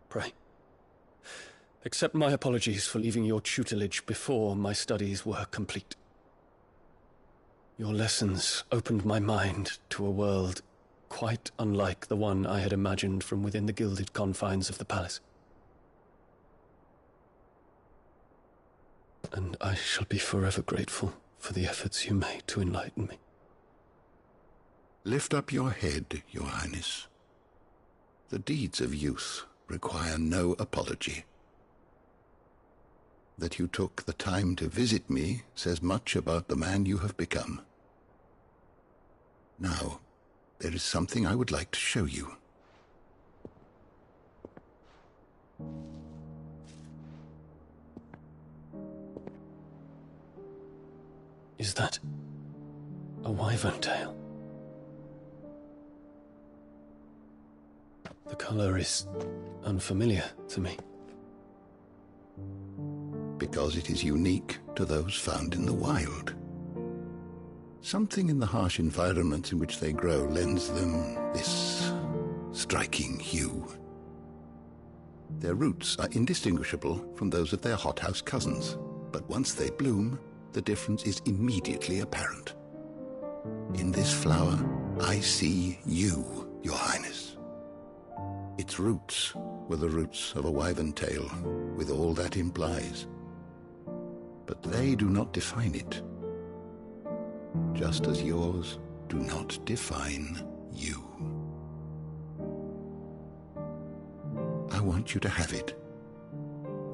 pray, accept my apologies for leaving your tutelage before my studies were complete. Your lessons opened my mind to a world quite unlike the one I had imagined from within the gilded confines of the palace. And I shall be forever grateful for the efforts you made to enlighten me. Lift up your head, Your Highness. The deeds of youth require no apology. That you took the time to visit me says much about the man you have become. Now, there is something I would like to show you. Is that a wyvern tail? The color is unfamiliar to me. Because it is unique to those found in the wild. Something in the harsh environments in which they grow lends them this striking hue. Their roots are indistinguishable from those of their hothouse cousins, but once they bloom, the difference is immediately apparent. In this flower, I see you, Your Highness. Its roots were the roots of a wyvern tail, with all that implies. But they do not define it, just as yours do not define you. I want you to have it,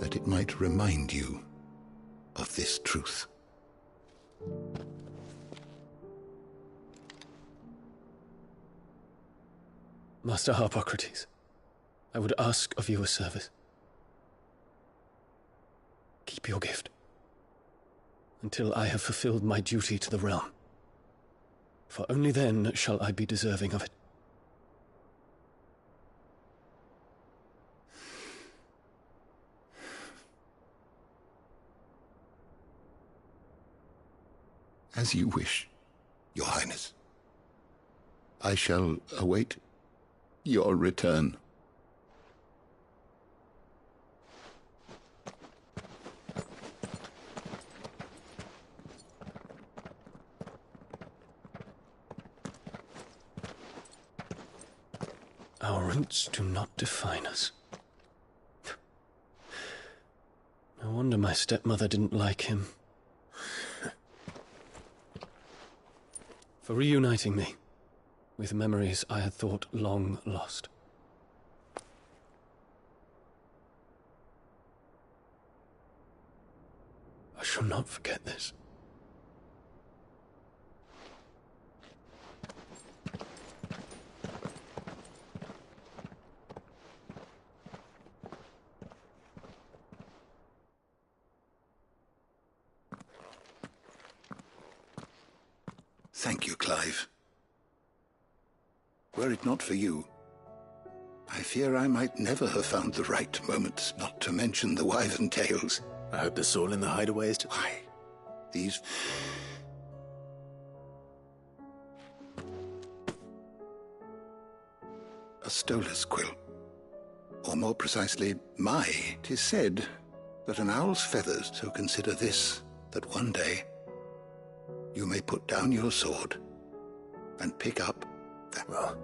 that it might remind you of this truth. Master Harpocrates, I would ask of you a service. Keep your gift until I have fulfilled my duty to the realm, for only then shall I be deserving of it. As you wish, Your Highness. I shall await your return. Our roots do not define us. No wonder my stepmother didn't like him. For reuniting me with memories I had thought long lost. I shall not forget this. Thank you, Clive. Were it not for you, I fear I might never have found the right moments, not to mention the wyvern tales. I hope the soul in the hideaway is Why? These... A stolas quill. Or more precisely, my. 'Tis said that an owl's feathers, so consider this, that one day you may put down your sword and pick up that... Well,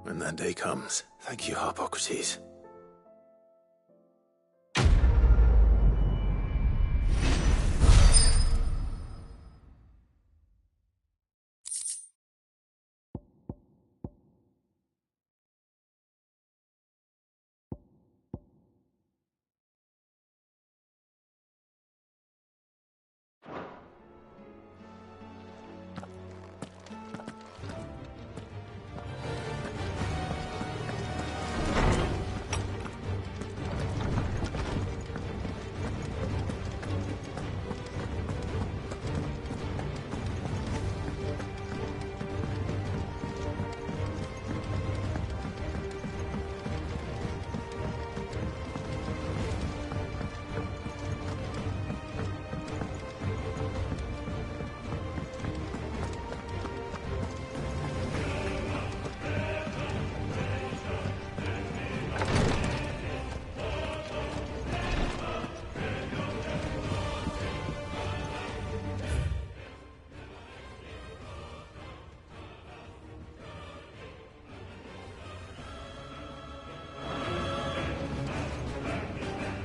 when that day comes, thank you, Harpocrates.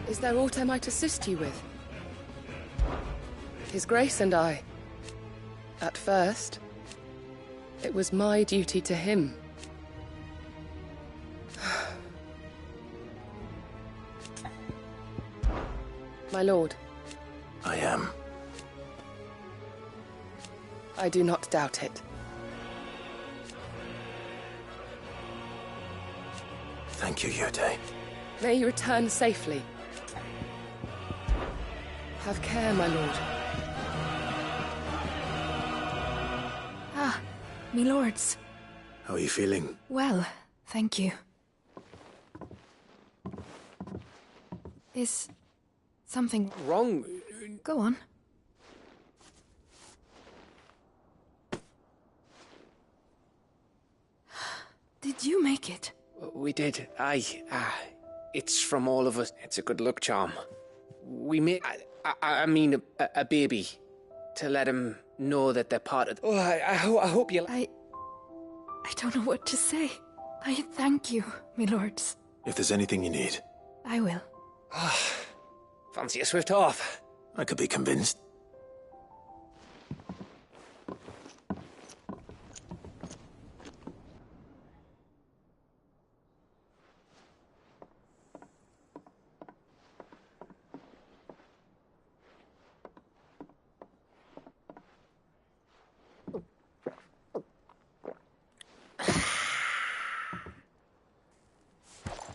Is there aught I might assist you with? His Grace and I. At first, it was my duty to him. My lord. I am. I do not doubt it. Thank you, Yode. May you return safely. Have care, my lord. Ah, me lords. How are you feeling? Well, thank you. Is something wrong? Go on. Did you make it? We did. Aye. It's from all of us. It's a good luck charm. We made... I mean, a baby. To let him know that they're part of... Oh, I hope you... I don't know what to say. I thank you, me lords. If there's anything you need. I will. Fancy a swift off. I could be convinced.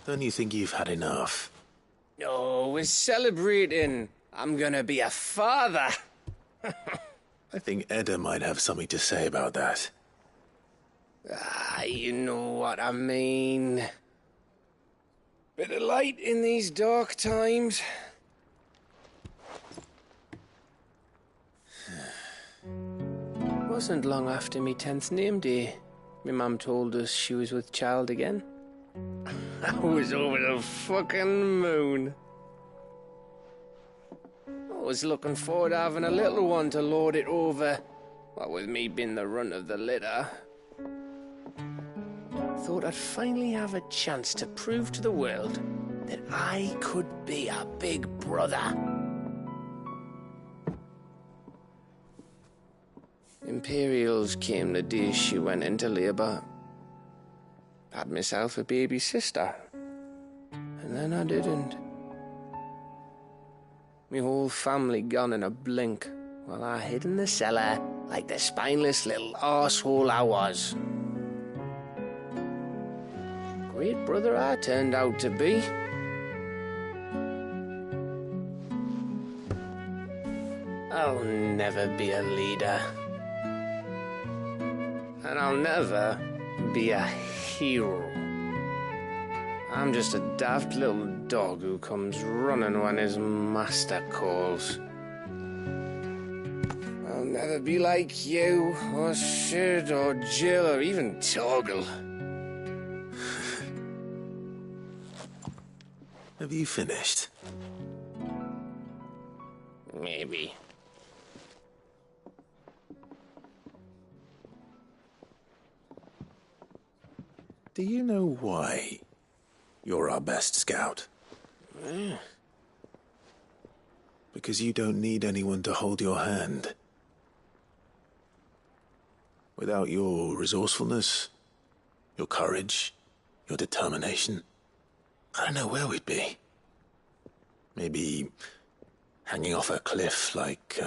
Don't you think you've had enough? Oh, we're celebrating. I'm gonna be a father. I think Edda might have something to say about that. You know what I mean. Bit of light in these dark times. Wasn't long after me 10th name day. My mum told us she was with child again. I was over the fucking moon. I was looking forward to having a little one to lord it over. What with me being the runt of the litter. Thought I'd finally have a chance to prove to the world that I could be a big brother. Imperials came the day she went into labour. Had myself a baby sister. And then I didn't. Me whole family gone in a blink, while I hid in the cellar like the spineless little arsehole I was. Great brother I turned out to be. I'll never be a leader. I'll never be a hero. I'm just a daft little dog who comes running when his master calls. I'll never be like you, or Sid, or Jill, or even Torgal. Have you finished? Maybe. Do you know why you're our best scout? Yeah. Because you don't need anyone to hold your hand. Without your resourcefulness, your courage, your determination, I don't know where we'd be. Maybe hanging off a cliff like,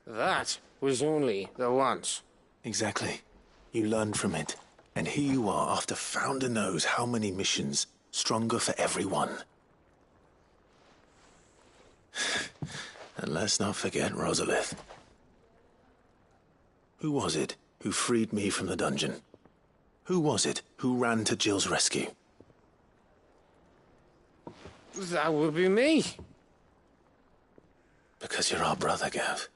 That was only the once. Exactly. You learned from it. And here you are, after Founder knows how many missions, stronger for everyone. And let's not forget Rosalith. Who was it who freed me from the dungeon? Who was it who ran to Jill's rescue? That would be me. Because you're our brother, Gav.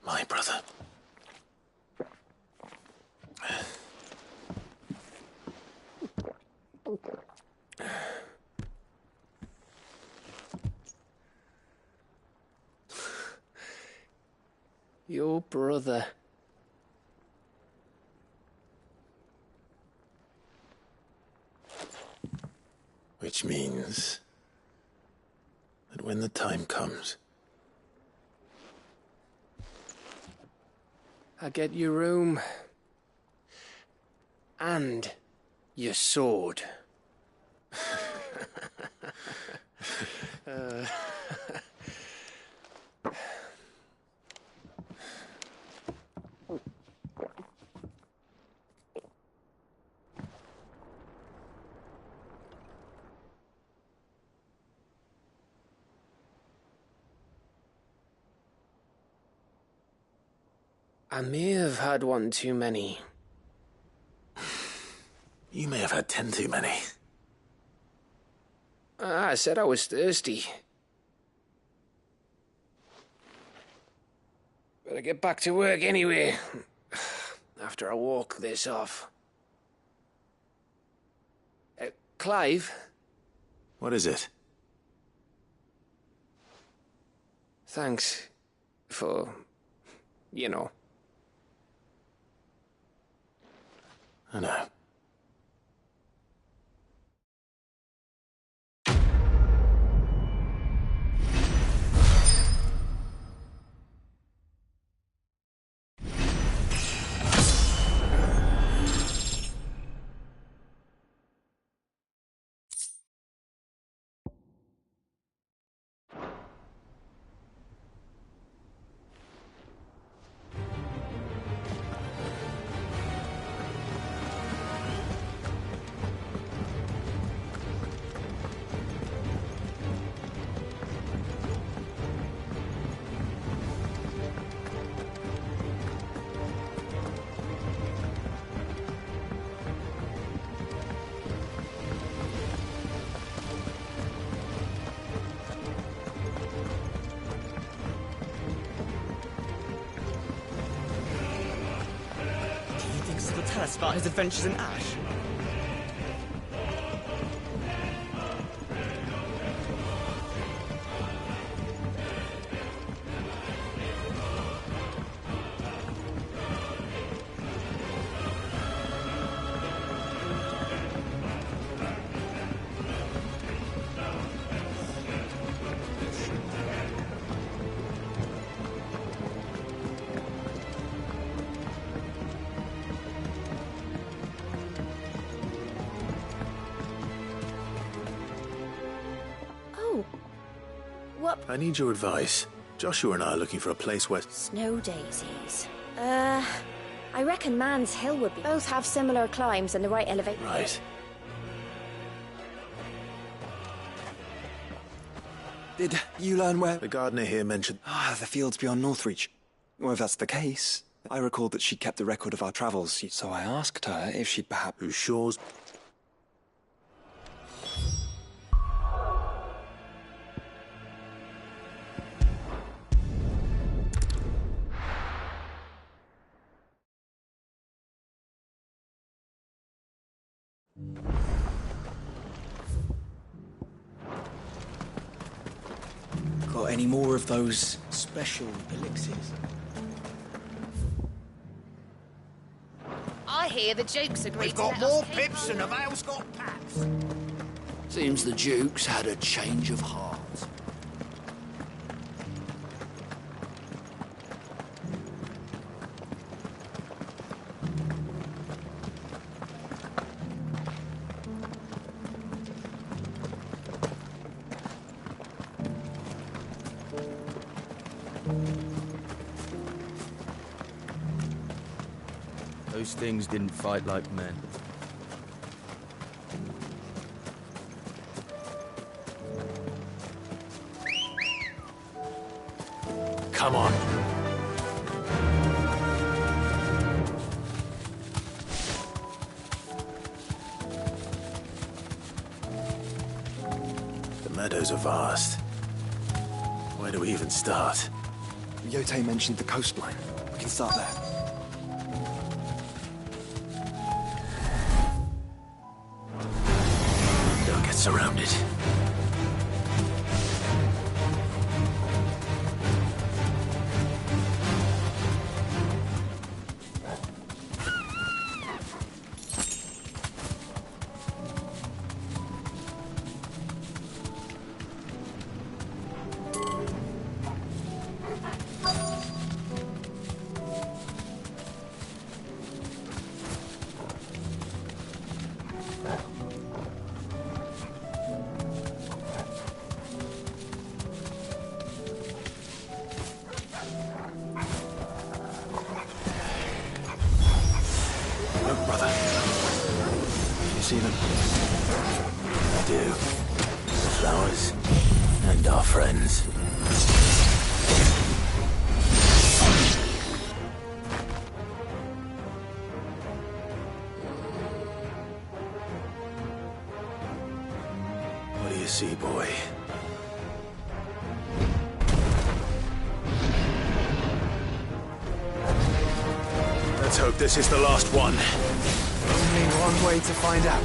My brother. Your brother. Which means that when the time comes, I get your room. And your sword. I may have had one too many. you may have had 10 too many. I said I was thirsty. Better get back to work anyway, after I walk this off. Clive? What is it? Thanks for, you know. I know. Tell us about his adventures in Ash. I need your advice. Joshua and I are looking for a place where... Snow daisies. I reckon Man's Hill would be. Both have similar climbs and the right elevation. Right. Did you learn where... The gardener here mentioned... the fields beyond Northreach. Well, if that's the case, I recalled that she kept a record of our travels, so I asked her if she'd perhaps... Whose shores... Got any more of those special elixirs? I hear the Duke's agreed We've to got let more us keep pips than a Vale's got pats. Seems the Duke's had a change of heart. Those things didn't fight like men. Come on. The meadows are vast. Where do we even start? Yote mentioned the coastline. We can start there. Don't get surrounded. Look, brother. You see them? I do. The flowers and our friends. What do you see, boy? Let's hope this is the last one. Only one way to find out.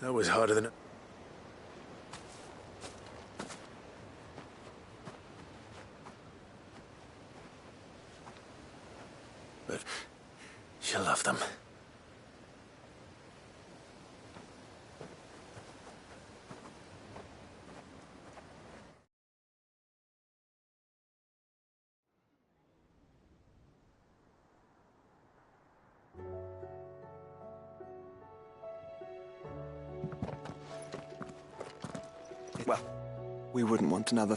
That was harder than... But she'll love them. well, we wouldn't want another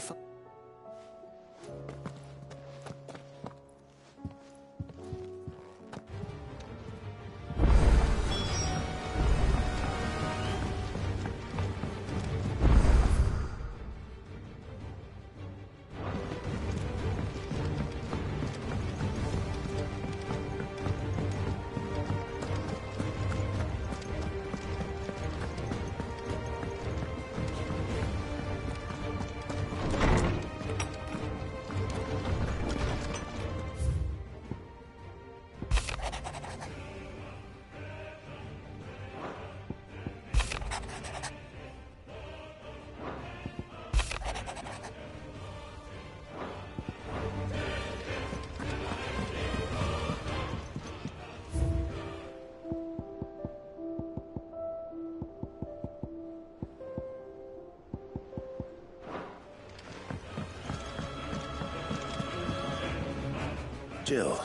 Jill,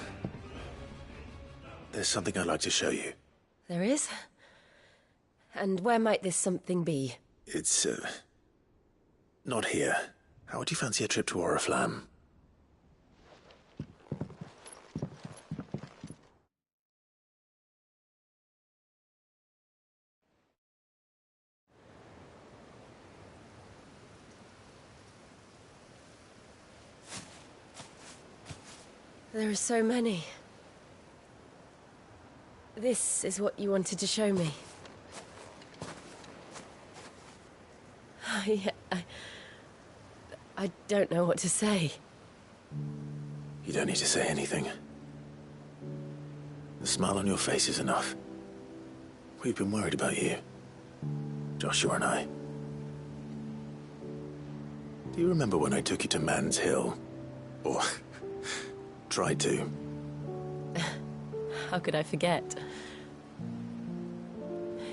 there's something I'd like to show you. There is? And where might this something be? It's, not here. How would you fancy a trip to Oriflamme? There are so many. This is what you wanted to show me. I don't know what to say. You don't need to say anything. The smile on your face is enough. We've been worried about you. Joshua and I. Do you remember when I took you to Man's Hill? Or tried to? How could I forget?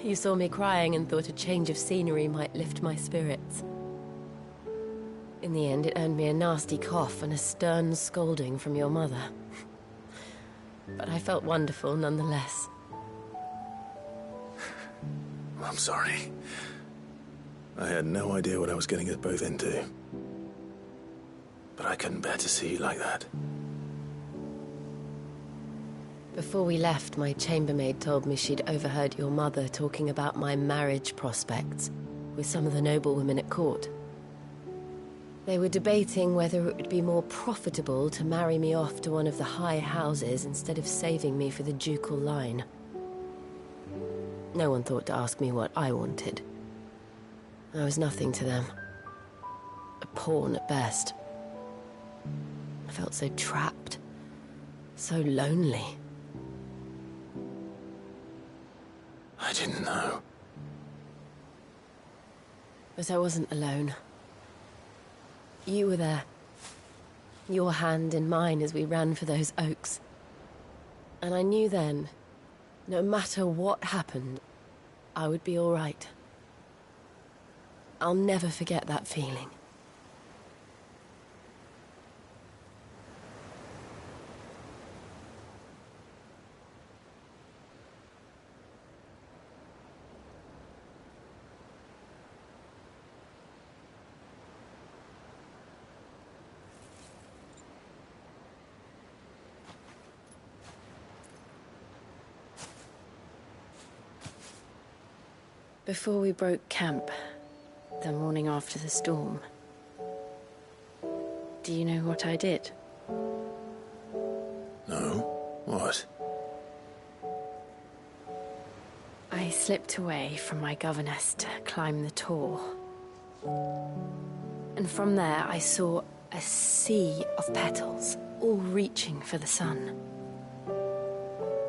You saw me crying and thought a change of scenery might lift my spirits. In the end, it earned me a nasty cough and a stern scolding from your mother. But I felt wonderful nonetheless. I'm sorry. I had no idea what I was getting us both into. But I couldn't bear to see you like that. Before we left, my chambermaid told me she'd overheard your mother talking about my marriage prospects with some of the noblewomen at court. They were debating whether it would be more profitable to marry me off to one of the high houses instead of saving me for the ducal line. No one thought to ask me what I wanted. I was nothing to them. A pawn at best. I felt so trapped. So lonely. I didn't know. But I wasn't alone. You were there. Your hand in mine as we ran for those oaks. And I knew then, no matter what happened, I would be all right. I'll never forget that feeling. Before we broke camp, the morning after the storm, do you know what I did? No? What? I slipped away from my governess to climb the tor. And from there I saw a sea of petals, all reaching for the sun.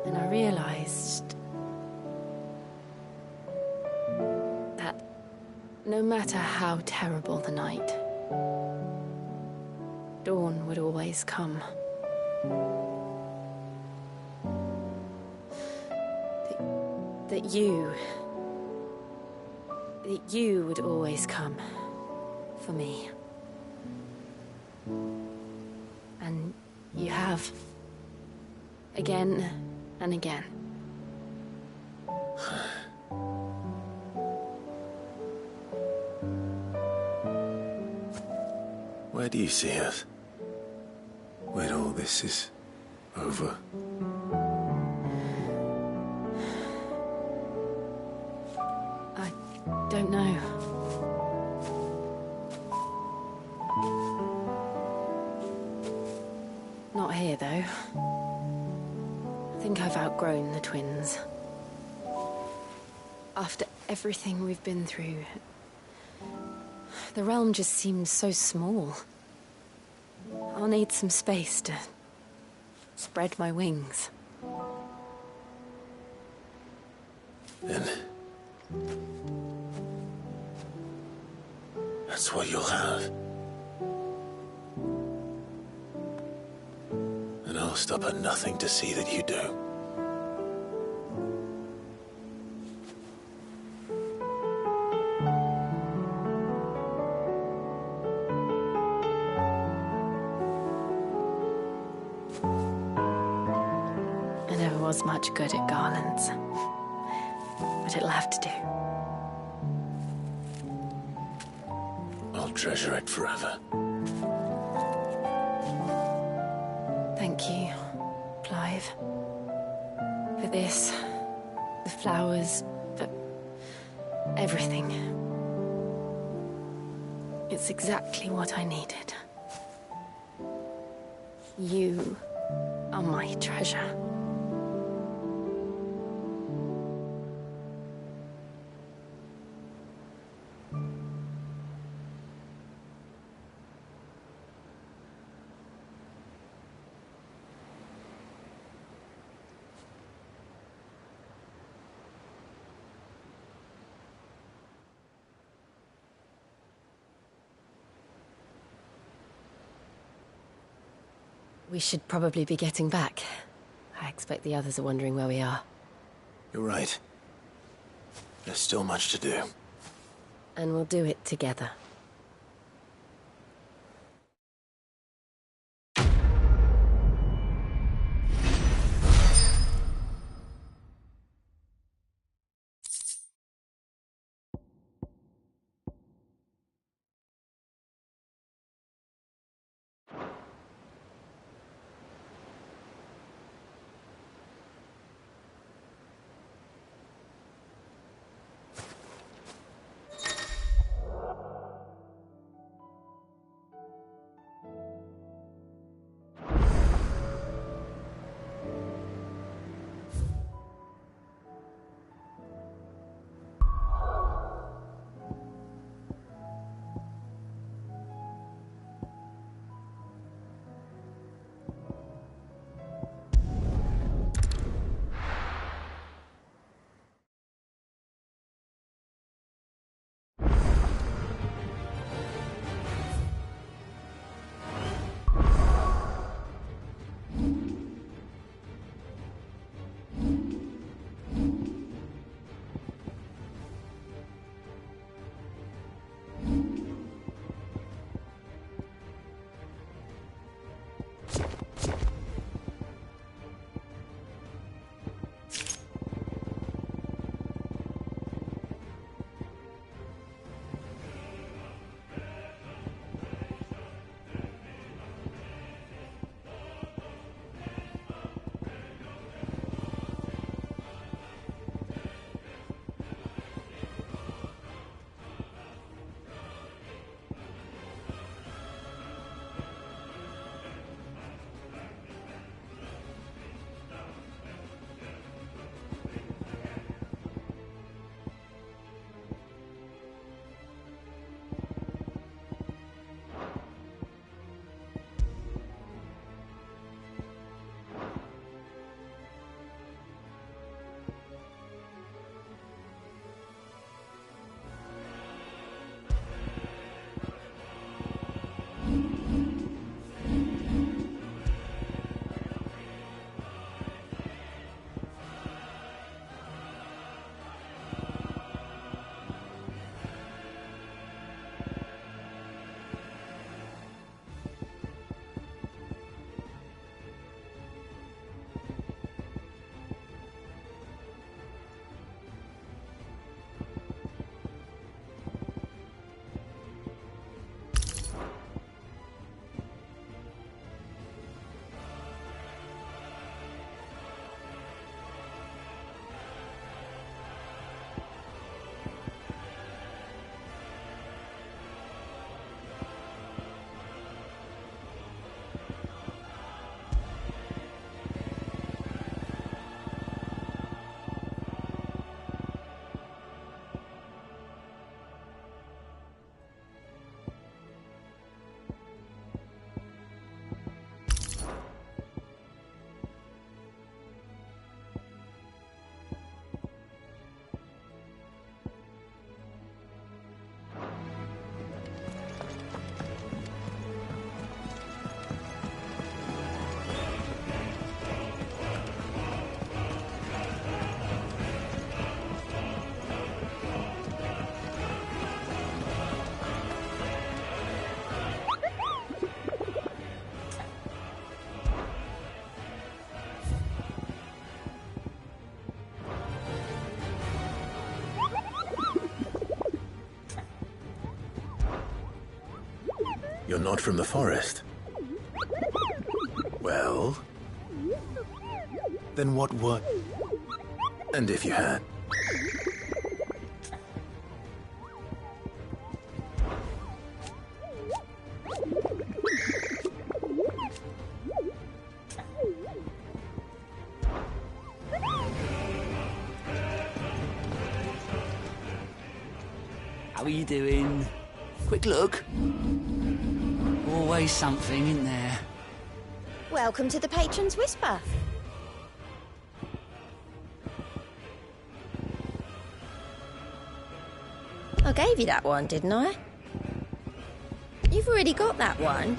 And I realized that no matter how terrible the night, dawn would always come. That you would always come for me. And you have. Again and again. Where do you see us? When all this is over? I don't know. Not here, though. I think I've outgrown the twins. After everything we've been through, the realm just seems so small. I'll need some space to spread my wings. Then that's what you'll have. And I'll stop at nothing to see that you do. I never was much good at garlands, but it'll have to do. I'll treasure it forever. Thank you, Clive. For this, the flowers, for everything. It's exactly what I needed. You are my treasure. We should probably be getting back. I expect the others are wondering where we are. You're right. There's still much to do. And we'll do it together. You're not from the forest. Well, then what were... And if you had? How are you doing? Quick look. Always something in there. Welcome to the Patron's Whisper. I gave you that one, didn't I? You've already got that one.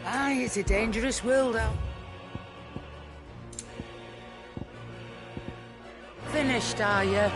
Aye, it's a dangerous world out. Finished, are you?